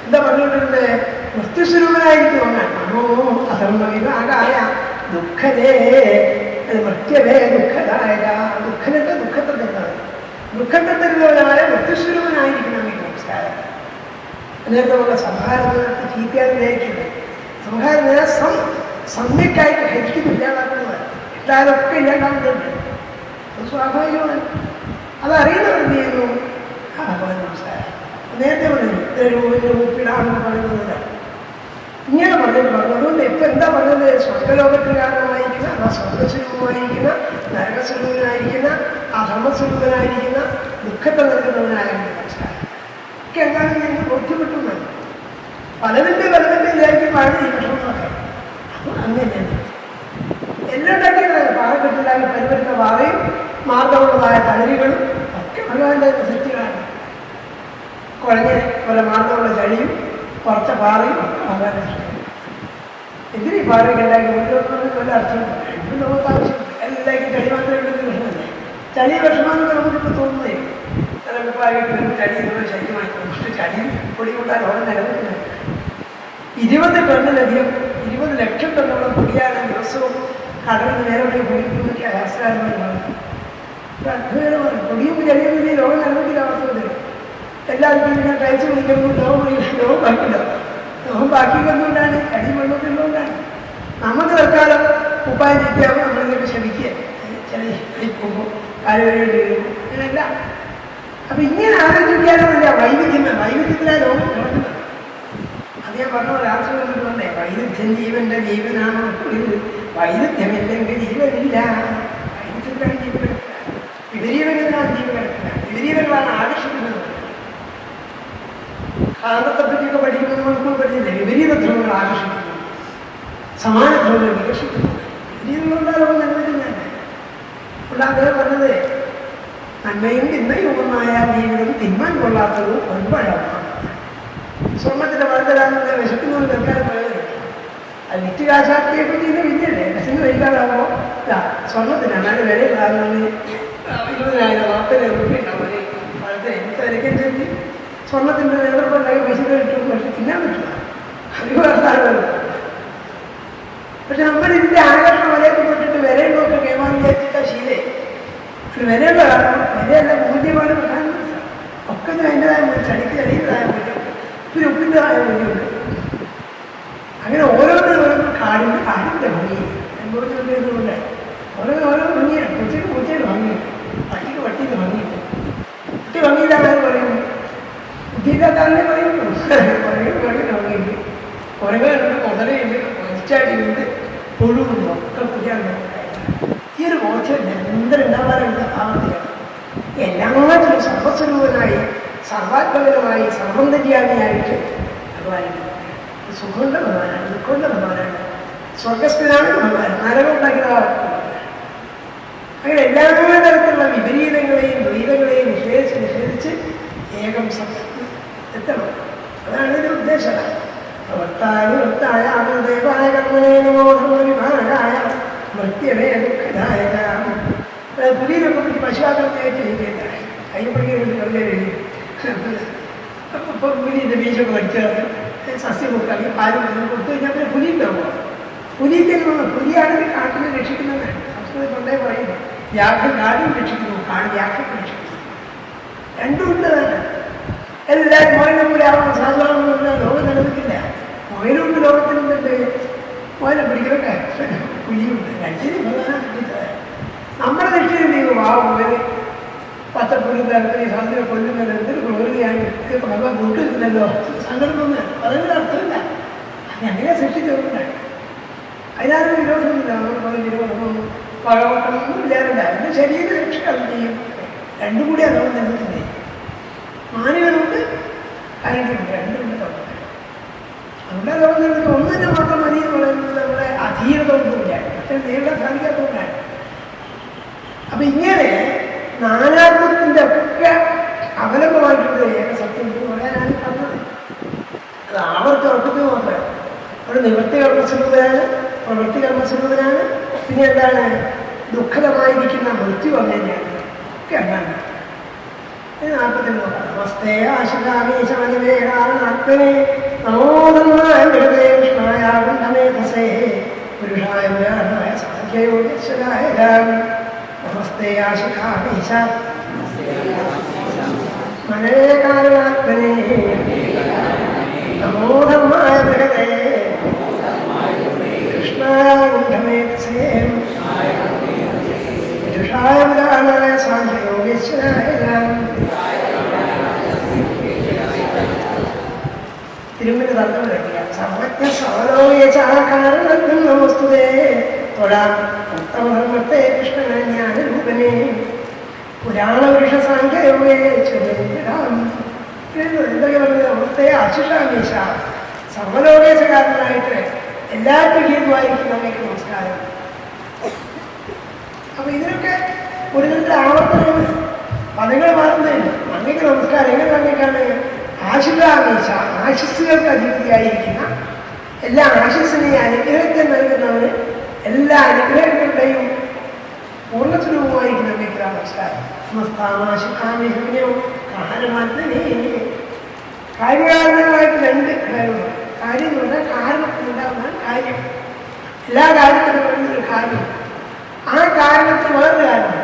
എന്താ പറഞ്ഞുകൊണ്ടിരുന്നത് മൃത്യുസ്വരൂപനായിരിക്കും ഒന്നാണ്. മനോ അധർമ്മ വിഭാഗായ ദുഃഖതേ മൃത്യവേ ദുഃഖദായക. ദുഃഖനത്തെ ദുഃഖത്തെ തരുന്നത് ദുഃഖത്തെ തരുന്നവനായ മൃത്യുസ്വരൂപനായിരിക്കണം ഈ നമസ്കാരം. നേരത്തെ പോലെ സംഹാരത്തിനകത്ത് ചീത്തയാൻ വിചാരിക്കുന്നത് സംഹാരം സമ്യക്കായിട്ട് ഹരിക്കും ഇല്ലാതാക്കുന്നത് എല്ലാവരൊക്കെ ഇല്ലാണ്ടാവുന്നുണ്ട്. അത് സ്വാഭാവികമാണ്. അതറിയുന്നവർ എന്ത് ചെയ്യുന്നു? ആ ഭഗവാൻ നമസ്കാരം നേരത്തെ പറഞ്ഞു രൂപത്തിൻ്റെ ഉപ്പിടാണെന്ന് പറയുന്നത് ഇങ്ങനെ പറഞ്ഞിട്ട് പറഞ്ഞു. അതുകൊണ്ട് ഇപ്പം എന്താ പറഞ്ഞത്? സ്വർഗലോകത്തിന് കാരണമായിരിക്കുന്ന അഥവാ സ്വർഗസ്വരൂപമായിരിക്കുന്ന നരകസ്വരൂപനായിരിക്കുന്ന അധർമ്മസ്വരൂപനായിരിക്കുന്ന ദുഃഖത്തെ നൽകുന്നവനായ നമസ്കാരം ഒക്കെ എന്താണെന്ന് ഞങ്ങൾ ബോധ്യപ്പെട്ടുന്നത്. പലതിൻ്റെ വിചാരിക്കും പാടി ഈ വിഷമങ്ങളൊക്കെ അപ്പം അങ്ങനെയാണ് എല്ലാം ഉണ്ടാക്കിയതാണ്. പാറക്കെട്ടിലായി പരിവരുന്ന പാറയും മാർഗമുള്ളതായ തളരികളും ഒക്കെ ഭഗവാന്റെ സൃഷ്ടികളാണ്. കുഴഞ്ഞ പോലെ മാർഗമുള്ള ചളിയും കുറച്ച പാറയും ഒക്കെ ഭഗവാന്റെ സൃഷ്ടികൾ. എന്തിനീ പാറയൊക്കെ ഉണ്ടാക്കി കൊണ്ടുവന്നത് വല്ല അർത്ഥമില്ല. എന്തും നമുക്ക് ആവശ്യമില്ല. എല്ലാവർക്കും ചളി മാത്രമേ ഉള്ളൂ. വിഷമല്ലേ ചളി വിഷമാണെന്ന് നമുക്കിപ്പോൾ തോന്നുന്നേ. ചിലപ്പായിട്ട് ചളി എന്നുള്ള ശല്യമായി പക്ഷെ ചളിയും പൊടി കൊണ്ടാൽ അവിടെ നിലനിൽക്കുന്നത് 20 ടണ്ണിലധികം 20 ലക്ഷം ടണ്ണോളം പൊടിയാണ് ദിവസവും കടലിന് നേരെ പൊടിക്കുന്നൊക്കെ ശാസ്ത്രകാരന്മാർ പറഞ്ഞു. അത്ഭുതകരമാണ്. പൊടിയും ചളിയും ലോകം നിലനിൽക്കില്ല. വാസ്തവത്തിൽ എല്ലാവർക്കും ഇങ്ങനെ കഴിച്ചു പിടിക്കുന്നത് ലോകം ബാക്കില്ല. ലോകം ബാക്കിക്കൊണ്ടുകൊണ്ടാണ് ചളി വെള്ളത്തിലുള്ളതുകൊണ്ടാണ്. നമുക്ക് തൽക്കാലം ഉപ്പായം ചീത്തയാകുമ്പോൾ നമ്മളിതൊക്കെ ക്ഷമിക്കുക. ചളി പോകുമ്പോൾ കാലുവരേണ്ടി വരുമ്പോൾ അങ്ങനെയല്ല. അപ്പം ഇങ്ങനെ ആലോചിക്കാനൊന്നുമില്ല. വൈവിധ്യത്തിലാണ് ലോകം നടക്കുന്നത്. അത് ഞാൻ പറഞ്ഞ പോലെ ആശ്രയം വന്നേ വൈരുദ്ധ്യം ജീവന്റെ ജീവനാണോ? വൈരുദ്ധ്യമില്ലെങ്കിൽ ജീവനില്ല. വൈരുദ്ധ്യത്തിലാണ് ജീവൻ കിടക്കുക. വിപരീതങ്ങളിലാണ് ജീവൻ കിടക്കുക. വിപരീതങ്ങളാണ് ആകർഷിക്കുന്നത്. കാന്തത്തെ പറ്റിയൊക്കെ പഠിക്കുന്നത് നമുക്ക് പഠിച്ചില്ലേ? വിപരീത ധ്രുവങ്ങൾ ആകർഷിക്കുന്നു, സമാന ധ്രുവങ്ങൾ വികസിക്കുന്നു. വിപരീതങ്ങളുണ്ടാകുമ്പോൾ നിലനിൽക്കുന്നതന്നെ. അപ്പോൾ അദ്ദേഹം പറഞ്ഞത് നന്മയും തിന്മയും ഒന്നായ ജീവിതം തിന്മാൻ കൊള്ളാത്തതും ഒൻപഴമാണ്. സ്വർണ്ണത്തിൻ്റെ വളർത്തലാണെന്ന് വിശക്കുന്നവർ കേൾക്കാൻ പ്രയോജനം. അത് നിത്യകാശാക്തിയെ പറ്റി ഇത് വിദ്യയല്ലേ. വിശന്ന് കഴിക്കാതാകുമ്പോൾ സ്വർണ്ണത്തിനാണ് അത് വിലയിലാകുന്നത്. 20,000 40,000 രൂപ ഉണ്ടാവും വളർത്തൽ. എനിക്ക് വിലക്കനുസരിച്ച് സ്വർണ്ണത്തിൻ്റെ നേതൃത്വം ഉണ്ടായി പൈസ കിട്ടും. പക്ഷെ തിന്നാൻ പറ്റില്ല. അത് വേറെ. പക്ഷെ നമ്മളിതിൻ്റെ ആകർഷണം വലയത്തിൽപ്പെട്ടിട്ട് വിലയിൽ നോക്കി കേൾക്കാൻ വിചാരിച്ചിട്ടാ ശീലേ. വിലയുള്ള കാരണം വിലയല്ല മൂല്യമാണ് പ്രധാനം. ഒക്കെ അതിൻ്റെതായ ചടിക്ക് ചടിയുന്നതായ മൂല്യമുണ്ട്, പിന്നെ ഉപ്പിൻ്റെതായ മൂല്യമുണ്ട്. അങ്ങനെ ഓരോന്നും കാടിൻ്റെ ഭംഗി അനുഭവിച്ചുകൊണ്ടിരുന്നുകൊണ്ട് ഓരോ ഭംഗിയാണ്. പൂച്ചയുടെ ഭംഗിയുണ്ട്, പട്ടിക്ക് ഭംഗിയുണ്ട്. കുട്ടി ഭംഗിയില്ലാതെ പറയുന്നു, ബുദ്ധിയില്ലാത്താളെ പറയുന്നു. കുറേ ഭംഗിയുണ്ട്. കുറേകളുണ്ട്, മുതലയുണ്ട്, പൊരിച്ചാടിയുണ്ട്, പുഴുവുണ്ട്, ഒക്കെ പുതിയ ഈ ഒരു ബോധ്യം നിരന്തരം ഉണ്ടാവാറുണ്ട്. ആവർത്തിക്കണം. എല്ലാത്തിലും സർവസ്വരൂപനായി സർവാത്മകരമായി സർവന്തര്യാമിയായിട്ട് ഭഗവാനുണ്ട്. സുഖമുള്ള ഭഗവാനാണ്, ദുഃഖമുള്ള ഭഗവാനാണ്, സ്വർഗസ്ഥനാണ് ഭഗവാൻ, നരകം ഉണ്ടാക്കിയതാണ്. അങ്ങനെ എല്ലാ തരത്തിലുള്ള വിപരീതങ്ങളെയും ദ്വൈതങ്ങളെയും നിഷേധിച്ച് ഏകം സത്യത്തിൽ എത്തണം. അതാണ് ഇതിൻ്റെ ഉദ്ദേശം. വൃത്തായ ദേവായ കർമ്മനേ നമോ വിഭാഗായ മൃത്യവേ ദുഃഖദായക. പുലിയിലൊക്കെ പിടിച്ച് പശുവാക്കണത്തേക്ക് എഴുതിയിട്ടാണ് കൈപ്പടിയെ വേണ്ടി വെറുതെ എഴുതി. അപ്പോൾ പുലിൻ്റെ ബീജമൊക്കെ പഠിച്ചത് സസ്യമൊക്കെ അല്ലെങ്കിൽ പാലും കൊടുത്തു കഴിഞ്ഞാൽ പിന്നെ പുലി ഉണ്ടാവുമോ? പുലിക്ക് പുലിയാണെങ്കിൽ കാട്ടിനെ രക്ഷിക്കുന്നതാണ്. സംസ്കൃതം കൊണ്ടേ പറയുന്നു വ്യാഘ്ര കാടും രക്ഷിക്കുന്നു, കാട് വ്യാഘ്രത്തെ രക്ഷിക്കുന്നു. രണ്ടും ഉള്ളതാണ്. എല്ലാവരും മോയിനെ പോലെ ആവണം സാധുവാണെന്നുള്ള ലോകം നിലനിൽക്കില്ല. മോയിലുണ്ട്, ലോകത്തിലുണ്ട്. മോയിനെ പിടിക്കുന്നൊക്കെ പുലിയുണ്ട്. രണ്ടിനും ഭഗവാനാണ് കിട്ടിയത്. നമ്മുടെ ദൃഷ്ടിയിൽ നീങ്ങും ആ മോയിന് പച്ചപ്പുല്ലും തരത്തിൽ സാധനം കൊല്ലുന്നത് എന്തൊരു ക്രൂരതയാണ്. ഭഗവാൻ കൂട്ടിരുന്നല്ലോ, സങ്കടമൊന്നും അതെങ്കിലും അർത്ഥമില്ല. അങ്ങനെ സൃഷ്ടിച്ചതുകൊണ്ടാണ്. അതിനാരും വിരോധമൊന്നുമില്ല. നമ്മൾ പറഞ്ഞ വിരോധമൊന്നും പകവട്ടമൊന്നും ഇല്ലാറില്ല. അതിൻ്റെ ശരീര രക്ഷ അത് ചെയ്യും. രണ്ടും കൂടി അതോടെ നിലനിൽക്കുന്നത്. മാനുകളുണ്ട്, കാര്യങ്ങളുണ്ട്, രണ്ടുമുണ്ട് തുടങ്ങുന്നത്. അതുകൊണ്ട് അതോടെ നിലനിൽക്കുക. ഒന്ന് തന്നെ മാത്രം മതി എന്ന് പറയുന്നത് നമ്മുടെ അധീരത ഒന്നുമില്ല. പക്ഷെ നേരിടാൻ സാധിക്കാത്തതുകൊണ്ടാണ്. അപ്പം ഇങ്ങനെ നാനാത്വത്തിൻ്റെ ഒക്കെ അവലംബമായിട്ടുള്ള ഏക സത്യം എന്ന് പറയാനാണ് പറഞ്ഞത്. അത് ആവർത്തി ഉറപ്പിച്ചു മാത്രമേ. അവിടെ നിവൃത്തി കർമ്മസ്വരൂപനാണ്, പ്രവൃത്തി കർമ്മസ്വരൂപനാണ്. പിന്നെ എന്താണ് ദുഃഖതമായിരിക്കുന്ന മൃത്യു അങ്ങനെയാണ് ഒക്കെ എന്താണ് 40 നോക്കാം. നമസ്തേ ആശികാമീശമനവേകാരണാത്മനെ നമോദമായ കൃഷ്ണായ ഗുണ്ടമേധസേ പുരുഷായ പുരാണായ സാഖ്യയോഗേശ്വരായ നമസ്തേ ആശികാമീശ മനവേകാരണാത്മനെ നമോദമായ ഭഗവതേ കൃഷ്ണായ ഗുണ്ടമേധസേ പുരുഷായ പുരാണായ സാഖ്യയോഗേശ്വരായ തിരുമ്പിന് തർക്കം കഴിക്കുക. സർവജ്ഞ സവലോകേചാകാരണ വസ്തുതേ തൊഴാം ഉത്തമധർമ്മത്തെ കൃഷ്ണനെ ജ്ഞാനരൂപനെ പുരാണവൃഷ സാഖ്യയോഗേ ചെറിയാം. എന്തൊക്കെ പറഞ്ഞത്? അവസ്ഥേ അശുഷാമീശ സർവലോകേശകാരനായിട്ട് എല്ലാവർക്കും ഹീതുമായിരിക്കുന്നവർക്ക് നമസ്കാരം. അപ്പൊ ഇതിനൊക്കെ ഒരു തരത്തിൽ ആവർത്തനമാണ്. പദങ്ങൾ മാറുന്നതിന് അങ്ങേക്ക് നമസ്കാരം. എങ്ങനെ അങ്ങേക്കാണ്? ആശുരാമീശ ആശസ്സുകൾക്ക് അധിപതിയായിരിക്കുന്ന എല്ലാ ആശസ്സിനെയും അനുഗ്രഹത്തെ നൽകുന്നവന് എല്ലാ അനുഗ്രഹങ്ങളുടെയും പൂർണ്ണസ്വരൂപമായിരിക്കുന്ന അങ്ങേക്ക് നമസ്കാരം. സമസ്താമാശുരാമീശനെയോ കാരണമാത്മനെ. കാര്യകാരണങ്ങളായിട്ട് രണ്ട് ഘടകങ്ങളുണ്ട്. കാര്യം എന്ന് പറഞ്ഞാൽ കാരണത്തിനുണ്ടാകുന്ന കാര്യം. എല്ലാ കാര്യത്തിനും പറയുന്നൊരു കാരണം. ആ കാരണത്തിന് വേറൊരു കാരണമാണ്.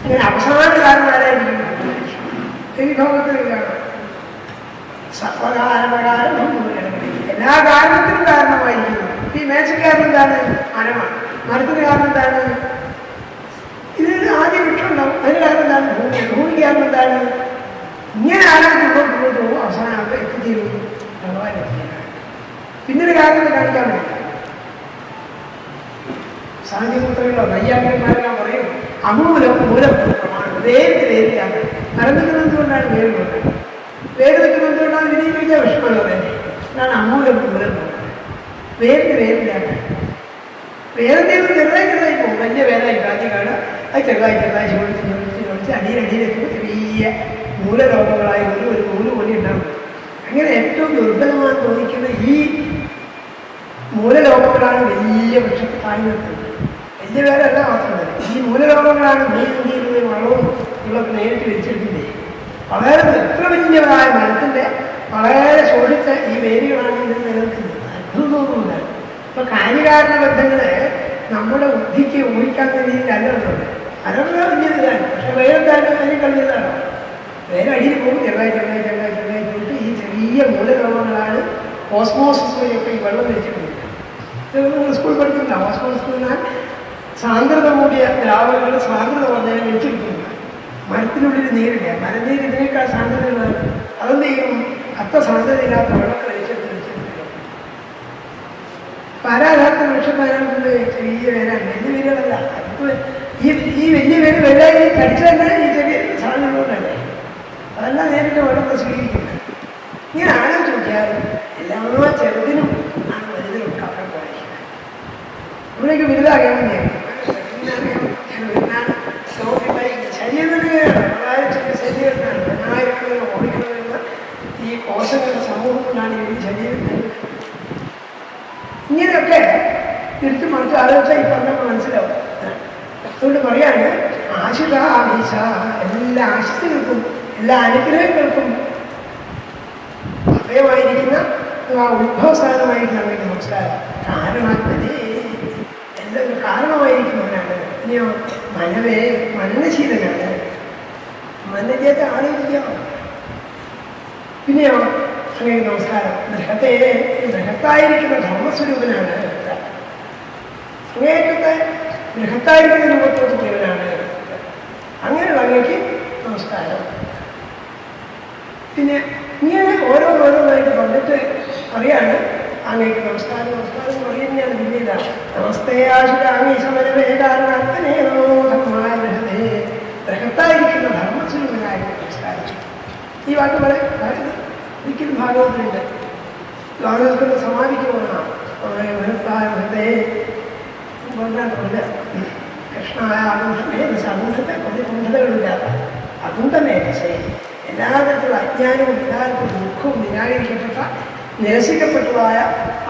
ഇങ്ങനെ അവസാന കാരണം ആരായിരിക്കും? ഈ ഭോഗത്തിൽ കാണാം. സർവകാരണകാരം എല്ലാ കാരണത്തിനും കാരണമായിരിക്കുന്നു. ഈ മേശക്കാരൻ എന്താണ്? മരമാണ്. മരത്തിന് കാരണം എന്താണ്? ഇതിന് ആദ്യം വൃക്ഷമുണ്ടാവും. അതിന് കാരണം എന്താണ്? ഭൂമി. ഭൂമിക്ക് കാരണം എന്താണ്? ഇങ്ങനെ ആരാണ് മുമ്പോട്ട് പോകും. അവസാനം അവിടെ എത്തിച്ചേരുന്നു ഭഗവാൻ എത്തിയാണ്. പിന്നൊരു കാരണത്തെ കാണിക്കാൻ പറ്റില്ല. സാഹിത്യപുത്രങ്ങളോ നയ്യാക്കന്മാരെല്ലാം പറയും അമൂലം മൂലം പ്രമാണം. വേരിട്ട് വേരിട്ടാണ്. മരം നിൽക്കുന്നതുകൊണ്ടാണ് വേര് കൊണ്ടത്. വേര് നിൽക്കുന്നതുകൊണ്ടാണ് വിനിയോഗിച്ച വിഷമമുള്ളത് തന്നെ. അതാണ് അമൂലം മൂലം പറയുന്നത്. വേരിട്ട് വേരിട്ടാണ്. വേരത്തെ ചെറുതായി പോകും. വലിയ വേരായി ആദ്യം കാണുക. അത് ചെറുതായി ചോദിച്ച് അടിയിലെത്തുമ്പോൾ ചെറിയ മൂലരോഗങ്ങളായി ഒരു നൂല് പോലെ ഉണ്ടാവും. അങ്ങനെ ഏറ്റവും ദുർബലമായി തോന്നിക്കുന്ന ഈ മൂലരോഗങ്ങളാണ് വലിയ വൃക്ഷത്തെ താങ്ങി നിർത്തുന്നത്. വലിയ പേരല്ല മാത്രമല്ല, ഈ മൂലരോഗങ്ങളാണ് നീരുന്നതിന് വളവും ഇവർക്ക് നേരിട്ട് വെച്ചെടുക്കുന്നത്. വളരെ എത്ര വലിയതായ മരത്തിൻ്റെ വളരെ ശോഷിച്ച ഈ വേരുകളാണ് ഇതിൽ നിലനിൽക്കുന്നത്. അത്ഭുതമൊന്നുമില്ല. ഇപ്പൊ കാര്യകാരണ ബന്ധങ്ങള് നമ്മുടെ ബുദ്ധിക്ക് ഊഹിക്കാത്ത രീതിയിൽ അല്ലുണ്ട്. അതൊക്കെ വലിയതാണ്. പക്ഷെ വേറെന്താണ്? അതിന് കളിയതാണ്. വേറെ അടിയിൽ പോകും. ചെറുതായി പോയിട്ട് ഈ ചെറിയ മൂലരോഗങ്ങളാണ് ഓസ്മോസിസ് വഴിയൊക്കെ ഈ വെള്ളം വെച്ചിട്ടുണ്ട്. നിങ്ങൾ സ്കൂളിൽ പഠിക്കുന്ന ഓസ്മോസിസ് എന്നാൽ സാന്ദ്രത കൂടിയ ദ്രാവകങ്ങൾ സാന്ദ്രത പറഞ്ഞാൽ വെച്ചെടുക്കുന്നു. മരത്തിനുള്ളിൽ നീരില്ല. മരനീര് ഇതിനേക്കാൾ സാന്ദ്രതകളാണ്. അതെന്ത് ചെയ്യും? അത്ര സാന്ദ്രതയില്ലാത്ത വെള്ളത്തിൽ വെച്ചെടുത്ത് പാരാധാരത്തിൽ വൃക്ഷപ്പാനുണ്ട്. ചെറിയ പേരാണ്. വലിയ പേരുകളല്ല. അതിപ്പോൾ ഈ വലിയ പേര് വലുതായി കടിച്ചു തന്നെ ഈ ചെറിയ സാധനങ്ങളുണ്ടല്ലേ. അതെല്ലാം നേരിട്ട് വെള്ളത്തെ സ്വീകരിക്കുന്നത്. ഇങ്ങനെ ആലോചിച്ച് നോക്കിയാൽ എല്ലാ ചെറുതിനും ആണ് വലുതിനൊക്കെ അവിടെ പോയിരിക്കുന്നത്. ഇവിടേക്ക് വലുതാകാൻ വേണ്ടിയാണ് ശരീരത്തിനാണ്. ശരീരത്തിനാണ് പതിനായിരക്കണക്കിന് ഓടിക്കണമെന്ന ഈ കോശങ്ങളുടെ സമൂഹം കൊണ്ടാണ് ഈ ശരീരത്തിൽ. ഇങ്ങനെയൊക്കെ തിരിച്ചു മറിച്ച് ആലോചിച്ചാൽ ഈ പറഞ്ഞപ്പോൾ മനസ്സിലാവും. അതുകൊണ്ട് പറയാണ് ആശുരാമീശ എല്ലാ ആശുകൾക്കും എല്ലാ അനുഗ്രഹങ്ങൾക്കും അഭയമായിരിക്കുന്ന ഉത്ഭവസ്ഥാനമായിരിക്കുന്ന അവർക്ക് നമസ്കാരം. കാരണാത്മനെ എല്ലാവരും കാരണമായിരിക്കുന്നവനാണ്. ഇനിയോ മനവേ മനനശീലനാണ്. മനനേറ്റ ആലോചിക്കാം. പിന്നെയോ അങ്ങനെ നമസ്കാരം. ബൃഹത്തായിരിക്കുന്ന ധർമ്മസ്വരൂപനാണ്. അങ്ങേറ്റത്തെ ബൃഹത്തായിരിക്കുന്ന രൂപത്തോട് പ്രിയവനാണ്. അങ്ങനെയുള്ള അങ്ങേക്ക് നമസ്കാരം. പിന്നെ ഇങ്ങനെ ഓരോന്നോരോന്നായിട്ട് പറഞ്ഞിട്ട് പറയാണ് അങ്ങേക്ക് നമസ്കാരം. നമസ്കാരം എന്ന് പറയുന്നതാണ് പിന്നീട് നമസ്തേ ആശുരാമി സമരവേ കാരണാർത്ഥനേ നമോധർമായ ബൃഹതേ. ബൃഹത്തായിരിക്കുന്ന ധർമ്മസ്വരൂപനായ നമസ്കാരം. ഈ വാക്ക് ഒരിക്കലും ഭാഗവതത്തിലുണ്ട്. ഭാഗവതത്തിന്റെ സമാപിക്കുമ്പോഴാണ് ബൃഹത്തായ ബൃഹതേ പറഞ്ഞാൽ കൃഷ്ണായ അഗുണ്ഠമേധസ്. അഗുണ്ഠത്തെ കുണ്ഠതകളില്ലാത്ത അഗുണ്ഠമേധസേ. എല്ലാ തരത്തിലുള്ള അജ്ഞാനവും വികാരത്തിലും ദുഃഖവും നിരാകരിക്കപ്പെട്ട നിരസിക്കപ്പെട്ടതായ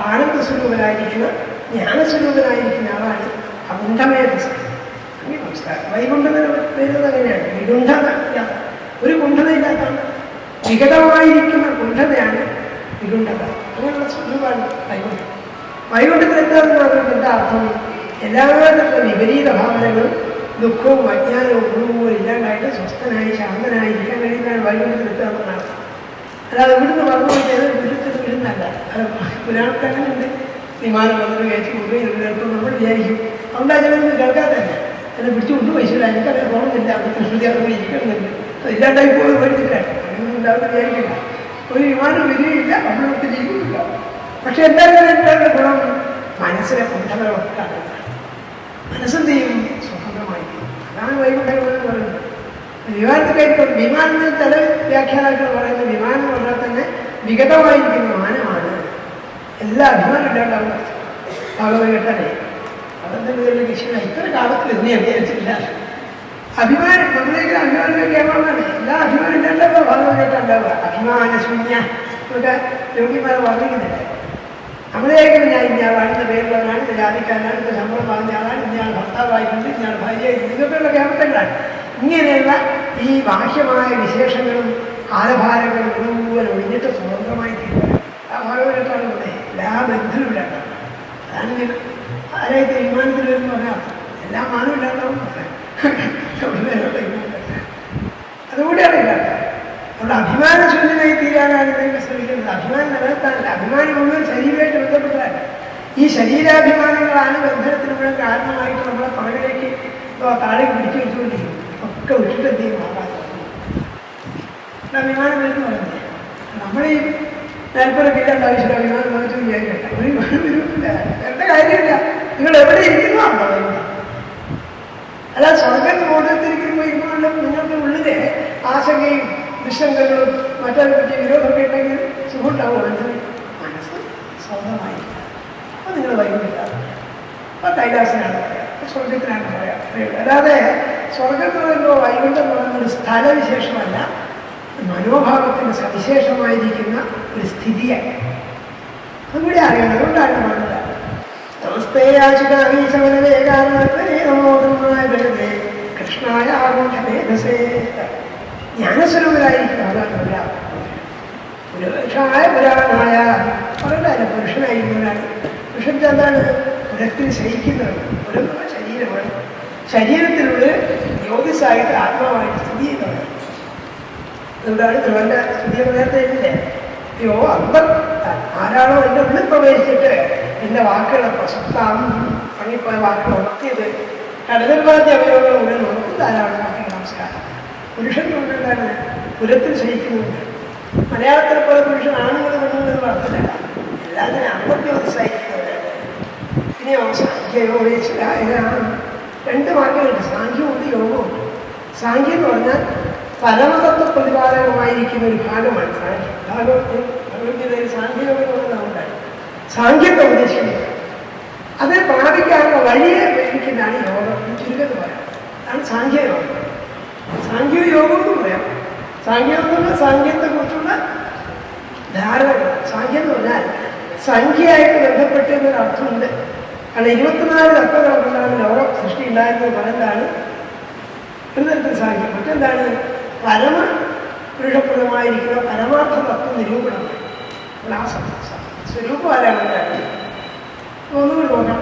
ആനന്ദസ്വരൂപനായിരിക്കുന്ന ജ്ഞാനസ്വരൂപനായിരിക്കുന്ന ആളാണ് അഗുണ്ഠമേധസ്. അങ്ങനെ നമസ്കാരം. വൈകുണ്ഠത വരുന്നത് അങ്ങനെയാണ്. വികുണ്ഠത ഇല്ലാത്ത, ഒരു കുണ്ഠതയില്ലാത്താണ്. വികടമായിരിക്കുന്ന കുണ്ഠതയാണ് വികുണ്ഠത. അങ്ങനെയുള്ള സ്വരൂപമാണ് വൈകുണ്ഠം. വൈകുണ്ഠത്തിലെത്താന്ന് പറഞ്ഞാൽ എന്താ അർത്ഥം? എല്ലാ തരത്തിലുള്ള വിപരീത ഭാവനകളും ദുഃഖവും അജ്ഞാനവും ഗുണവും ഇല്ലാണ്ടായിട്ട് സ്വസ്ഥനായി ശാന്തനായിരിക്കാൻ കഴിയുന്നതാണ് വൈകുണ്ഠത്തിലെത്തുക എന്നാണ് അർത്ഥം. അല്ലാതെ ഇവിടുന്ന് പറഞ്ഞു വീട്ടിൽ വീടുന്നല്ല. പുരാണത്തിൽ അങ്ങനെ ഉണ്ട്. വിമാനം വന്നിട്ട് കയറ്റി കൊണ്ടുപോയി കേൾക്കും നമ്മൾ വിചാരിക്കും. അതുകൊണ്ട് അതിനൊന്നും കേൾക്കാതെ തന്നെ എന്നെ പിടിച്ചു കൊണ്ടു വയസ്സില്ല. എനിക്കങ്ങനെ പോകണമെന്നില്ല. അവിടുത്തെ ശ്രുതി അതുകൊണ്ട് ഇരിക്കണമെന്നില്ല. ഇല്ലാണ്ടായി പോയി മേടിച്ചില്ല. അങ്ങനെയൊന്നും ഉണ്ടാവുന്ന വിചാരിക്കില്ല. ഒരു വിമാനം വരികയില്ല, നമ്മളിടത്ത് ജീവിക്കില്ല. പക്ഷെ എന്തായാലും എന്താണ് ഗുണം? മനസ്സിലെ കുണ്ഠകളൊക്കെ മനസ്സെന്ത് ചെയ്യും? സ്വതന്ത്രമായിരിക്കും. അതാണ് വൈകുണ്ഠം എന്ന് പറയുന്നത്. വിമാനത്തിൽ കയറ്റിക്കൊണ്ട് വിമാനത്തിന് ചില വ്യാഖ്യാതാക്കൾ പറയുന്നത് വിമാനം എന്ന് പറഞ്ഞാൽ തന്നെ വിഗതമായിരിക്കുന്ന മാനമാണ്. എല്ലാ അഭിമാനം ഇല്ലാണ്ടാവുന്ന ഭാഗവത കേട്ടാലേ അതെന്തെങ്കിലും കൃഷ്ണ ഇത്ര കാലത്തിൽ എന്ന് ഞാൻ വിചാരിച്ചില്ല. അഭിമാനം നമ്മളേക്ക് അഭിമാനം കേരളമാണ്. എല്ലാ അഭിമാനം ഇല്ലാണ്ടാവുക ഭാഗവത കേട്ടാണ്ടാവുക. അഭിമാനശൂന്യ എന്നൊക്കെ യോഗിമാരെ വർണ്ണിക്കുന്നില്ല. നമ്മളേക്കും ഞാൻ ഇന്നയാളാണ്, ഇന്ന പേരുള്ളവനാണ്, ഇന്ന ജാതിക്കാരനാണ്, ഇന്ന ശമ്പളം പറഞ്ഞ ആളാണ്, ഇന്നയാൾ ഭർത്താവായിട്ടുണ്ട്, ഇന്നയാൾ ഭാര്യയായിട്ടുണ്ട്. ഇതൊക്കെയുള്ള കേരളത്തിലാണ്. ഇങ്ങനെയുള്ള ഈ ബാഹ്യമായ വിശേഷങ്ങളും ആലഭാരങ്ങളും മുഴുവൻ ഒഴിഞ്ഞിട്ട് സ്വതന്ത്രമായി തീരുക. ആ ഭാഗവതത്താണ് ഇവിടെ എല്ലാ ബന്ധവും ഇല്ലാണ്ടാവും. അതാണ് ആരായിട്ട് വിമാനത്തിൽ വരുന്ന പറഞ്ഞാൽ എല്ലാ മാനവും ഇല്ലാണ്ടാവും. അതുകൂടിയാണ് ഇല്ലാത്ത. അവിടെ അഭിമാനശൂന്യനായി തീരാനാണ് നിങ്ങൾ ശ്രമിക്കുന്നത്. അഭിമാനം നിലനിർത്താനല്ല. അഭിമാനം മുഴുവൻ ശരീരമായിട്ട് ബന്ധപ്പെട്ടതല്ല. ഈ ശരീരാഭിമാനങ്ങളാണ് ബന്ധനത്തിന് മുഴുവൻ കാരണമായിട്ട് നമ്മളെ പുറകിലേക്ക് താഴേക്ക് പിടിച്ചു വെച്ചുകൊണ്ടിരിക്കും. ഒക്കെ വിട്ടിട്ട് എന്ത് ചെയ്യും? അഭിമാനം വരുന്നു പറഞ്ഞേ നമ്മൾ ഈ നേരത്തെ ഇല്ലാണ്ട് ആവശ്യമില്ല. അഭിമാനം വന്നിട്ട് വിചാരിക്കട്ടെ. ഒരു വിമാനം വരുന്നില്ല, വേണ്ട കാര്യമില്ല. നിങ്ങൾ എവിടെ ഇരിക്കുന്നു ആണോ വരുന്നത്? അല്ല സ്വർഗത്ത് ബോധത്തിരിക്കുമ്പോൾ ഇരുന്നുകൊണ്ട് നിങ്ങൾക്ക് ഉള്ളിലെ ആശങ്കയും നിശങ്കകളും മറ്റൊരു പറ്റിയ വിരോധമൊക്കെ ഉണ്ടെങ്കിൽ സുഖമുണ്ടാവും. മനസ്സ് സ്വന്തമായിരിക്കും. അപ്പോൾ നിങ്ങൾ വൈകുന്നില്ല. അപ്പോൾ കൈലാസനാണ് പറയാം, സ്വർഗത്തിനാണ് പറയാം. അല്ലാതെ സ്വർഗത്ത് പറയുമ്പോൾ വൈകുണ്ഠം എന്ന് പറയുന്നൊരു സ്ഥലവിശേഷമല്ല, മനോഭാവത്തിന് സവിശേഷമായിരിക്കുന്ന ഒരു സ്ഥിതിയാണ്. അതുകൂടി അറിയണം. അതുകൊണ്ടാണ് പാടുക. നമസ്തേ ആശുകാമി ശമനവേ കാരണത്തനേ നമോധമായ ബലതേ കൃഷ്ണായ ആഗുണ്ഠമേധസേ. ജ്ഞാനസ്വരൂപരായിരിക്കും. അതാണ് പുരുഷായ പുരാണായ പറയണ്ടല്ല. പുരുഷനായിരിക്കുന്നവരാണ്. പുരുഷൻ്റെ എന്താണ്? പുരത്തിൽ ശയിക്കുന്നതാണ്. പുരം ശരീരമാണ്. ശരീരത്തിലുള്ള ജ്യോതിസായിട്ട് ആത്മാവായിട്ട് സ്ഥിതി ചെയ്യുന്നതാണ്. അതുകൊണ്ടാണ് ധ്രുവന്റെ സ്ഥിതിയൊക്കെ നേരത്തെ ഇല്ലേ? യോ അന്തം ആരാണോ എൻ്റെ ഉള്ളിൽ പ്രവേശിച്ചിട്ട് എൻ്റെ വാക്കുകളെ പ്രസക്താം പണിപ്പോയ വാക്കുകൾ ഉണർത്തിയത് കടലിൽവാദ്യ അവയവങ്ങൾ ഉള്ളിൽ ഉണർത്തുന്നതാരാണ്? നമസ്കാരം. പുരുഷൻ കൊണ്ടെന്താണ്? പുരത്തിൽ ശയിക്കുന്നുണ്ട്. മലയാളത്തിലെ പോലെ പുരുഷൻ ആണുങ്ങൾ കൊണ്ടുവന്നത് പറഞ്ഞില്ല. എല്ലാത്തിനും അന്തർജ്യോതിസായിരിക്കുന്നവരാണ്. ഇനിയോ സാഖ്യയോഗേശ്വരായ രണ്ട് വാക്കുകളുണ്ട്. സാഖ്യമുണ്ട്, യോഗമുണ്ട്. സാഖ്യം എന്ന് പറഞ്ഞാൽ പരമതത്വ പ്രതിപാദകമായിരിക്കുന്ന ഒരു ഭാഗമാണ് സാഖ്യം. ഭഗവത്ഗീതയിൽ സാഖ്യയോഗം എന്ന് പറയുന്നതുകൊണ്ടാണ് സാഖ്യത്തെ ഉപദേശിക്കുന്നത്. അത് പ്രാപിക്കാനുള്ള വഴിയെ വേദിക്കുന്നതാണ് യോഗം. ചുരുക്കത്തിൽ പറയാം, അതാണ് സാഖ്യയോഗം. സാഖ്യയോഗം എന്ന് പറയാം. സാഖ്യം എന്ന് പറഞ്ഞാൽ സാഖ്യത്തെക്കുറിച്ചുള്ള ധാരണകൾ. സാഖ്യം എന്ന് പറഞ്ഞാൽ സംഖ്യയായിട്ട് ബന്ധപ്പെട്ടെന്നൊരു അർത്ഥമുണ്ട്. കാരണം 24 തത്വങ്ങൾ കൊണ്ടാണ് ലോകം സൃഷ്ടി ഉണ്ടായിരുന്നത് പറയുന്നതാണ് ഒരു തരത്തിൽ സാഖ്യം. മറ്റെന്താണ്? പരമ പുരുഷപ്രദമായിരിക്കുന്ന പരമാർത്ഥ തത്വ നിരൂപണമാണ്. ആ സ്വരൂപം ആരാണ്? ഒന്നുകൂടി നോക്കാം.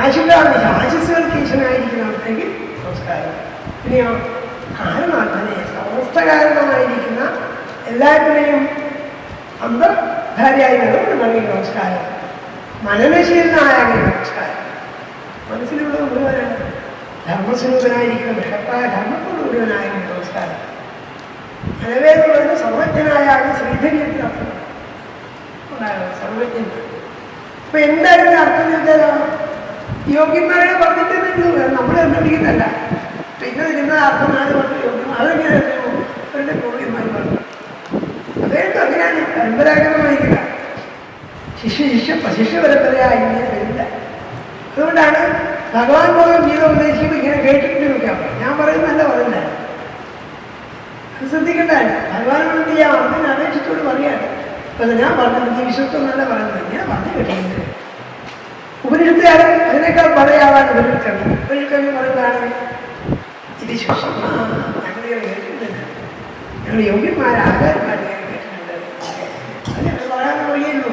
ആശിസ്സുകൾക്ക് ഈശ്വരനായിരിക്കുന്നവർക്ക് നമസ്കാരം. പിന്നെയോ കാരണാത്മനെ സമസ്ത കാരണമായിരിക്കുന്ന എല്ലാറ്റിനെയും അന്തധാരിയായി നിലകൊള്ളുന്ന നമസ്കാരം, മനനശീലനായ നമസ്കാരം, മനസ്സിലുള്ളത് മുഴുവനാണ് ധർമ്മസ്വരൂപനായിരിക്കുന്ന ബൃഹത്തായ ധർമ്മത്തോട് മുഴുവനായിരിക്കും നമസ്കാരം. മനവേദുള്ളത് സർവജ്ഞനായ ശ്രീധര്യത്തിൽ അർത്ഥം ഉണ്ടാകും, സർവജ്ഞൻ. അപ്പൊ എന്തായിരുന്നു അർത്ഥം ചോദിച്ചാലോ, യോഗ്യന്മാരെ പറഞ്ഞിട്ട് നമ്മൾ കണ്ടുപിടിക്കുന്നതല്ല. പിന്നെ നിന്ന അർത്ഥം നാല് പറഞ്ഞു യോഗ്യന്മാർ അതെങ്ങനെ അവരുടെ യോഗ്യന്മാർ പറഞ്ഞു. അതായത് അങ്ങനെയാണ് പരമ്പരാഗതമായിരിക്കില്ല, ശിഷ്യ പരമ്പരയായി ഇങ്ങനെ വരില്ല. അതുകൊണ്ടാണ് ഭഗവാൻ പോലും ഗീത ഉപദേശിക്കുമ്പോൾ ഇങ്ങനെ കേട്ടിട്ട് നോക്കാം. ഞാൻ പറയുന്നതല്ല പറയുന്നില്ല, അത് ശ്രദ്ധിക്കേണ്ടതാണ്. ഭഗവാനോട് എന്ത് ചെയ്യാം, അതിനെ അപേക്ഷിച്ചോട് പറയാണ്. അപ്പൊ ഞാൻ പറഞ്ഞത് നീ വിശ്വസ്തം നല്ല പറയുന്നത് ഞാൻ പറഞ്ഞു കേട്ടിട്ടുണ്ട്. ഉപനിഷത്തുകാരൻ അതിനേക്കാൾ പറയാതാണ് ഉപനിഷത്ത്. ഉപനിഷത്ത് പറയുന്നതാണ് ഇത് ശിഷ്ടം. ഞങ്ങളിങ്ങനെ കേട്ടിട്ടുണ്ട്, ഞങ്ങൾ യോഗ്യന്മാരാകാരന്മാരെ കേട്ടിട്ടുണ്ട്. അത് ഞങ്ങൾ പറയാൻ പറയുള്ളൂ,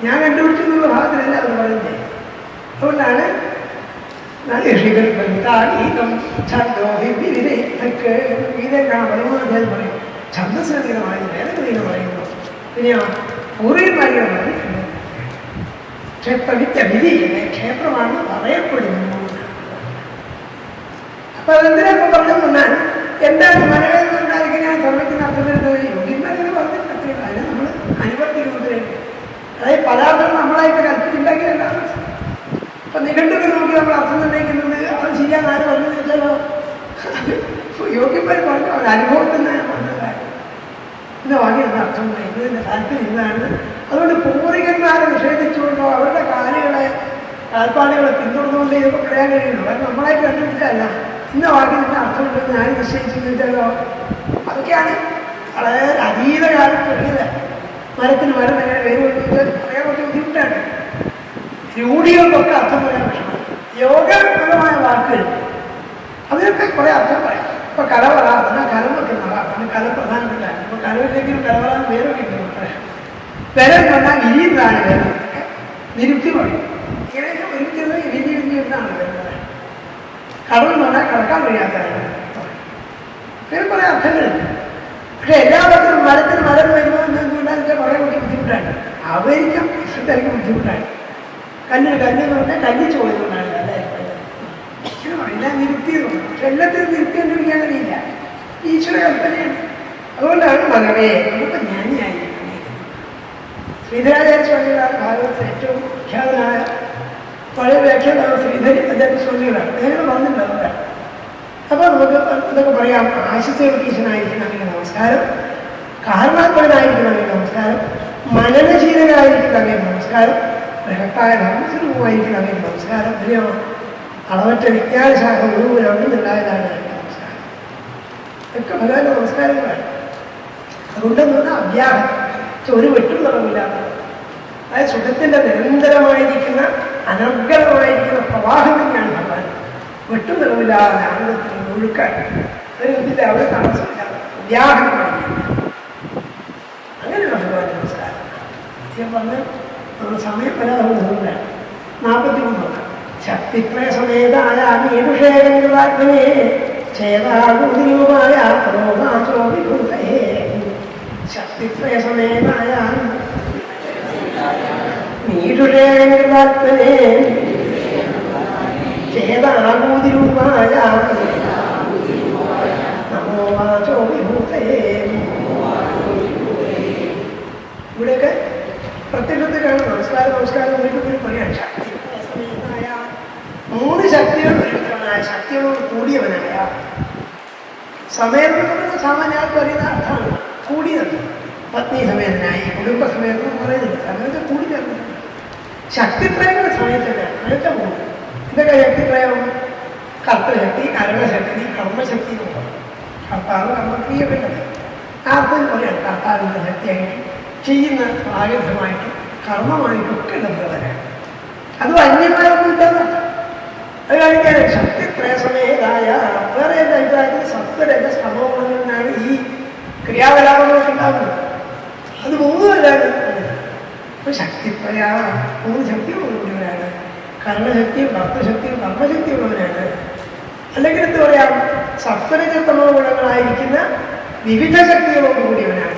ഞാൻ കണ്ടുപിടിച്ചെന്നുള്ള ഭാഗത്തിലല്ല അത് പറയുന്നത്. അതുകൊണ്ടാണ് ഋഷികൾ ഗീതം ഛന്ദോക്കെ ഗീതക്കാണ് പരമാധ്യായം പറയും. ഛന്ദസ്സീനമായി വേദഗീതം പറയുന്നു. പിന്നെയോ പൂർവ്വന്മാരികൾ പറഞ്ഞിട്ടുണ്ട് ക്ഷേത്രവിദ്യ വിധി ക്ഷേത്രമാണ് പറയപ്പെടുന്നു. അപ്പൊ അതെന്തിനൊക്കെ പറഞ്ഞതെന്നാണ് എന്താണ് മനവേദന ഉണ്ടായിരിക്കാൻ സർവത്തിന് അർത്ഥം വരുന്നത്. യോഗ്യന്മാരെന്ന് പറഞ്ഞിട്ട് അത്രയും അതിനെ നമ്മൾ അനുവർത്തിക്കുന്നതിലേക്ക്, അതായത് പദാർത്ഥം നമ്മളായിട്ട് കൽപ്പിച്ചുണ്ടാക്കിയല്ല. അപ്പൊ നിഘണ്ടുകൾ നോക്കി നമ്മൾ അർത്ഥം നിർണ്ണയിക്കുന്നത് അത് ശരിയാന്ന് ആര് പറഞ്ഞു വെച്ചാലോ യോഗ്യന്മാർ പറഞ്ഞു അവർ അനുഭവത്തിൽ നിന്ന് വന്നതാണ്. ഇന്ന് വാങ്ങി എന്ന അർത്ഥം ഇതിൻ്റെ താല്പര്യം ഇന്നാണ്. അതുകൊണ്ട് പൂർവികന്മാരെ നിഷേധിച്ചുകൊണ്ടോ അവരുടെ കാൽപ്പാടുകളെ പിന്തുടർന്നുകൊണ്ടേ ഇതൊക്കെ പറയാൻ കഴിയുള്ളൂ. കാരണം നമ്മളായിട്ട് കണ്ടുപിടിച്ചല്ല. ഇന്ന വാക്യത്തിൻ്റെ അർത്ഥമുണ്ടെന്ന് ഞാൻ നിശ്ചയിച്ചു വെച്ചാലോ അതൊക്കെയാണ് വളരെ അതീത കാലത്തുള്ളത്. മരത്തിന് മരം എങ്ങനെ വേര് കൊണ്ടുവച്ചാൽ പറയാൻ കുറച്ച് ബുദ്ധിമുട്ടാണ്. രൂഢികൾക്കൊക്കെ അർത്ഥം പറയാൻ വിഷമമാണ്. യോഗപരമായ വാക്കുകൾ അതിനൊക്കെ കുറേ അർത്ഥം പറയാം. ഇപ്പൊ കലവറ എന്നാൽ കലം വെക്കുന്നവ പിന്നെ കല പ്രധാനപ്പെട്ടാണ്. ഇപ്പൊ കലവില്ലെങ്കിലും കലവറ വേറെ കിട്ടുന്നുണ്ട്. വിരം പറഞ്ഞാൽ വിരിയുന്നതാണ് വേറെ, നിരുക്തി പറയും. ഇങ്ങനെ ഒരിക്കലും വിരി വിരിഞ്ഞിരുന്നാണ് വരുന്നത്. കടൽ പറഞ്ഞാൽ കടക്കാൻ കഴിയാത്തതാണ്. അങ്ങനെ കുറേ അർത്ഥങ്ങളുണ്ട്. പക്ഷെ എല്ലാവർക്കും മരത്തിന് മരം വരുന്നതെന്നുകൊണ്ട് അതിൻ്റെ കുറേ കുറച്ച് ബുദ്ധിമുട്ടാണ്. അവരിക്കും ഇഷ്ടത്തിലേക്ക് ബുദ്ധിമുട്ടാണ്. കല്ലിന് കല്ലെന്ന് പറഞ്ഞാൽ കല്ലിച്ച് പോയതുകൊണ്ടാണ് എല്ലാവരും എല്ലാം നിരുത്തിയതുകൊണ്ട്. പക്ഷെ എല്ലാത്തിനും നിരുത്തി കണ്ടുപിടിക്കാൻ കഴിയില്ല, ഈശ്വര കൽപ്പനയാണ്. അതുകൊണ്ടാണ് മനവേ നമുക്ക് ജ്ഞാനിയായിരിക്കുന്നത്. ശ്രീധരാചാര്യ സ്വാമികളാണ് ഭാഗവതത്തിൽ ഏറ്റവും വിഖ്യാതനായ പഴയ വ്യാഖ്യാതാവ് ശ്രീധരി അദ്ദേഹം സ്വാമികളാണ്. അദ്ദേഹം പറഞ്ഞിട്ടുണ്ട് അതുകൊണ്ടാണ്. അപ്പോൾ നമുക്ക് ഇതൊക്കെ പറയാം. ആശിത്യവീശനായിരിക്കണമെങ്കിൽ നമസ്കാരം, കാരണാത്മകനായിരിക്കണമെങ്കിൽ നമസ്കാരം, മനനശീലനായിരിക്കണമെങ്കിൽ നമസ്കാരം, ബൃഹത്തായ ധർമ്മസ്വരൂപമായിരിക്കണമെങ്കിൽ നമസ്കാരം, പിന്നെ അളവറ്റ വിജ്ഞാനശാഖ മുഴുവൻ അവിടെ നിന്നുണ്ടായതാണ് നമസ്കാരം. ഇതൊക്കെ ഭഗവാന്റെ നമസ്കാരങ്ങളാണ്. അതുകൊണ്ടെന്ന് പറഞ്ഞാൽ അവ്യാഹം ഒരു വെട്ടും തുടങ്ങില്ലാത്ത, അതായത് സുഖത്തിൻ്റെ നിരന്തരമായിരിക്കുന്ന അനർഗളമായിരിക്കുന്ന പ്രവാഹം തന്നെയാണ് ഭഗവാൻ. വെട്ടും നിറവില്ലാതെ ആനന്ദത്തിന് ഒഴുക്കാൻ അതിനെന്തില്ല അവിടെ താമസമില്ലാതെ വ്യാഹനമായിരിക്കും. അങ്ങനെയുള്ള ഭഗവാന്റെ നമസ്കാരം. ഞാൻ പറഞ്ഞാൽ നമ്മുടെ സമയം പരാതുകൊണ്ടാണ്. 43 നോക്കാം. ശക്തിത്രയസമേതായ മീനുഷേകങ്ങളാത്മനെ ചേതാകൂതിരൂപമായ റോമാചോ വിഭൂതയേ. ശക്തിത്രയസമേതായ മീനുഷേകങ്ങളാത്മനെ ചേതാകൂതിരൂപായ നമോ വാചോ വിഭൂതയേ. ഇവിടെയൊക്കെ പ്രത്യക്ഷത്തിലാണ് നമസ്കാരം വീട്ടിൽ പറയാൻ. ശക്തിത്രയസമേതായ 3 ശക്തികൾ ഒരുത്തനായ, ശക്തികളോട് കൂടിയവനായ. സമയം സാമാന്യമായിട്ട് പറയുന്ന അർത്ഥമാണ് കൂടിയത്. പത്നി സമേതനായി, കുടുംബസമേതം പറയുന്നില്ല. സമയത്ത് കൂടി ചേർന്നിട്ടുണ്ട്. ശക്തിത്രയങ്ങളുടെ സമയത്തില്ല. അങ്ങനത്തെ 3 ഇതൊക്കെ ശക്തിത്രയം. കർത്തശക്തി, കരണശക്തി, കർമ്മശക്തി എന്ന് പറയും. കർത്താവ് കർമ്മക്രിയൊക്കെ ഉണ്ടത് ആ അർത്ഥം പറയാണ്. കർത്താവിൻ്റെ ശക്തിയായിട്ടും ചെയ്യുന്ന ആയുധമായിട്ടും കർമ്മമായിട്ടും ഒക്കെ ഉള്ളവരാണ്. അതും അന്യമായൊന്നും ഇല്ലെന്ന്. അത് കാണിക്കാൻ ശക്തിത്രയസമേതായ വേറെ എൻ്റെ അഭിപ്രായത്തിൽ സത്വരജ സംഭവങ്ങളിലാണ് ഈ ക്രിയാകലാപങ്ങളൊക്കെ ഉണ്ടാകുന്നത്. അത് 3 അല്ലാണ്ട് അപ്പോൾ ശക്തിത്രയ 3 ശക്തിയോടുകൂടിയവരാണ്. കർണശക്തിയും ഭക്തശക്തിയും കർമ്മശക്തിയും ഉള്ളവരാണ്. അല്ലെങ്കിൽ എന്ത് പറയാം, സത്വരജത്തമോ ഗുണങ്ങളായിരിക്കുന്ന വിവിധ ശക്തികളോട് കൂടിയവനാണ്.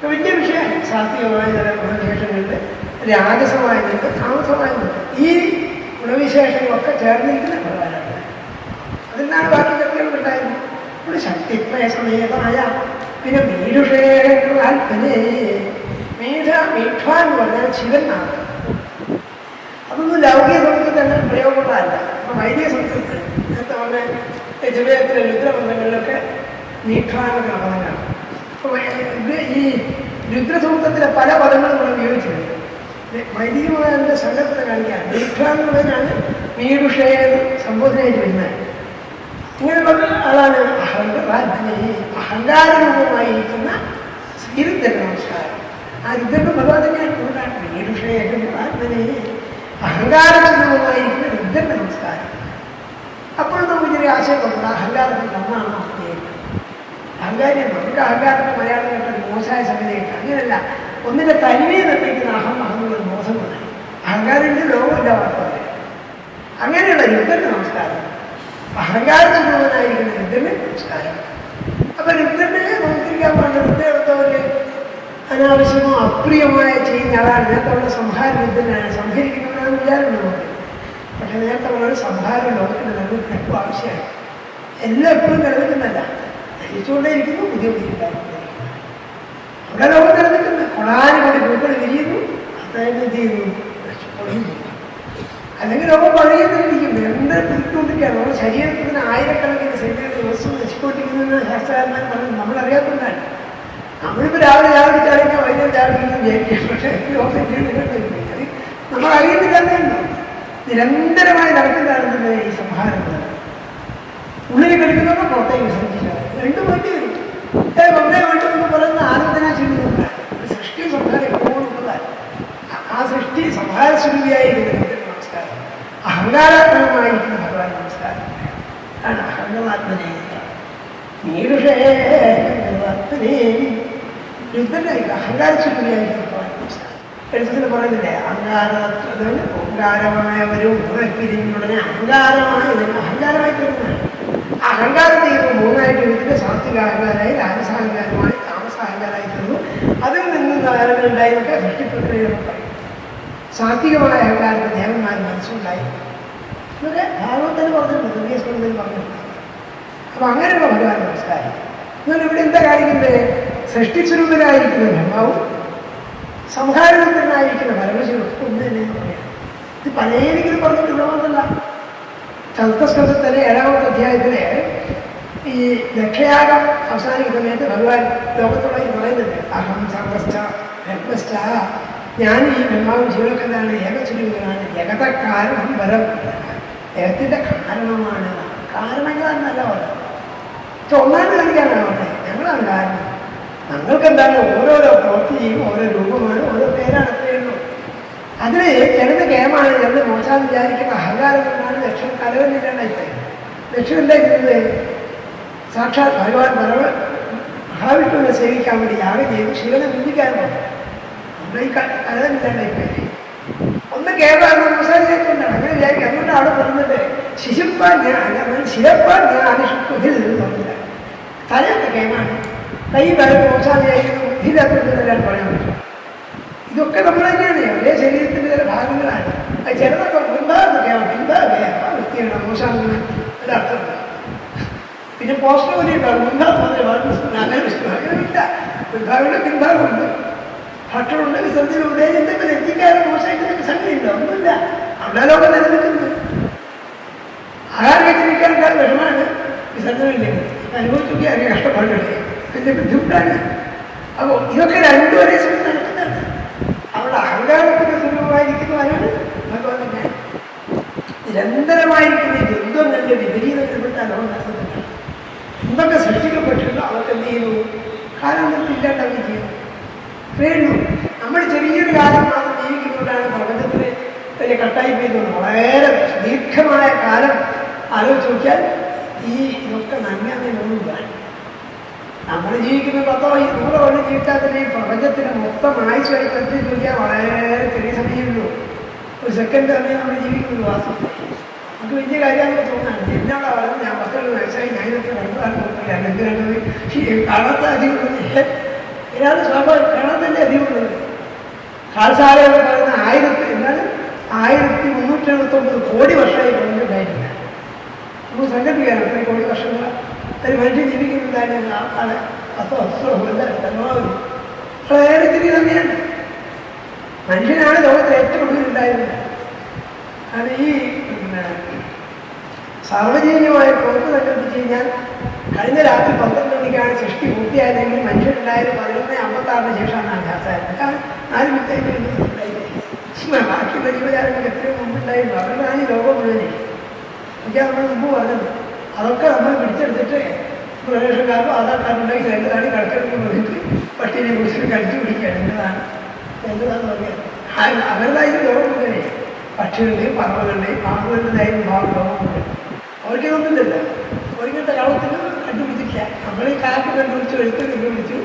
വലിയ വിഷയമാണ് സാത്വികമായ ചില ഗുണവിശേഷങ്ങളുണ്ട്, രാജസമായതുണ്ട്, താമസമായതുണ്ട്. ഈ ഗുണവിശേഷങ്ങളൊക്കെ ചേർന്നിരിക്കുന്ന ഭഗവാനാണ്. അതിനാണ് ബാക്കി കൃത്യങ്ങളുണ്ടായിരുന്നു. ഇവിടെ ശക്തിത്വയ സമേതമായ പിന്നെ മീരുഷേഖാൽപ്പനേ മീഠ എന്ന് പറഞ്ഞാൽ ശിവനാണ്. അതൊന്നും ലൗകിക സംസ്കൃതത്തിൽ അങ്ങനെ പ്രയോഗമുള്ളതല്ല. അപ്പം വൈദിക സംസ്കൃതത്തിൽ നേരത്തെ പറഞ്ഞ യജുർവേദത്തിലെ രുദ്രബന്ധങ്ങളിലൊക്കെ മീഠ എന്നൊക്കെ പദങ്ങളാണ്. അപ്പോൾ ഈ രുദ്രസൂക്തത്തിലെ പല പദങ്ങളും ഇവിടെ ഉപയോഗിച്ചിട്ടുണ്ട്. വൈദികമായ അതിൻ്റെ സങ്കല്പത്തെ കാണിക്കാൻ മീഠ എന്നുള്ളതിനാണ് മീരുഷേന്ന് സംബോധനയായിട്ട് വരുന്നത്. ഇങ്ങനെയുള്ള ആളാണ് അഹങ്കാരരൂപമായിരിക്കുന്ന ശ്രീരുദ്രന്റെ നമസ്കാരം. ആ രുദ്രന്റെ ഭഗവാൻ തന്നെയാണ് കൊണ്ടാണ് മീരുഷേഖനെ അഹങ്കാരരൂപമായിരിക്കുന്ന രുദ്രന്റെ നമസ്കാരം. അപ്പോഴും നമുക്ക് ചെറിയ ആശയം തോന്നുന്നത് അഹങ്കാരത്തിൽ ഒന്നാണ് ചെയ്യുന്നത്. അഹങ്കാരിയാണ്. നമുക്ക് അഹങ്കാരത്തിൽ മലയാളം കേട്ടത് മോശമായ സംഗതിയായിട്ട് അങ്ങനെയല്ല. ഒന്നിന്റെ തനിമയെ നിർമ്മിക്കുന്ന അഹംന്നുള്ളൊരു മോശമാണ്. അഹങ്കാരത്തിന്റെ ലോകമില്ല വാർത്തവരെ. അങ്ങനെയുള്ള രുദ്രന്റെ നമസ്കാരം, അഹങ്കാരത്തിനുള്ളവനായിരിക്കുന്ന രുദ്രന്റെ നമസ്കാരം. അപ്പൊ രുദ്രനെ നമസ്കരിക്കാൻ പാടില്ല. രുദ്രത്തവര് അനാവശ്യമോ അപ്രിയമായ ചെയ്യുന്ന ആളാണ്. നേരത്തെ ഉള്ള സംഹാര രുദ്രനാണ്, സംഹരിക്കുന്നവരാണ് വിചാരമുണ്ട് നമുക്ക്. പക്ഷെ നേരത്തെ ഉള്ള സംഹാരം ലോകത്തിന് നിലനിൽക്കുന്ന എപ്പോൾ ആവശ്യമാണ്. എല്ലാം എപ്പോഴും നിലനിൽക്കുന്നല്ല, ധരിച്ചുകൊണ്ടേ ഇരിക്കുന്നു. പുതിയ പുതിയ അവിടെ ലോകം നിലനിൽക്കുന്നു. കൊടാനുകൂടി പൂക്കൾ വിരിയുന്നു, അതായത് എന്ത് ചെയ്യുന്നു, പൊളിയുന്നു. അല്ലെങ്കിൽ ലോകം പഴയതിരിക്കും. നിരന്തരം പുതുക്കൊണ്ടിരിക്കുകയാണ്. നമ്മുടെ ശരീരത്തിന് ആയിരക്കണക്കിന് സെല്ലുകൾ ദിവസവും നശിക്കൊണ്ടിരിക്കുന്നതെന്ന് ശാസ്ത്രകാരന്മാർ പറഞ്ഞു. നമ്മളറിയാത്തതുകൊണ്ടാണ്. നമ്മളിപ്പോൾ രാവിലെ ചാടിക്കാൻ വൈകുന്നേരം ചാടിക്കുന്നു വിചാരിക്കാം. പക്ഷേ ലോകം അത് നമ്മൾ അറിയുന്നില്ലെന്നേ. നിരന്തരമായി നടക്കുന്നതാണെന്നത് ഈ സംഹാരങ്ങൾ. ഉള്ളിൽ കിടക്കുന്നവർ പുറത്തേക്ക് വിസർജിച്ചാൽ രണ്ടും വേണ്ടി വരും. ഒന്നേ വേണ്ടെന്ന് പറയുന്ന ആലോചന ചെയ്യുന്നതുകൊണ്ടാണ്. സൃഷ്ടി സംഹാരം എപ്പോഴും ഉള്ളതാണ്. ആ സൃഷ്ടി സംഹാര സ്വരൂപിയായിരിക്കുന്നത് നമസ്കാരം. അഹങ്കാരാത്മകമായിരിക്കുന്ന ഭഗവാൻ നമസ്കാരം ആണ്. അഹങ്കാത്മനെ രുദ്രനെ അഹങ്കാര സ്വരൂപിയായിരിക്കുന്ന ഭഗവാൻ നമസ്കാരം. എഴുത്തിൽ പറയുന്നില്ലേ, അഹങ്കാരത്തിന് ഓങ്കാരമായവരും പിരിഞ്ഞുടനെ അഹങ്കാരമായി തീർന്നതാണ്. അഹങ്കാരം തീർന്നു മൂന്നായിട്ട് ഇതിന്റെ സാത്വിക അഹങ്കാരമായി, രാജസാഹങ്കാരമായി, താമസാഹങ്കാരമായി തീർന്നു. അതിൽ നിന്ന് നാരങ്ങളുണ്ടായതൊക്കെ സൃഷ്ടിപ്രക്രിയകൾ പറയും. സാത്വികമായ അഹങ്കാരത്തെ ദേവന്മാർ മനസ്സുണ്ടായി എന്നൊക്കെ ഭാഗവത്തിൽ പറഞ്ഞിട്ടുണ്ട്, ദിവ്യസ്വരത്തിൽ പറഞ്ഞിട്ടുണ്ട്. അപ്പൊ അങ്ങനെയുള്ള ഭഗവാൻ നമസ്കാരം. എന്നാൽ ഇവിടെ എന്താ കാണിക്കുന്നത്? സൃഷ്ടിസ്വരൂപനായിരിക്കുന്ന ബ്രഹ്മാവും സംഹാരത്തിനായിരിക്കുന്ന പരമശിവനും ഒന്ന് തന്നെ പറയാം. ഇത് പലരെങ്കിലും പറഞ്ഞിട്ടുള്ളതല്ല. ചതുസ്കന്ധത്തിലെ 7ാമത്തെ അധ്യായത്തിലെ ഈ ദക്ഷയാഗം അവസാനിക്കുന്ന സമയത്ത് ഭഗവാൻ ലോകത്തോടെ പറയുന്നുണ്ട്, അഹം സർവസ്ഥ ബ്രഹ്മസ്ഥ, ഞാൻ ഈ ബ്രഹ്മാവും ശിവനൊക്കെ എന്താണ്, ഏകസ്വരൂപനാണ്, ജഗതക്കാരണം വരം, ജഗത്തിന്റെ കാരണമാണ്. കാരണങ്ങളെന്നല്ല പറഞ്ഞത്. പക്ഷെ ഒന്നാമത് കാണിക്കാനാണ് പറഞ്ഞത്, ഞങ്ങളാണ് കാരണം. ഞങ്ങൾക്ക് എന്താണ് ഓരോരോ പ്രവൃത്തി ചെയ്യും, ഓരോ രൂപമാണ്, ഓരോ പേരാണ്, അത്രയുള്ളൂ. അതിൽ ചിലത് കേമാണ്, ചിലത് മോശം വിചാരിക്കുന്ന അഹങ്കാരം കൊണ്ടാണ് ദക്ഷിണ കലവന്നില്ലാണ്ടായിപ്പോയി. ദക്ഷിണ എന്താ ചെയ്യുന്നത്? സാക്ഷാത് ഭഗവാൻ മഹാവിഷ്ണുവിനെ സേവിക്കാൻ വേണ്ടി യാഗം ചെയ്ത് ശിവനെ നിന്ദിക്കാൻ പോകും. നമ്മുടെ ഈ കലവന്നില്ലാണ്ടായിപ്പോയി. ഒന്ന് കേരളമാണ് മോശാചാരിക്കൊണ്ടാണ് അങ്ങനെ വിചാരിക്കുക. അതുകൊണ്ട് അവിടെ പറഞ്ഞത് ശിശുപ്പാൻ ഞാൻ ശിരപ്പാൻ ഞാൻ അതിൽ തോന്നില്ല. തലയൊക്കെ കേമാണ്, കൈ തലക്ക് മോശാചാരിക്കുന്ന ബുദ്ധിയില്ലാത്തതെല്ലാം പറയാൻ പറ്റും. ഇതൊക്കെ നമ്മൾ തന്നെയാണ്, ഒരേ ശരീരത്തിൻ്റെ ചില ഭാഗങ്ങളാണ്. അത് ചിലതൊക്കെ പിൻഭാഗത്തൊക്കെയാണ്, വൃത്തിയാണ് മോശാകുന്ന ഒരർത്ഥമുണ്ട്. പിന്നെ പോസ്റ്റർ പോലെ ഉണ്ടാവും, അങ്ങനെയില്ല. പിൻഭാഗങ്ങളുടെ പിൻഭാഗമുണ്ട്, ഭക്ഷണമുണ്ട്, വിസർജനമുണ്ട്. എന്തെങ്കിലും എത്തിക്കാനും മോശമായിട്ട് സംഗതിയുണ്ടോ? ഒന്നുമില്ല. അവിടെ ലോകം നിലനിൽക്കുന്നത് ആഹാരം കഴിച്ചിരിക്കാൻ വിഷമാണ്. വിസർജനമില്ലെങ്കിൽ അനുഭവിച്ചൊക്കെ അറിയാം, കഷ്ടപ്പാടുകളെ പിന്നെ ബുദ്ധിമുട്ടാണ്. അപ്പോൾ ഇതൊക്കെ രണ്ടും ഒരേ സമയം നടക്കുന്നതാണ്. അവിടെ അഹങ്കാരത്തിന്റെ സ്വരൂപമായിരിക്കുന്നവരാണ് ഭഗവാൻ തന്നെ. നിരന്തരമായിരിക്കുന്ന ഈ ദ്വന്ദ്വങ്ങളുടെ വിപരീതത്തിൽപ്പെട്ട ലോകം നടത്തുന്നുണ്ട്. എന്തൊക്കെ സൃഷ്ടിക്കപ്പെട്ടിട്ടുണ്ടോ അതൊക്കെ എന്ത് ചെയ്യുന്നു? കാലം നിർത്തി ഇല്ലാണ്ടാവുകയും ചെയ്യുന്നു. വേണ്ടു നമ്മൾ ചെറിയൊരു കാലം മാത്രം ജീവിക്കുന്നതുകൊണ്ടാണ് പ്രപഞ്ചത്തിന് വലിയ കട്ടായി പോയിരുന്നത്. വളരെ ദീർഘമായ കാലം ആലോചിച്ച് നോക്കിയാൽ ഇതൊക്കെ നന്മയൊന്നുമില്ല. നമ്മൾ ജീവിക്കുന്ന 10-100 കൊല്ലം ജീവിച്ചാൽ തന്നെ ഈ പ്രപഞ്ചത്തിന് മൊത്തം ആയുസ്സായി എത്തി ചോദിച്ചാൽ വളരെ ചെറിയ സമയമുള്ളൂ. ഒരു സെക്കൻഡ് സമയം നമ്മൾ ജീവിക്കുന്നത് വാസ്തവത്തിൽ നമുക്ക് വലിയ കാര്യമാണെന്ന് തോന്നാണ്. എന്നോട് പറഞ്ഞു ഞാൻ 10 വയസ്സായി, ഞാൻ ഇതൊക്കെ കണ്ടതാണ് നോക്കില്ല, എന്തിനാണ് കാണാത്ത ആദ്യം അതിനാണ് സ്വാഭാവികം കാണാൻ തന്നെ അധികമുള്ളത്. കാൽസാരകൾ പറയുന്ന 1379 കോടി വർഷമായി കൊണ്ടുണ്ടായിട്ടില്ല. നമുക്ക് സങ്കല്പിക്കാനോ ഇത്രയും കോടി വർഷങ്ങൾ ഒരു മനുഷ്യൻ ജീവിക്കുന്നുണ്ടായിരുന്നു ആളെ 10 പരമാവധി വളരെ തിരി തന്നെയാണ്. മനുഷ്യനാണ് ലോകത്തിൽ ഏറ്റവും കൂടുതലുണ്ടായിരുന്നത്. അത് ഈ സാർവജനീയമായ പുറത്ത് സങ്കല്പിച്ച് കഴിഞ്ഞാൽ കഴിഞ്ഞ രാത്രി 12 മണിക്കാണ് സൃഷ്ടി പൂർത്തിയായതെങ്കിൽ മനുഷ്യരുണ്ടായത് 11:56 ശേഷമാണ് ശാസ്ത്രജ്ഞർ 4 മിനിറ്റായിട്ട് ബാക്കി പരിപാലനങ്ങൾക്ക് എത്രയും മുമ്പുണ്ടായിരുന്നു. അവരാണ് ഈ ലോകം മുഴുവനെ. എനിക്ക് നമ്മൾ മുമ്പ് പറഞ്ഞത് അതൊക്കെ നമ്മൾ പിടിച്ചെടുത്തിട്ട് പ്രവേശനക്കാർക്കും ആധാർ കാർഡുണ്ടെങ്കിൽ എന്റേതാണ് കടക്കെടുത്ത് പറഞ്ഞിട്ട് പട്ടിനെ കുറിച്ചിട്ട് കഴിച്ചു പിടിക്കുകയാണ്. എന്റേതാന്ന് പറയാം. അവരുടേതായിരുന്നു ലോകം മുഴുവനെ. പക്ഷികളുടെയും പറവകളുടെയും പാമ്പുകളുടേതായിരുന്നു ലോകമുണ്ട്. അവർക്കിതൊന്നുമില്ല. ഒരിക്കത്തെ കളത്തിന് കണ്ടുപിടിച്ചിട്ടില്ല. നമ്മൾ ഈ കാപ്പ് കണ്ടുപിടിച്ചു, എഴുത്ത് കണ്ടുപിടിച്ചു,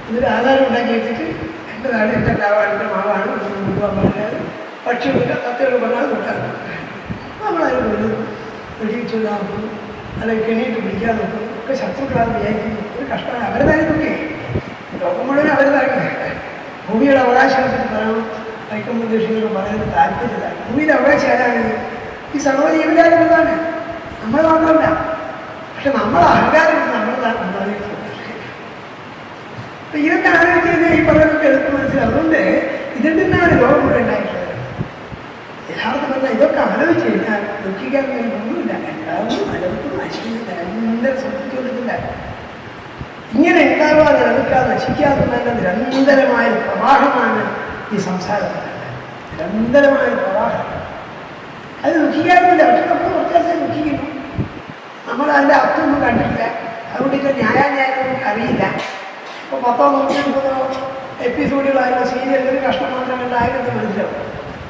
എന്നിട്ട് ആധാരം ഉണ്ടാക്കി വെച്ചിട്ട് എന്റേതാണ്, എൻ്റെ കാവാണ്, എൻ്റെ മാവാണ് കൊണ്ടുപോകാൻ പറഞ്ഞാൽ പക്ഷികളുടെ കത്തുകൾ പറഞ്ഞാൽ കൂട്ടാണ്. നമ്മളതിന് കൊല്ലുന്നു, വെടിവെച്ച് നോക്കുന്നു, അല്ലെങ്കിൽ കെണിയിട്ട് പിടിക്കാൻ നോക്കുന്നു. ഒക്കെ ശത്രുക്കളാണ് വിചാരിക്കുന്നു. ഒരു കഷ്ടമാണ്. അവരുതായതൊക്കെ ലോകം മുഴുവൻ അവരുതാണ്. ഭൂമിയുടെ അവകാശത്തിന് പറയണം. വൈക്കമ്പദേശികളും പറയുന്നത് താല്പര്യമില്ല. ഭൂമിയുടെ അവകാശം ആരാണ്? ഈ സർവ്വജീവനായിരുന്നതാണ്. നമ്മൾ മാത്രമല്ല. പക്ഷെ നമ്മൾ അഹങ്കാരം നമ്മളതാണ്. അപ്പൊ ഇതൊക്കെ ആലോചിച്ച് ഈ പറയുന്നതൊക്കെ എടുത്ത് മനസ്സിലാവും. അതുകൊണ്ട് ഇതിൽ നിന്നാണ് ലോകം മുഴുവൻ ഉണ്ടായിട്ടുള്ളത്. യഥാർത്ഥം പറഞ്ഞാൽ ഇതൊക്കെ ആലോചിച്ച് കഴിഞ്ഞാൽ ദുഃഖിക്കാൻ ഒന്നുമില്ല. എല്ലാവരും പലർക്കും നശിക്കുന്നില്ല. നിരന്തരം ശ്രദ്ധിച്ചുകൊടുക്കില്ല. ഇങ്ങനെ ഉണ്ടാവാൻ നിലനിൽക്കാതെ നശിക്കാതെ നിരന്തരമായ പ്രവാഹമാണ് ഈ സംസാരം. നിരന്തരമായ പ്രവാഹം. അത് ദുഃഖിക്കാറില്ല. പക്ഷെ നമ്മൾ കുറച്ചേ ദുഃഖിക്കുന്നു. നമ്മൾ അതിൻ്റെ അർത്ഥമൊന്നും കണ്ടിട്ടില്ല. അതുകൊണ്ട് ഇത് ന്യായാന്യായം നമുക്ക് അറിയില്ല. ഇപ്പോൾ 10-150 എപ്പിസോഡുകളായുള്ള സീരിയലിൽ കഷ്ടം മാത്രം കണ്ടായിരുന്നു മനസ്സിലാവും.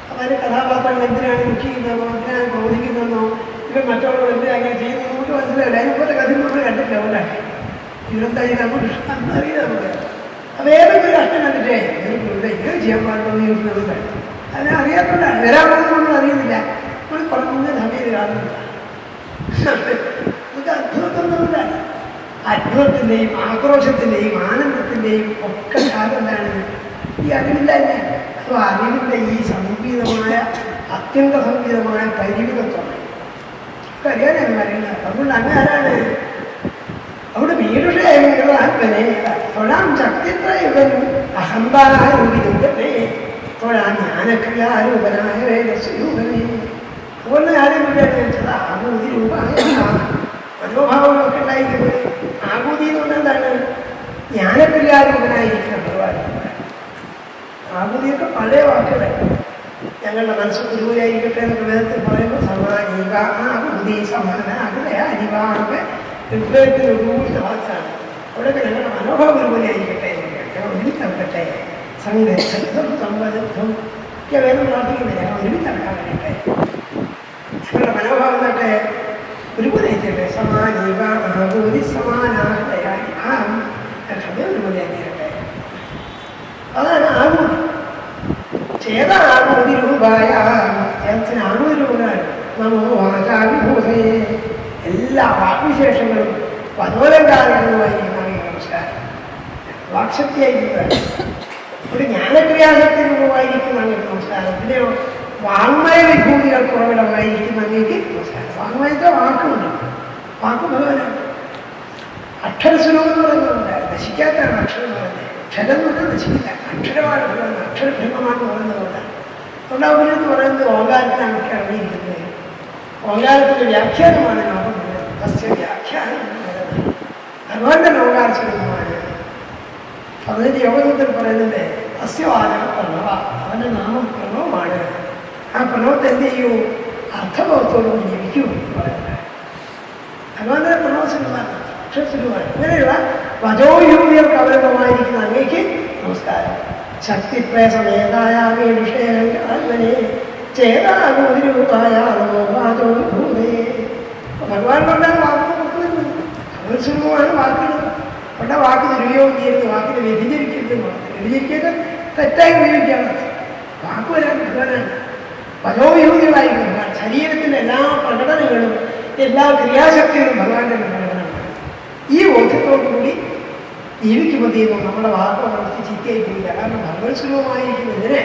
അപ്പോൾ അതിന് കഥാപാത്രങ്ങൾ എന്തിനാണ് ദുഃഖിക്കുന്നതെന്നോ എന്തിനാണ് ക്രോധിക്കുന്നതെന്നോ ഇവർ മറ്റുള്ളവർ എന്തിനാണ് അങ്ങനെ ചെയ്യുന്നത് നമുക്ക് മനസ്സിലാവില്ല. അതിനെപ്പോഴത്തെ കഥ നമ്മൾ കണ്ടിട്ടില്ല. അതുകൊണ്ടാണ് ഇവരെന്താ നമുക്ക് അറിയില്ല. നമുക്ക് അപ്പോൾ ഏതൊക്കെ കഷ്ടം കണ്ടിട്ടേ ഇങ്ങനെ ചെയ്യാൻ പാടുള്ളൂ യൂസ് അതിനെ അറിയാത്തതുകൊണ്ടാണ്. വരാമെന്ന് നമ്മൾ അറിയുന്നില്ല. നമ്മൾ കുറഞ്ഞ സമയത്ത് കാണുന്നില്ല. നമുക്ക് അത്ഭുതപ്പെടുന്നതുകൊണ്ടാണ്. അത്ഭുതത്തിൻ്റെയും ആക്രോശത്തിൻ്റെയും ആനന്ദത്തിൻ്റെയും ഒക്കെ കാരണം എന്താണ്? ഈ അറിവില്ലായ്മ. അപ്പോൾ അറിവിൻ്റെ ഈ സംഗീതമായ അത്യന്ത സംഗീതമായ പരിമിതത്വമാണ്. നമുക്ക് അറിയാനാണ് പറയുന്നത്. അതുകൊണ്ട് അങ്ങനെ ആരാണ് അവിടെ വീടുഷേവങ്ങൾ ആത്മനെ തൊഴാം ശക്തിത്രയുഗനും അഹംഭാരൂപിതുകട്ടെ തൊഴാം ജ്ഞാനക്രിയാരൂപനായ വേദസ്വരൂപനെ. അതുകൊണ്ട് ആരും കൂടെയാണ് വെച്ചത് ആകൂതി രൂപമായ മനോഭാവങ്ങളൊക്കെ ഉണ്ടായിരിക്കുന്നത്. ആകൂതി എന്ന് പറഞ്ഞാൽ എന്താണ്? ജ്ഞാനക്രിയാരൂപനായിരിക്കുന്ന ഭഗവാൻ. ആകൂതിയൊക്കെ പഴയ വാക്കുകളാണ്. ഞങ്ങളുടെ മനസ്സ് ഗുരുവായിരിക്കട്ടെ എന്നൊക്കെ വേദത്തിൽ പറയുമ്പോൾ സമാനീക ആകൂതി സമാന അഗ്രഹ അരിവാഹ ഋഗ്വേദത്തിൽ ഒരുപാട് വാക്കാണ്. അവിടെയൊക്കെ ഞങ്ങളുടെ മനോഭാവം ഒരുപോലെ ആയിരിക്കട്ടെ, ഞങ്ങൾ ഒരുമിച്ചടക്കട്ടെ. സംഘർഷം സമ്പദം ഒക്കെ വേദം പ്രാർത്ഥിക്കുന്നില്ല. ഞങ്ങൾ ഒരുമിച്ചടക്കാൻ വേണ്ടിട്ടെ. ഞങ്ങളുടെ മനോഭാവം എന്നിട്ട് ഒരുപോലെ ആയിരിക്കട്ടെ. സമാനീക ആകൂതി സമാനാഹൃദയായി ആ ഹൃദയം ഒരുപോലെ ആയിരിക്കട്ടെ. അതാണ് ആകൂതി. ചേത ആകൂതി രൂപായ ഏത്തിന് ആകൂതി രൂപമാണ്. നമോ വാചാവിഭൂതയെ. എല്ലാ വാക്വിശേഷങ്ങളും പദോലങ്കാരങ്ങളുമായി നമസ്കാരം. വാക്ശക്തിയായിരിക്കുന്നതാണ്. ഒരു ജ്ഞാനക്രിയാശക്തി രൂപമായിരിക്കുന്ന അങ്ങേക്ക് നമസ്കാരം. പിന്നെയോ വാങ്മയ വിഭൂതികൾ കുറവിടമായിരിക്കുന്ന അങ്ങേക്ക് നമസ്കാരം. വാങ്മയത്തെ വാക്കുണ്ട്. വാക്ക് ഭഗവാനാണ്. അക്ഷരസ്വരൂപം എന്ന് പറയുന്നുണ്ട്. നശിക്കാത്തതാണ് അക്ഷരം എന്ന് പറയുന്നത്. ക്ഷരം എന്ന് പറഞ്ഞാൽ നശിക്കില്ല. അക്ഷരമാണ് പറയുന്നത്. അക്ഷരബ്രഹ്മമാണെന്ന് പറയുന്നതുകൊണ്ടാണ്. അതുകൊണ്ട് അവരെന്ന് പറയുന്നത് ഓങ്കാരത്തിനാണൊക്കെ അടങ്ങിയിരിക്കുന്നത്. ഓങ്കാരത്തിൻ്റെ വ്യാഖ്യാനമാണ് ലോകം മുഴുവൻ. തസ്യ വ്യാഖ്യാനം ഭഗവാന്റെ ഓങ്കാര സ്വരൂപമാണ്. അതിൻ്റെ യോഗത്തിൽ പറയുന്നത് തസ്യവാചക പ്രണവ. അവൻ്റെ നാമം പ്രണവമാണ്. ആ പ്രണവത്തെ എന്ത് ചെയ്യൂ? അർത്ഥബോധത്തോടുകൂടി ജപിക്കൂ എന്ന് പറയുന്നത്. ഭഗവാന്റെ പ്രണവ സ്വരൂപമാണ്, അക്ഷരസ്വരൂപമാണ്. ഇങ്ങനെയുള്ള വജോയൂതികൾക്ക് അവലംബമായിരിക്കുന്ന അങ്ങേക്ക് നമസ്കാരം. ശക്തിപ്രേസമേതായാമേ വിഷയനെ ചേതാകൂതിരൂപായ നമോ വാചോഭൂതേ. ഭഗവാൻ കൊണ്ടാണ് വാക്ക് കൊടുക്കുന്നത്. ഭഗവത്സ്വരൂപമാണ് വാക്കുകൾ. അവിടെ വാക്ക് ദുരുപയോഗം ചെയ്യരുത്, വാക്കിനെ വ്യഭിചരിക്കരുത്. വ്യഭിചരിക്കരുത് തെറ്റായി ഉപയോഗിക്കാൻ വാക്ക് വരാൻ ഭഗവാനാണ്. പരോവിഭൂതികളായിരിക്കും ഭഗവാൻ. ശരീരത്തിൻ്റെ എല്ലാ പ്രകടനങ്ങളും എല്ലാ ക്രിയാശക്തികളും ഭഗവാന്റെ പ്രകടനമാണ്. ഈ ബോധ്യത്തോടുകൂടി ജീവിക്കുമ്പോൾ ചെയ്യുമ്പോൾ നമ്മുടെ വാക്ക് വളർത്തി ചീത്തയായി പോയില്ല. കാരണം ഭഗവത്സുലഭമായിരിക്കുന്നതിനെ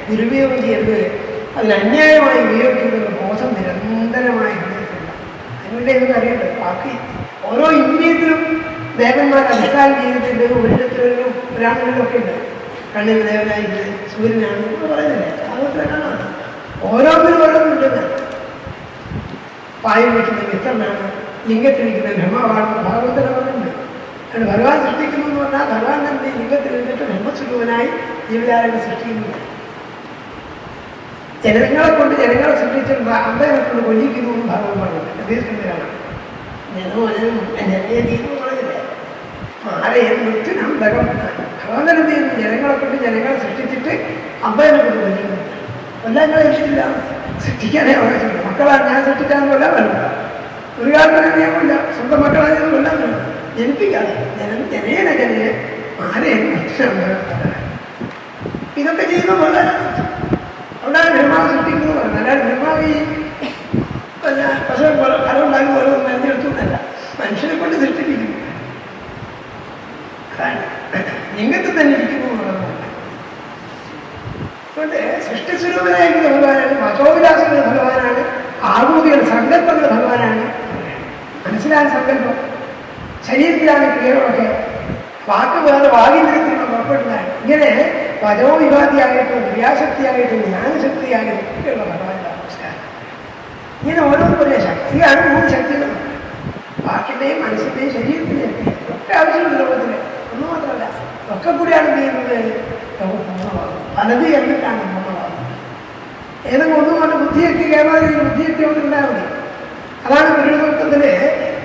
ദുരുപയോഗം ചെയ്യരുത്, അതിന് അന്യായമായി ഉപയോഗിക്കുന്ന ബോധം നിരന്തരമായി ഹൃദയത്തിലുള്ള. അതിനുവേണ്ടി ഇതൊക്കെ അറിയട്ടെ. ബാക്കി ഓരോ ഇന്ദ്രിയത്തിലും ദേവന്മാർ അധിഷ്ഠാനം ചെയ്തിട്ടുണ്ട്. ഒരിടത്തിലും പുരാണങ്ങളിലൊക്കെ ഉണ്ട്. കണ്ണിന് ദേവനായിട്ട് സൂര്യനാണ് എന്ന് പറയുന്നില്ലേ, ഭാഗവത്തിലെ കാണാം. ഓരോന്നിനും ഓരോന്നുണ്ടെന്ന്. പായിൽ വയ്ക്കുന്ന മിത്രനാണ്, ലിംഗത്തിൽ വയ്ക്കുന്ന ബ്രഹ്മാവാണെന്ന് ഭാഗവത്തിലെ പറഞ്ഞിട്ടുണ്ട്. അതുകൊണ്ട് ഭഗവാൻ സൃഷ്ടിക്കുന്നു എന്ന് പറഞ്ഞാൽ ഭഗവാൻ തന്നെ ലിംഗത്തിൽ നിന്നിട്ട് ബ്രഹ്മസ്വരൂപനായി ജീവജാലങ്ങളെ സൃഷ്ടിക്കുന്നില്ല. ജനങ്ങളെ കൊണ്ട് ജനങ്ങളെ സൃഷ്ടിച്ചിട്ടുണ്ട്, അമ്പതിനെ കൊണ്ട് കൊല്ലിക്കുന്നു എന്ന് ഭഗവാൻ പറഞ്ഞില്ല. ദീർഘത്തിലാണ് പറഞ്ഞില്ലേ, ആരെയും മൃത്യുനം ഭഗവാൻ ഭഗവാൻ എന്ത് ചെയ്യുന്നു? ജനങ്ങളെ കൊണ്ട് ജനങ്ങളെ സൃഷ്ടിച്ചിട്ട് അമ്പതിനെ കൊണ്ട് കൊല്ലിക്കുന്നില്ല. കൊല്ലാങ്ങളെ ഇഷ്ടമില്ല, സൃഷ്ടിക്കാനേ അവകാശമില്ല. മക്കളാണ് ഞാൻ സൃഷ്ടിക്കാന്ന് കൊല്ലാൻ പറ്റില്ല. ഒരു കാരണത്തിന് നിയമമില്ല. സ്വന്തം മക്കളാണ് കൊല്ലാൻ പറ്റില്ല. ജനിപ്പിക്കാതെ ജനയെ ആരെയും ഇതൊക്കെ ചെയ്യുന്ന പോലെ അവിടെയാണ് ബ്രഹ്മാവ് സൃഷ്ടിക്കുന്നത് പറയുന്നത്. അല്ലാതെ ബ്രഹ്മാവ് ഈ പിന്നെ പശു കലമുണ്ടാക്കി പോലെ മെനഞ്ഞെടുത്തുന്നല്ല, മനുഷ്യനെ കൊണ്ട് സൃഷ്ടിപ്പിക്കുന്നു. അതാണ് ലിംഗത്തിൽ തന്നെ ഇരിക്കുന്നു എന്നുള്ളതല്ല. അതുകൊണ്ട് സൃഷ്ടിസ്വരൂപനായിരിക്കുന്ന ഭഗവാനാണ്, മതോവിലാസങ്ങളുടെ ഭഗവാനാണ്, ആകൂതികളുടെ സങ്കല്പങ്ങളുടെ ഭഗവാനാണ്. മനസ്സിലാണ് സങ്കല്പം, ശരീരത്തിലാണ് ക്രിയകളൊക്കെ, വാക്ക് വേറെ വാഗിന്ദ്രത്തിലുള്ള പുറപ്പെടുന്നതാണ്. ഇങ്ങനെ വജോവിഭാതിയായിട്ടും ക്രിയാശക്തിയായിട്ടും ജ്ഞാനശക്തിയായിട്ടും ഒക്കെയുള്ള ഭഗവാന്റെ നമസ്കാരം. ഇങ്ങനെ ഓരോന്നും പറയാം. ശക്തിയാണ് 3 ശക്തികൾ. വാക്കിൻ്റെയും മനസ്സിൻ്റെയും ശരീരത്തിൻ്റെയും ഒക്കെ ആവശ്യമുണ്ട് ലോകത്തിന്. ഒന്നും മാത്രമല്ല, ഒക്കെ കൂടിയാണ് ചെയ്യുന്നത്. ലോകം പൂർണ്ണമാകും. പലത് എന്നിട്ടാണ് പൂർണ്ണമാകുന്നത്. ഏതെങ്കിലും ഒന്നും കൊണ്ട് ബുദ്ധിയൊക്കെ കേരളത്തിൽ ബുദ്ധിയൊക്കെ ഒന്നുണ്ടായാൽ മതി. അതാണ് ഗുരുതത്വത്തില്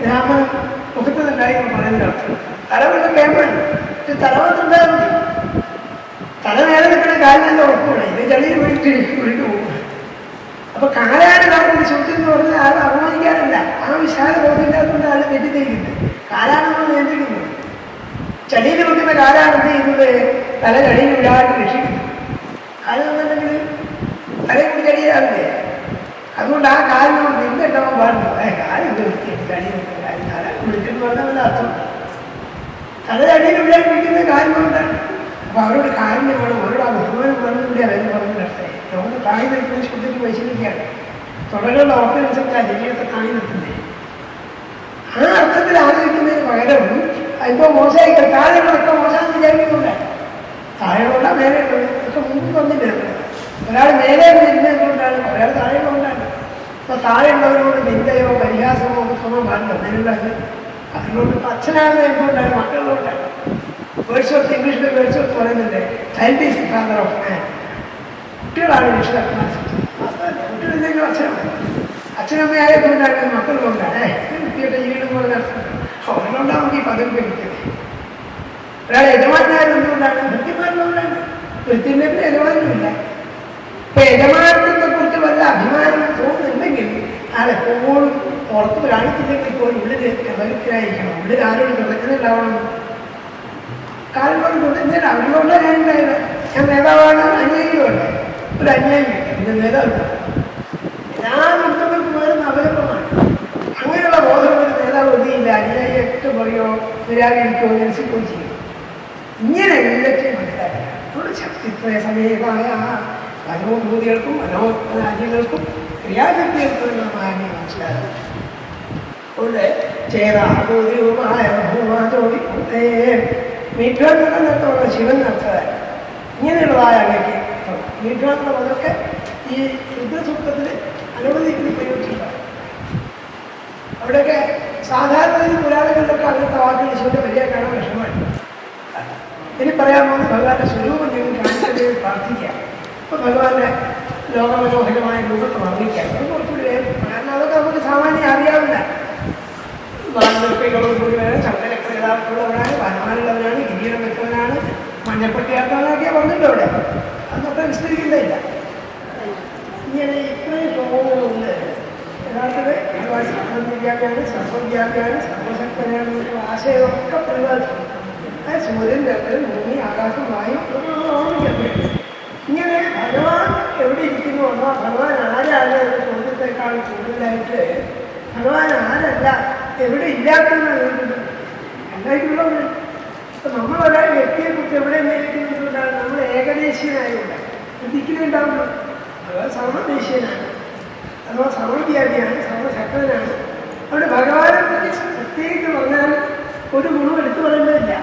ബ്രാഹ്മണൻ മുഖത്ത് നിന്നുണ്ടായി എന്ന് പറയുന്നതിന് അർത്ഥം. തലവെള്ള കേമാണ്, തലവത്തുണ്ടായാൽ മതി. തല നേരെ നിൽക്കണ കാലിനെല്ലാം ഉറപ്പുള്ള ഇത് ചെളിയിൽ പോയിട്ട് വിളിട്ട് പോകും. അപ്പൊ കാലാണ് കാണുന്നത് ശുദ്ധി എന്ന് പറഞ്ഞാൽ ആൾ അപമാനിക്കാറില്ല. ആ വിശാല ബോധമില്ലാത്തതുകൊണ്ട് ആൾ തെറ്റിദ്ധരിക്കുന്നത്. കാലാണ് നമ്മൾ നിയന്ത്രിക്കുന്നത്. ചെടിയിൽ വെക്കുന്ന കാലാണ് എന്ത് ചെയ്യുന്നത്? തല ചെടിയിൽ വിടാതെ രക്ഷിക്കുന്നത്. കാല് തന്നിട്ടുണ്ടെങ്കിൽ തലയെ കൂടി ചെടിയിലാവില്ലേ? അതുകൊണ്ട് ആ കാലിനോട് നിന്നുണ്ടാവാൻ പാടില്ല. കാലെന്ത് വൃത്തിയിട്ട് ചെടിയിൽ വെക്കുന്ന കാര്യം തല വിളിക്കുന്നു പറഞ്ഞാൽ വല്ല അർത്ഥം. തല ചെടിയിൽ വിടാൻ വിളിക്കുന്നത് കാലിനോണ്ടാണ്. അപ്പൊ അവരോട് കാലിന് വേണം, അവരോട് ആ ബഹുമാനം വേണം കൂടി അവരെന്ന് പറഞ്ഞിടത്തേ. ലോകത്ത് താഴെ നിൽക്കുന്ന ശുദ്ധിക്ക് വൈശിരിക്കുകയാണ്. തുടകളുടെ ഉറപ്പിനനുസരിച്ചാണ് ജീവിതത്തെ താഴെ നിർത്തുന്നത്. ആ അർത്ഥത്തിൽ ആലോചിക്കുന്നതിന് പകരം ഇപ്പോൾ മോശമായി താഴെകളൊക്കെ മോശമെന്ന് വിചാരിക്കുന്നുണ്ട്. താഴെയുള്ള മേലെയുള്ളത് ഒക്കെ മുമ്പ് വന്നിട്ടുണ്ട്. ഒരാൾ മേലെ വരുന്നതുകൊണ്ടാണ്, ഒരാൾ താഴെയുള്ളതുകൊണ്ടാണ്. അപ്പോൾ താഴെയുള്ളവരോട് നിന്ദയോ പരിഹാസമോ ഒന്നും പാടില്ല. അതിനുള്ളത് അതിനോട് ഇപ്പം അച്ഛനാകുന്നത് എന്തുകൊണ്ടാണ്? മക്കളുകൊണ്ടാണ്. വേർഡ്സ് ഓഫ് ഇംഗ്ലീഷിലെ വേർഡ്സ് ഓഫ് പറയുന്നുണ്ട്, child is the father of മാൻ. കുട്ടികളാണ് രക്ഷിതാക്കന്മാർ. കുട്ടികളിലേക്ക് അച്ഛനമ്മ, അച്ഛനമ്മയായതുകൊണ്ടാണ് മക്കളുകൊണ്ടാണ് കുട്ടിയുടെ ജീവിതം പോലെ നടത്തുന്നത്. അവരിലുണ്ടാവും ഈ പദവി കിട്ടിയത്. ഒരാൾ യജമാനായത് എന്തുകൊണ്ടാണ്? ഭൃത്യന്മാരിലുകൊണ്ടാണ്. ഭൃത്യന്മാരുടെ യജമാനമില്ല. ഇപ്പൊ യജമാനത്തെ കുറിച്ച് വല്ല അഭിമാനം തോന്നുന്നുണ്ടെങ്കിൽ ആളെപ്പോഴും പുറത്ത് കാണിച്ചില്ലെങ്കിൽ പോലും ഉള്ളിൽ കൃതജ്ഞനായിരിക്കണം. ഉള്ളിൽ ആരോട് കൃതജ്ഞതയുണ്ടാവണം? കാരണം കൃതജ്ഞത അവരിലുള്ള ഞാനുണ്ടായത്. ഞാൻ നേതാവാണ്, അനുയായികളുണ്ട്. ഒരു അനുയായി എൻ്റെ നേതാവ് എല്ലാ മൃഗങ്ങൾക്കും വരുന്ന അവലംബമാണ്. അങ്ങനെയുള്ള ബോധം ഒരു നേതാവ് ഒന്നിയില്ല. അനുയായിയൊക്കെ പറയോ നിരാകരിക്കുകയോ നിരസിക്കുകയോ ചെയ്യും. ഇങ്ങനെ എല്ലാറ്റിനും മനസ്സിലാക്കുക. നമ്മുടെ ശക്തിത്വ സമേതമായ ആ മനോഭൂതികൾക്കും മനോരാജ്യങ്ങൾക്കും ക്രിയാശക്തികൾക്കുള്ള മാന്യ മനസ്സിലാക്കുക. അതുകൊണ്ട് ചേരാഭൂതിയുമായ മീഠാന്തരത്തുള്ള ശിവൻ നടത്തുക. ഇങ്ങനെയുള്ളതായ അങ്ങേക്ക് മീഠാന്തരം അതൊക്കെ ഈ രുദ്രസൂക്തത്തിൽ അനുവദിക്കുന്ന പ്രയോഗിച്ചിട്ടുണ്ട്. അവിടെയൊക്കെ സാധാരണ പുരാണങ്ങളിലൊക്കെ അങ്ങനത്തെ വാക്കുകൾ ശിവന്റെ വലിയ കാണാൻ വിഷമമാണ്. ഇനി പറയാൻ പോകുന്ന ഭഗവാന്റെ സ്വരൂപം ഞങ്ങൾ കാണിച്ചത് പ്രാർത്ഥിക്കാം. അപ്പോൾ ഭഗവാന്റെ ലോകമനോഹരമായ രൂപത്തെ വർണ്ണിക്കാം. അത് കുറച്ചുകൂടി വേണം. കാരണം അതൊക്കെ നമുക്ക് സാമാന്യം അറിയാവില്ല. കൂടി വേണം, ചന്ദ്രചക്രതാക്കുള്ളവരാണ്, വനമാനുള്ളവരാണ്, കിരീടം വെച്ചവനാണ്, മഞ്ഞപ്പട്ടിയാക്കാനൊക്കെ പറഞ്ഞിട്ടുണ്ട് അവിടെ. അതൊക്കെ വിസ്തരിക്കുന്നില്ല. ഇങ്ങനെ ഇത്രയും സ്വഭാവങ്ങളുണ്ട്. യഥാർത്ഥത്തിൽ ഭഗവാൻ സർവ്വവിദ്യാപിയാണ്, സർവ്വവ്യാപിയാണ്, സർവശക്തനാണ് എന്നുള്ള ആശയമൊക്കെ പ്രതിപാദിച്ചു. സൂര്യൻ, ചന്ദ്രൻ, ഭൂമി, ആകാശം, വായു ഓർമ്മിക്കപ്പെടും. ഇങ്ങനെ ഭഗവാൻ എവിടെ ഇരിക്കുന്നു എന്നോ ഭഗവാൻ ആരാണ് എന്ന ചോദ്യത്തെക്കാൾ കൂടുതലായിട്ട് ഭഗവാൻ ആരല്ല, എവിടെ ഇല്ലാത്തതെന്ന് ചോദിക്കുന്നത്. എല്ലായിട്ടുള്ളത് അപ്പം നമ്മളൊരാൾ വ്യക്തിയെക്കുറിച്ച് എവിടെ നിൽക്കുന്നതുകൊണ്ടാണ് നമ്മൾ ഏകദേശീയനായതുകൊണ്ട് ദിക്കിലുണ്ടാവുന്നത്. അഥവാ സർവദേശീയനാണ്, അഥവാ സർവവ്യാപിയാണ്, സർവശക്തനാണ്. അവിടെ ഭഗവാനെ പറ്റി പ്രത്യേകിച്ച് പറഞ്ഞാൽ ഒരു ഗുണം എടുത്തു പറയേണ്ടതില്ല.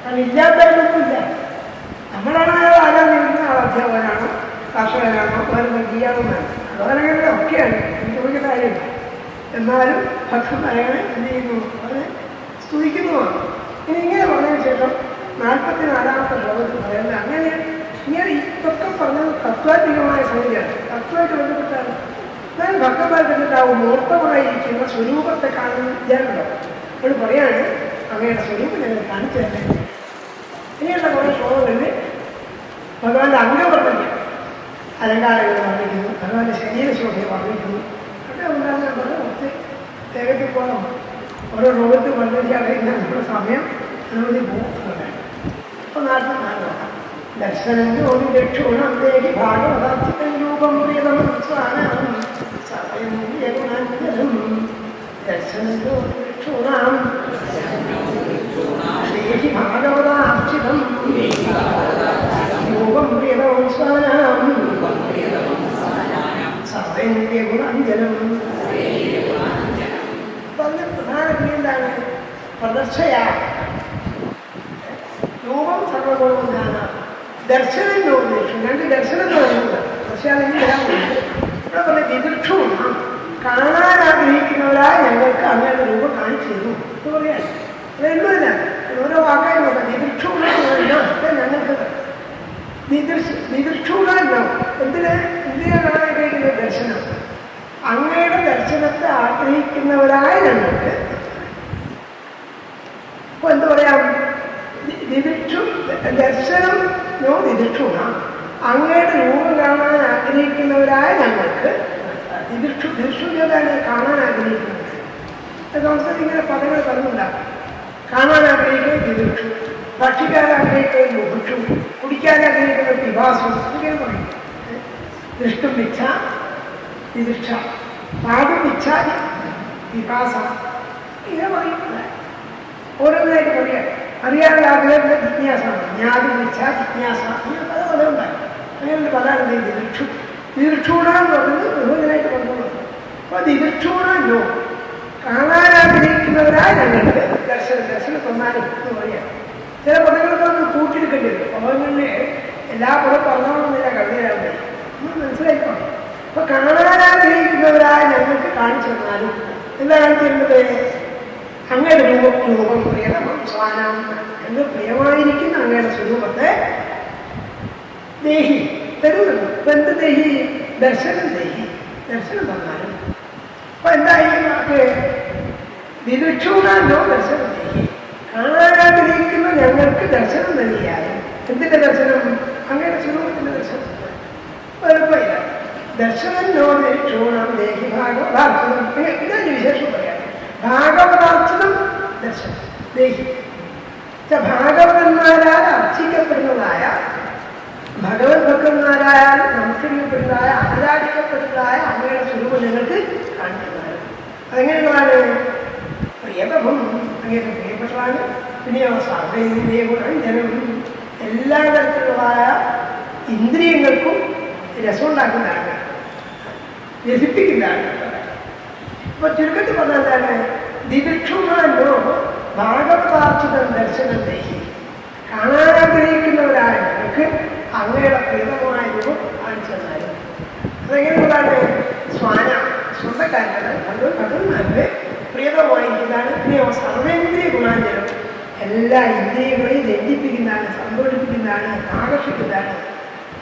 കാരണം ഇല്ലാത്തതൊന്നുമില്ല. നമ്മളാണ് അയാൾ ആരാധിക്കുന്ന ആൾ അധ്യാപകനാണോ കർഷകനാണോ വേറെ നൽകിയാണെന്നാണ് ഭഗവാനങ്ങനെ ഒക്കെയാണ്, എനിക്ക് ചോദിക്കേണ്ട കാര്യമില്ല. എന്നാലും ഭക്തൻ അയാളെ എന്ത് ചെയ്യുന്നു, അവനെ സ്തുതിക്കുന്നതാണ്. ഇനി ഇങ്ങനെ പറഞ്ഞതിന് ശേഷം 44-ാമത്തെ ശ്ലോകത്തിൽ പറയുന്നത് അങ്ങനെ ഇങ്ങനെ ഇതൊക്കെ പറഞ്ഞത് തത്വാത്മികമായ സംഗതിയാണ്, തത്വമായിട്ട് ബന്ധപ്പെട്ടാണ്. എന്നാൽ ഭക്തന്മാർ കണ്ടിട്ടാവും മൂർത്തമായിരിക്കുന്ന സ്വരൂപത്തെ കാണുന്ന വിചാരമുണ്ടോ. അവൾ പറയാണ് അങ്ങയുടെ സ്വരൂപം ഞങ്ങൾ കാണിച്ചു തന്നെ. ഇനിയുള്ള കുറേ ശ്ലോകങ്ങളിൽ ഭഗവാന്റെ അംഗവർണ്ണന അലങ്കാരങ്ങൾ വർണ്ണിക്കുന്നു, ഭഗവാന്റെ ശരീരശോഭയെ വർണ്ണിക്കുന്നു. ഒക്കെ ഉണ്ടാകുന്ന പറഞ്ഞ കുറച്ച് വേഗത്തിൽ പോകണം. ഓരോ രോഗത്തിൽ വർണ്ണിച്ച് അറിയുന്ന നമ്മുടെ സമയം അനുമതി പോകുന്നതാണ്. അപ്പോൾ 44 നോക്കാം. ദർശനം ജ്യോതി രക്ഷൂണം ദേഹി ഭാഗവതാർത്ഥിതം രൂപം പ്രിയതമം സ്വാനം സമയം യഗുണാഞ്ജലം. ദർശനം ജ്യോതി രക്ഷൂണം ദേഹി ഭാഗവതാർത്ഥിതം രൂപം പ്രിയതമം സ്വാനം സമയം യഗുണാഞ്ജലം. അപ്പം അതിന് പ്രധാന ക്രിയ എന്താണ്? പ്രദർശയാ രൂപം സർവഗുണധാന ദർശനം ചോദിച്ചു. രണ്ട് ദർശനം പറയുന്നത് ദർശനം വരാൻ ഇവിടെ പറഞ്ഞ ദിദൃക്ഷുണം കാണാൻ ആഗ്രഹിക്കുന്നവരാ ഞങ്ങൾക്ക് അങ്ങയുടെ രൂപം കാണിച്ചു തരുന്നു എന്ന് പറയാൻ. അതെന്തുമില്ല, ഓരോ വാക്കായി നോക്കാം. ദിദൃക്ഷുണം ഞങ്ങൾക്ക് ദിദൃക്ഷുണോ എന്തിനാണ് ആഗ്രഹിക്കുന്നത്? ദർശനം. അങ്ങയുടെ ദർശനത്തെ ആഗ്രഹിക്കുന്നവരായ ഞങ്ങൾക്ക് ഇപ്പൊ എന്താ പറയാം, ദർശനം ദിദൃക്ഷുണ അങ്ങയുടെ രൂപം കാണാൻ ആഗ്രഹിക്കുന്നവരായ ഞങ്ങൾക്ക് ദിദൃക്ഷുതാണ് കാണാൻ ആഗ്രഹിക്കുന്നത്. സംസ്കൃതി ഇങ്ങനെ പദങ്ങൾ പറഞ്ഞുണ്ടാക്കും. കാണാൻ ആഗ്രഹിക്കുന്നത് ദിദൃക്ഷു, ഭക്ഷിക്കാൻ ആഗ്രഹിക്കുന്നത് മുഹുക്ഷു, കുടിക്കാൻ ആഗ്രഹിക്കുന്നത് പിപാസു. ഇങ്ങനെ പറയും. ദൃഷ്ടും ഇച്ഛ ദിദൃക്ഷ, പാടും ഇച്ഛ പിപാസ. ഇങ്ങനെ പറയുന്നത് ഓരോന്നായിട്ട് പറയാം. അറിയാനുള്ള ആഗ്രഹത്തിന്റെ ജിജ്ഞാസമാണ്. ജ്ഞാതും ഇച്ഛ ജിജ്ഞാസ, അങ്ങനെ പല പദമുണ്ടായി. അങ്ങനെ പദമാണ് ദിദൃക്ഷു. ദിദൃക്ഷൂണ എന്ന് പറയുന്നത് ബഹുജനായിട്ട് കൊണ്ടുപോകുന്നത്. അപ്പോൾ ദിദൃക്ഷൂണോ കാണാൻ ആഗ്രഹിക്കുന്നവരായ ഞങ്ങൾക്ക് ദർശനം തന്നാലും എന്ന് പറയാം. ചില പദങ്ങളൊക്കെ ഒന്ന് കൂട്ടിയെടുക്കേണ്ടി വരും. പദങ്ങളിൽ എല്ലാ പദം പറഞ്ഞോണമെന്നില്ല കവിതയിലാവുന്നത് നമ്മൾ മനസ്സിലാക്കണം. അപ്പൊ കാണാൻ ആഗ്രഹിക്കുന്നവരായ ഞങ്ങൾക്ക് കാണിച്ചു തന്നാലും എന്താ കാണിച്ചു തരുന്നത്? അങ്ങയുടെ രൂപം പ്രിയതമം സ്വാനം എന്ന് പ്രിയമായിരിക്കുന്ന അങ്ങയുടെ സ്വരൂപത്തെ ദേഹി തരുന്നുണ്ട്. ഇപ്പൊ എന്ത് ദേഹി? ദർശനം ദേഹി, ദർശനം തന്നാലും. അപ്പൊ എന്തായി വാക്ക്? ദിദൃക്ഷൂണോ ദർശനം ദേഹി, കാണാനാഗ്രഹിക്കുന്ന ഞങ്ങൾക്ക് ദർശനം നൽകിയാലും. എന്തിന്റെ ദർശനം? അങ്ങയുടെ സ്വരൂപത്തിന്റെ ദർശനം. എളുപ്പമില്ല. ദർശനം ദിദൃക്ഷൂണം ദേഹി ഭാഗവതാർത്ഥം. ഇതൊരു വിശേഷം പറയാം. ഭാഗവതാർത്ഥം ദർശനം ദേഹി. ഭാഗവതന്മാരാൽ അർച്ചിക്കപ്പെടുന്നതായ, ഭഗവത് ഭക്തന്മാരായാൽ നമസ്കരിക്കപ്പെടുന്നതായ, ആരാധിക്കപ്പെടുന്നതായ അങ്ങയുടെ സ്വരൂപം ഞങ്ങൾക്ക് കാണിക്കുന്നതാണ്. അതെങ്ങനെയുള്ളതാണ്? പ്രിയതമം, അങ്ങയുടെ പ്രിയപ്പെട്ടതാണ്. പിന്നെ സാധനേന്ദ്രിയ ഗുണാഞ്ജനം, എല്ലാ തരത്തിലുള്ളതായ ഇന്ദ്രിയങ്ങൾക്കും രസമുണ്ടാക്കുന്നതാണ്, രസിപ്പിക്കുന്നതാണ്. അപ്പൊ ചുരുക്കത്തിൽ പറഞ്ഞാൽ എന്താണ്? ദിദൃക്ഷുണോ ഭാഗവതാർത്ഥിതം ദർശനം ദേഹി, കാണാനാഗ്രഹിക്കുന്നവരായ ഞങ്ങൾക്ക് അങ്ങയുടെ പ്രിയതമായ രൂപം കാണിച്ചു തന്നാലും. അതെങ്ങനെയുള്ളതാണ്? സ്വാന, സ്വന്തക്കാരുടെ ഭഗവന്മാരുടെ പ്രിയതമായിരിക്കുന്നതാണ്. പിന്നെ സർവേന്ദ്രിയ ഗുണാഞ്ജനം, എല്ലാ ഇന്ദ്രിയങ്ങളെയും രഞ്ജിപ്പിക്കുന്നതാണ്, സന്തോഷിപ്പിക്കുന്നതാണ്, ആകർഷിക്കുന്നതാണ്.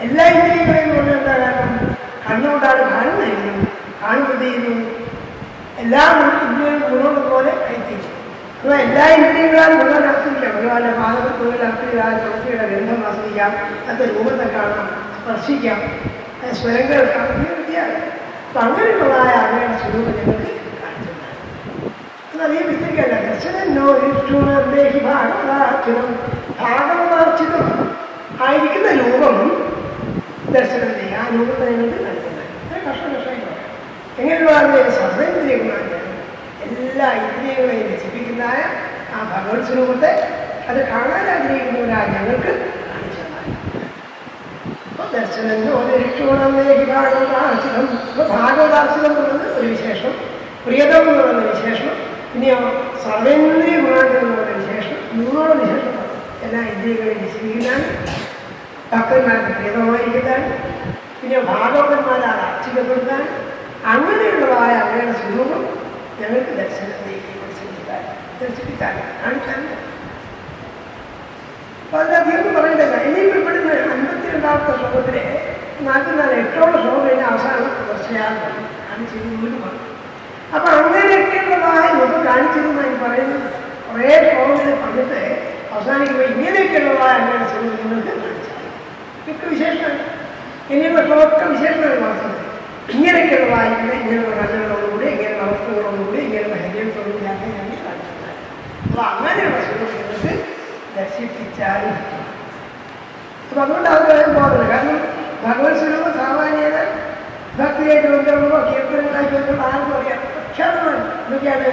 എല്ലാ ഇന്ദ്രിയങ്ങളെയും പറഞ്ഞാൽ എന്താ കാരണം? കണ്ണുകൊണ്ടാണ് കാണുന്നതെങ്കിലും കാണുന്നത് ചെയ്യുന്നു എല്ലാ ഇന്ദ്രിയങ്ങളും ഗുണമുള്ളതുപോലെ ആയിത്തീരും. അപ്പോൾ എല്ലാ ഇന്ദ്രിയങ്ങളാൽ ഗുണം ആസ്വദിക്കാം. ഭഗവാന്റെ പാദത്തിൽ ആസ്വദിക്കാം, തുളസിയുടെ ഗന്ധം ആസ്വദിക്കാം, അത് രൂപത്തെ കാണാം, സ്പർശിക്കാം, സ്വരം കേൾക്കാം. വിദ്യയാണ്. അപ്പം അങ്ങനെയുള്ളതായ അങ്ങയുടെ സ്വരൂപം ഞങ്ങൾക്ക് കാണിച്ചു. എന്നാൽ ഈ വിദ്യക്കല്ല ദർശനം ഭാഗവതാർച്ചിതം, ഭാഗവതാർച്ചിതം ആയിരിക്കുന്ന രൂപം ദർശനം ചെയ്യുക. ആ രൂപത്തെ ഞങ്ങൾക്ക് കാണിക്കുന്നത് കർഷകമായി പറയാം. എങ്ങനെയുള്ളതാണ്? സർവേന്ദ്രിയ ഗുണാഞ്ജനം, എല്ലാ ഇന്ദ്രിയങ്ങളെയും രസിപ്പിക്കുന്നതായ ആ ഭഗവത് സ്വരൂപത്തെ അത് കാണാൻ ആഗ്രഹിക്കുന്നവരാ ഞങ്ങൾക്ക് കാണിച്ചു ദർശനം ഭാഗവതാർച്ചിതം. ഇപ്പൊ ഭാഗവതാർച്ചിതം എന്നുള്ളത് ഒരു വിശേഷം, പ്രിയതം എന്ന് പറയുന്ന വിശേഷം, പിന്നെ സർവേന്ദ്രിയ ഗുണാന്തരം എന്ന് പറയുന്ന വിശേഷം, മൂന്നോളം വിശേഷമാണ്. എല്ലാ ഇന്ത്യകളെയും വിശദീകരിക്കാൻ, ഭക്തന്മാർക്ക് പ്രിയതമായിരിക്കാൻ, പിന്നെ ഭാഗവതന്മാരെ അർച്ചിക്കപ്പെടുത്താൻ, അങ്ങനെയുള്ളതായ അങ്ങയുടെ സ്വരൂപം ഞങ്ങൾക്ക് ദർശിപ്പിക്കാൻ കാണിക്കാൻ. അപ്പൊ അതിനധികം പറയേണ്ടത് ഇനിയിപ്പോൾ ഇവിടുന്ന് 52ാമത്തെ ശ്ലോകത്തിലെ 8ഓളം ശ്ലോകം കഴിഞ്ഞ അവസാനം തുടർച്ചയാകും കാണിച്ചിരുന്നു പറഞ്ഞു. അപ്പൊ അങ്ങനെയൊക്കെയുള്ളതായ മുഖം കാണിച്ചിരുന്നായി പറയുന്നത് കുറേ ശ്ലോകങ്ങൾ പറഞ്ഞിട്ട് അവസാനിക്കുമ്പോൾ ഇങ്ങനെയൊക്കെയുള്ളതായ അങ്ങനെ നിങ്ങൾക്ക് കാണിച്ചാൽ ഇതൊക്കെ വിശേഷമാണ്. ഇനിയുള്ള ശ്ലോക വിശേഷമാണ് മാത്രമേ ഇങ്ങനെയൊക്കെയുള്ളതായ ഇങ്ങനെയുള്ള കണ്ണുകളോടുകൂടി ഇങ്ങനെയുള്ള അവസ്ഥകളോടുകൂടി ഇങ്ങനെയുള്ള ഹരിയത്തോടുകൂടി അങ്ങനെയാണ് കാണിച്ചത്. അപ്പൊ അങ്ങനെയുള്ള ശ്ലോകങ്ങൾക്ക് ദർശിപ്പിച്ചാലും അപ്പൊ അതുകൊണ്ട് അത് പറയാൻ പോകുന്നത്. കാരണം ഭഗവത് സ്വരൂപം സാമാന്യത ഭക്തിയായിട്ട് ബന്ധമുള്ളോ കീർത്തനങ്ങളായിട്ട് ബന്ധമുള്ള ആർക്കും അറിയാം. പ്രഖ്യാതമാണ്. ഇതൊക്കെയാണ്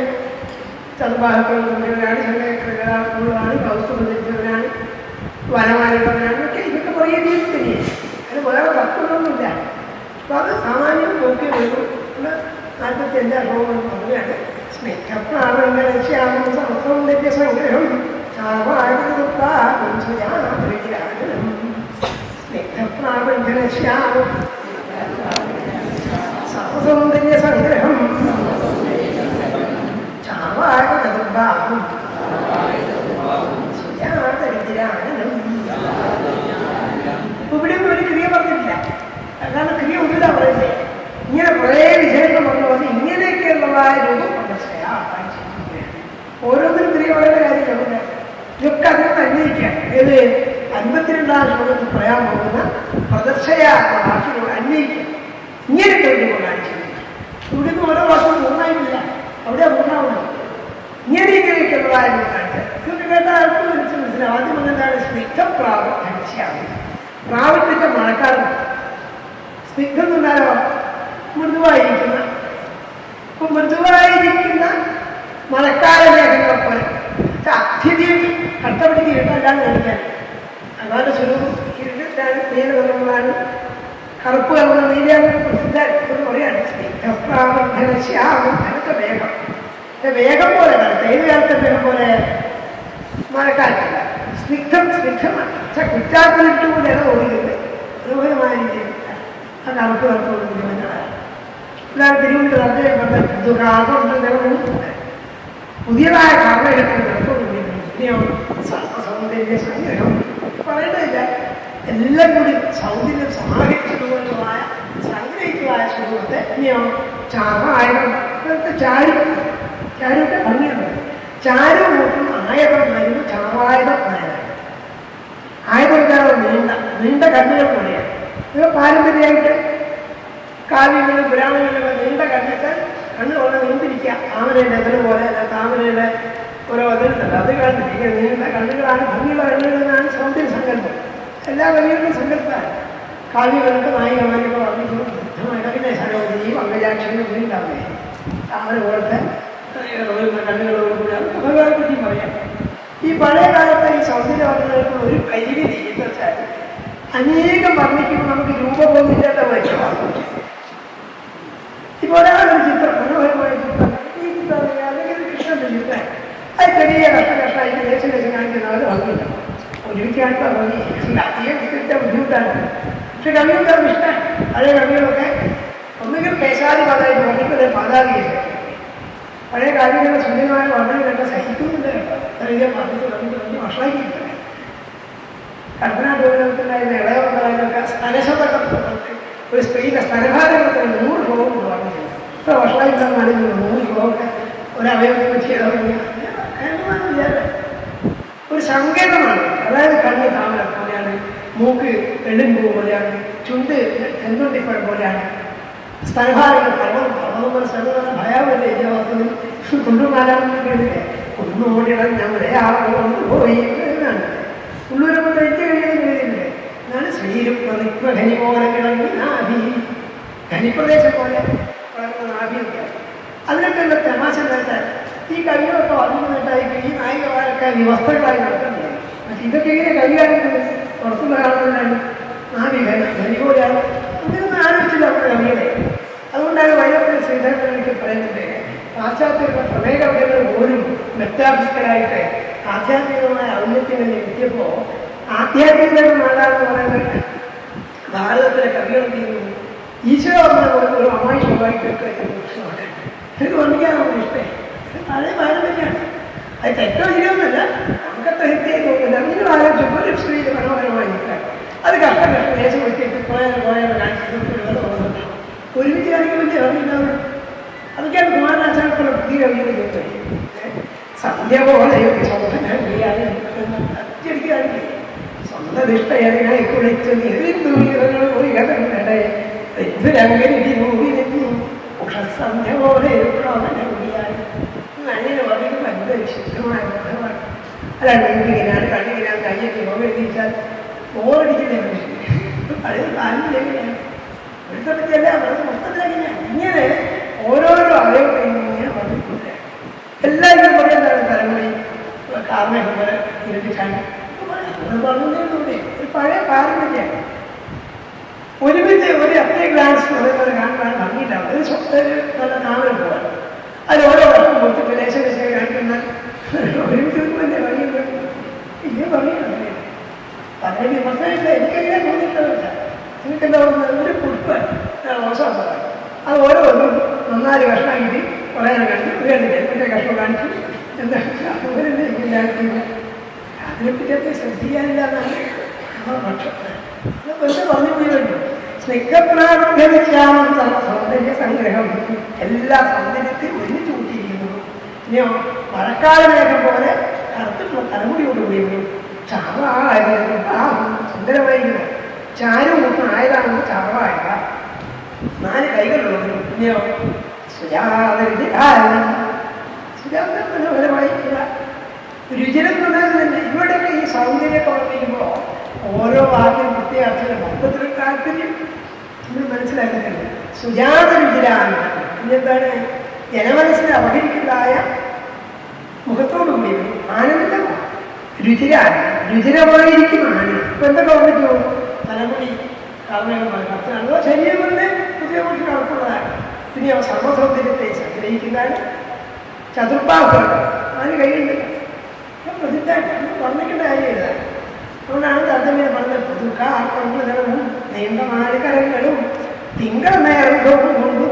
ചതുർബാഹുക്കളാണ്, ശങ്കരകളാണ്, കൗസ്തുഭരിച്ചവരാണ്, വനമാലികളാണ്, ഒക്കെ ഇതൊക്കെ കുറേ രീതി തന്നെയാണ്. അത് വേറെ തത്വങ്ങളൊന്നുമില്ല. അപ്പൊ അത് സാമാന്യം നോക്കി വരുമ്പോൾ 45 ശ്ലോകം പറയുകയാണ്. സ്നേഹപ്രാണശ്യാമം സമസൗന്ദര്യ സംഗ്രഹം സ്നേഹപ്രാപഞ്ചനശ്യാമം സമസൗന്ദര്യ സംഗ്രഹം ചാവാകൃതബാഹും സുജാതരിതിരാനനം. ഇവിടെയൊന്നും ഒരു ക്രിയ പറഞ്ഞിട്ടില്ല. കാരണം ക്രിയ ഉള്ളിലാ പറയുന്നത്. ഇങ്ങനെ കുറേ വിശേഷം പറഞ്ഞു പോലെ ഇങ്ങനെയൊക്കെയുള്ളതായ രൂപം ഓരോന്നിനും ക്രിയ പറയുന്ന കാര്യമില്ല. ഇതൊക്കെ അതിനോട് അന്വയിക്കാം. ഏത് 52ാം ശ്ലോകത്തിൽ പറയാൻ പോകുന്ന പ്രദർശയ വാക്കിനോട് അന്വയിക്കാം. ഇങ്ങനെയൊക്കെ രൂപം കാണിച്ചിട്ടുണ്ട്. ഇവിടുന്ന് ഓരോ വാക്കും പൂർണ്ണമായിട്ടില്ല, അവിടെ പൂർണ്ണമാവുള്ളൂ. ഇങ്ങനെയൊക്കെയുള്ളതായ രൂപം കാണിക്കാം. ഇതൊക്കെ കേട്ടാൽ ആർക്കും മനസ്സിലാവും. ആദ്യം എന്താണ് സ്നിഗ്ധപ്രാവ് ധനശ്യാമം. പ്രാവിന്റെ മഴക്കാലം. സ്നിഗ്ധം എന്നാലോ മൃദുവായിരിക്കുന്ന. ഇപ്പൊ മൃദുവായിരിക്കുന്ന മഴക്കാല മേഘങ്ങളെ പോലെ അത്യധികം കട്ടപിടിക്ക് ഇരുട്ടല്ലാന്ന് കാണിക്കാൻ. അതാണ് സ്വരൂപം. ഇരുട്ടാണ്, നീല നിറങ്ങളാണ്, കറുപ്പ് കളറുന്ന നീലയാണ് പ്രസിദ്ധ എന്ന് പറയാണ്. സ്നിഗ്ധപ്രാവധനശ്യാമം. അതൊക്കെ വേഗം വേഗം പോലെ കാലത്ത് ഏത് കാലത്തെ വേഗം പോലെ മഴക്കാലത്തല്ല. സ്നിഗ്ധമാണ്. പക്ഷെ കുറ്റാത്തിലിട്ടുകൂടെയാണ് ഓടിക്കുന്നത്. മനോഹരമായ രീതിയിൽ ആ കറുപ്പ് കറുപ്പ് എല്ലാവരും തിരുവനന്തപുരം അദ്ദേഹം നിറമുണ്ട്. പുതിയതായ കർമ്മയിടത്തിന് നടത്തുകൊണ്ടിരിക്കുന്നു. സർവസൗന്ദര്യ സംഗ്രഹം പറയുന്നില്ല. എല്ലാം കൂടി സൗന്ദര്യം സമാഹരിച്ചതുപോലുള്ളതായ സംഗ്രഹിച്ചതായ സ്വരൂപത്തെ ഇനിയോ ചാമായകം. ഇപ്പോഴത്തെ ചാരുവിന്റെ ഭംഗിയുണ്ട്. ചാരു നോക്കും ആയതം വരുന്നു ചാവായതം ആയതാണ്. ആയതെന്താണ്? നീണ്ട കണ്ണുകൾ പോലെയാണ്. ഇത് പാരമ്പര്യമായിട്ട് കാവ്യങ്ങളും പുരാണങ്ങളിലൊക്കെ നീണ്ട കണ്ണ് പോലെ നീണ്ടിരിക്കുക. താമരയുടെ അതിന് പോലെ അല്ല, താമരയുടെ ഓരോ അതിലുണ്ടല്ലോ, അത് കണ്ടിരിക്കുക. നീണ്ട കണ്ണുകളാണ്, ഭംഗിയുള്ള കണ്ണുകളെന്നാണ് സൗന്ദര്യ സങ്കല്പം. എല്ലാ വലിയ സങ്കല്പമാണ്. കാവ്യങ്ങൾക്ക് നായികമാരൊക്കെ വർണ്ണിക്കുന്നു. ബുദ്ധമായിട്ട് പിന്നെ സരോജിനി പങ്കജാക്ഷനും ഉണ്ടാവുകയെ താമര പോലത്തെ കണ്ണുകളോടുകൂടി അതൊക്കെ ഭഗവാനെ പറ്റി പറയാം. ഈ പഴയ കാലത്തെ ഈ സൗന്ദര്യവർണ്ണങ്ങൾക്ക് ഒരു പരിമിതി എന്ന് വെച്ചാൽ അനേകം വർണ്ണിക്കുമ്പോൾ നമുക്ക് രൂപബോധിക്കാത്ത വയ്ക്കുവാണ്. ഇപ്പോൾ ഒരാളൊരു ചിത്രം, മനോഹരമായ ചിത്രം, ഈ ചിത്രം അല്ലെങ്കിൽ കൃഷ്ണന്റെ ചിത്രം, അത് ചെറിയ കഷ്ടമായിട്ട് ദേശം കാണിക്കുന്നവർ ഭംഗിയില്ല. ഒരുമിക്കാനുള്ള ഭംഗി അധികം വിസ്തരിച്ച ബുദ്ധിമുട്ടാണ്. പക്ഷെ കവികൾക്ക് ഇഷ്ടമാണ്. പഴയ കവികളൊക്കെ ഒന്നുകിൽ കേശാദിപദമായിട്ട് വർണ്ണിക്കുന്നത് പാതാതിയില്ല. പഴയ കാര്യങ്ങളുടെ സുന്ദരമായ വർണ്ണന കണ്ട സഹിക്കുന്നില്ല. അധികം പറഞ്ഞിട്ട് വഷളാക്കിയില്ല. കടത്തനാട്ടുണ്ടായിരുന്ന ഇളയവന്മാരൊക്കെ സ്തനശതൊക്കെ ഒരു സ്ത്രീയുടെ സ്തനഭാരത്തിന് 100 ശ്ലോകം പറഞ്ഞില്ല. ഇത്ര വഷളായിട്ടാണ് 100 ശ്ലോകമൊക്കെ ഒരവയവത്തെ പറ്റി ഒരു സങ്കേതമാണ്. അതായത് കണ്ണ് താമര പോലെയാണ്, മൂക്ക് വെള്ളിമ്പൂ പോലെയാണ്, ചുണ്ട് ചെന്തുണ്ടിപ്പഴം പോലെയാണ്, സ്ഥലഭാരങ്ങൾ പർവ്വതം സ്ഥലം ഭയാവല്ലേ ജവാത്തിന് കൊണ്ടുമാരാണെന്നില്ലേ ഒന്നുകൂടിയിടാൻ ഞങ്ങളുടെ പോയി എന്നാണ് ഉള്ളൂരൊക്കെ കഴിച്ചു കഴിയുന്നില്ലേ. എന്നാണ് ശ്രീരും ഖനി പോലെ കിളങ്ങി നാഭി, ഖനിപ്രദേശം പോലെ വളർന്ന നാഭിയൊക്കെ. അതിനൊക്കെ ഉള്ള തമാശ എന്താ വെച്ചാൽ ഈ കവികളൊക്കെ വന്നിട്ടായിരിക്കും ഈ നായികമാരൊക്കെ വ്യവസ്ഥകളായി നടക്കുന്നത്. പക്ഷെ ഇതൊക്കെ എങ്ങനെ കവിയാണെന്നത് പുറത്തുനിന്ന് കാണുന്നതാണ്. ധനികോരാണ് അങ്ങനെയൊന്നും ആലോചിച്ചില്ല നമ്മുടെ കവികളെ. അതുകൊണ്ടാണ് വൈരപ്പള്ളി ശ്രീധരനൊക്കെ പറയുന്നത് പാശ്ചാത്യരുടെ പ്രണയ കവിതകൾ പോലും മെറ്റാഫിസിക്കലായിട്ട് ആധ്യാത്മികമായ ഔന്നത്യങ്ങളിൽ എത്തിയപ്പോൾ ആധ്യാത്മികതയുടെ നാടാണെന്ന് പറയുന്നത് ഭാരതത്തിലെ കവികൾ എന്ത് ചെയ്യുന്നു? ഈശ്വര പറഞ്ഞ പോലെ ഒരു അമ്മായി സ്വഭാവിക്കൊക്കെ എനിക്ക് വർണ്ണിക്കാൻ നമുക്ക് ഇഷ്ടമേ. പഴയ പാരമ്പര്യമാണ്. അത് തെറ്റോ ശരിയൊന്നുമല്ല, നമുക്കത്ര ഹിറ്റായി തോന്നില്ല. നിങ്ങൾ ആലോചിച്ചപ്പോൾ ഒരു സ്ത്രീയിൽ മനോഹരമായി നിൽക്കാൻ അത് കഷ്ടം ദേശം വെച്ചിട്ട് പോയാൽ കാണിച്ചിട്ട് ഒരുമിച്ച് കാണിക്കാൻ വലിയ കവിയുണ്ടാവും. അതൊക്കെയാണ് കുമാരനാശാനക്കുള്ള പുതിയ കവിയുടെ ചോദിച്ചത്. സന്ധ്യ പോലെ അച്ചടിക്കാണില്ല സ്വന്തം ഇഷ്ടയതിനായി കുളിച്ചു നിറിന്തൂയിറങ്ങൾ ഒഴികടേ ഉഷസന്ധ്യ പോലെ അങ്ങനെ വളരെ ഭയങ്കര വിശുദ്ധമായ ബോധമാണ്. അല്ലാണ്ട് ഇങ്ങനെയാണ് കണ്ണിങ്ങനെയാണ് കയ്യൊക്കെ യോഗ എഴുതിച്ചാൽ ബോറടിക്കുന്ന മനുഷ്യൻ പഴയ കാലിൽ എങ്ങനെയാണ് ഇവിടുത്തെ പറ്റിയല്ല വളരെ മൊത്തത്തിലെങ്ങനെയാണ് ഇങ്ങനെ ഓരോരോ അവയവം ഇങ്ങനെ വന്നിട്ടില്ല. എല്ലാവരും പറയുന്നതാണ് തലമുറയിൽ കാർമേഘം പോലെ ഇരുട്ടിച്ചാണ് പറഞ്ഞതേ. ഒരു പഴയ പാരമ്പര്യമാണ്. ഒരുമിച്ച് ഒരു അത്ര ഗ്ലാൻസ് അതേപോലെ കാണാൻ ഭംഗിയിട്ടാവും. ഒരു നല്ല താമര പോകാൻ അത് ഓരോ വർഷം കൊടുത്തിട്ട് ദേശം കാണിക്കുന്ന ഒരുമിച്ച് തന്നെ ഭംഗിയുണ്ട്. ഇങ്ങനെ ഭംഗിയാണ്. അതിനെ വിമർശനമില്ല. എനിക്കെങ്ങനെ തോന്നിയിട്ടില്ല. എനിക്കെന്താ പറയുന്നത് ഒരു കുറിപ്പ് മോശമാണ്. അത് ഓരോന്നും 4 കഷ്ണമാക്കിയിട്ട് കുറേ കണ്ടു കണ്ടില്ല എൻ്റെ കഷ്ണം കാണിച്ചു എന്താ അവരെന്നെ അതിനെപ്പറ്റിയൊക്കെ ശ്രദ്ധിക്കാനില്ല എന്നാണ് പക്ഷം. വെറുതെ പറഞ്ഞു പോയിട്ടുണ്ട്. സ്നിഗ്ധപ്രാണശ്യാമം സൗന്ദര്യ സംഗ്രഹം എല്ലാ സൗന്ദര്യത്തിൽ ഒരുമിച്ച് കൂട്ടിയിരിക്കുന്നു. ഇനിയോ മഴക്കാല മേഘം പോലെ കറുത്തുള്ള തലമുടിയോടുകൂടിയിരുന്നു. ചാവായിരുന്നു സുന്ദരമായിരുന്നു. ചാരും കൂട്ടും ആയതാണെന്ന് ചാവായില്ല. 4 കൈകളുള്ളവരും ഇനിയോ സുജാത മനോഹരമായിട്ടില്ല. രുചിരം തുടങ്ങി തന്നെ ഇവിടെയൊക്കെ ഈ സൗന്ദര്യമൊക്കെ വർണ്ണിക്കുമ്പോൾ ഓരോ വാക്യം പ്രത്യേകം മൊത്തത്തിൽ താല്പര്യം നമ്മൾ മനസ്സിലാക്കുന്നുണ്ട്. സുജാത രുചിരാണ്. പിന്നെന്താണ് ജനമനസ്സിനെ അപഹരിക്കുന്നതായ മുഖത്തോടുകൂടി ആനന്ദമാണ്. രുചിരാണ് രുചിരമായിരിക്കും ആനന്ദം. ഇപ്പം എന്തൊക്കെ വന്നിട്ടോ തലമുടി കാർമേഘമാണ് കത്തുകയാണോ ശരീരം കൊണ്ട് പുതിയ കുറിച്ച് കണക്കുള്ളതാണ്. പിന്നെ സർവസൗന്ദര്യത്തെ സംഗ്രഹിക്കുന്നതാണ്. ചതുർബാഹുവാണ്. 4 കൈയുണ്ട്. പ്രസിദ്ധമായിട്ട് വർണ്ണിക്കേണ്ട കാര്യമില്ല. അതുകൊണ്ടാണ് തർജ്ജമയിൽ പറഞ്ഞത് പുതുക്കാർക്കൊണ്ടുതരവും നീണ്ട 4 കരങ്ങളും തിങ്കൾ നേരം കൊണ്ടു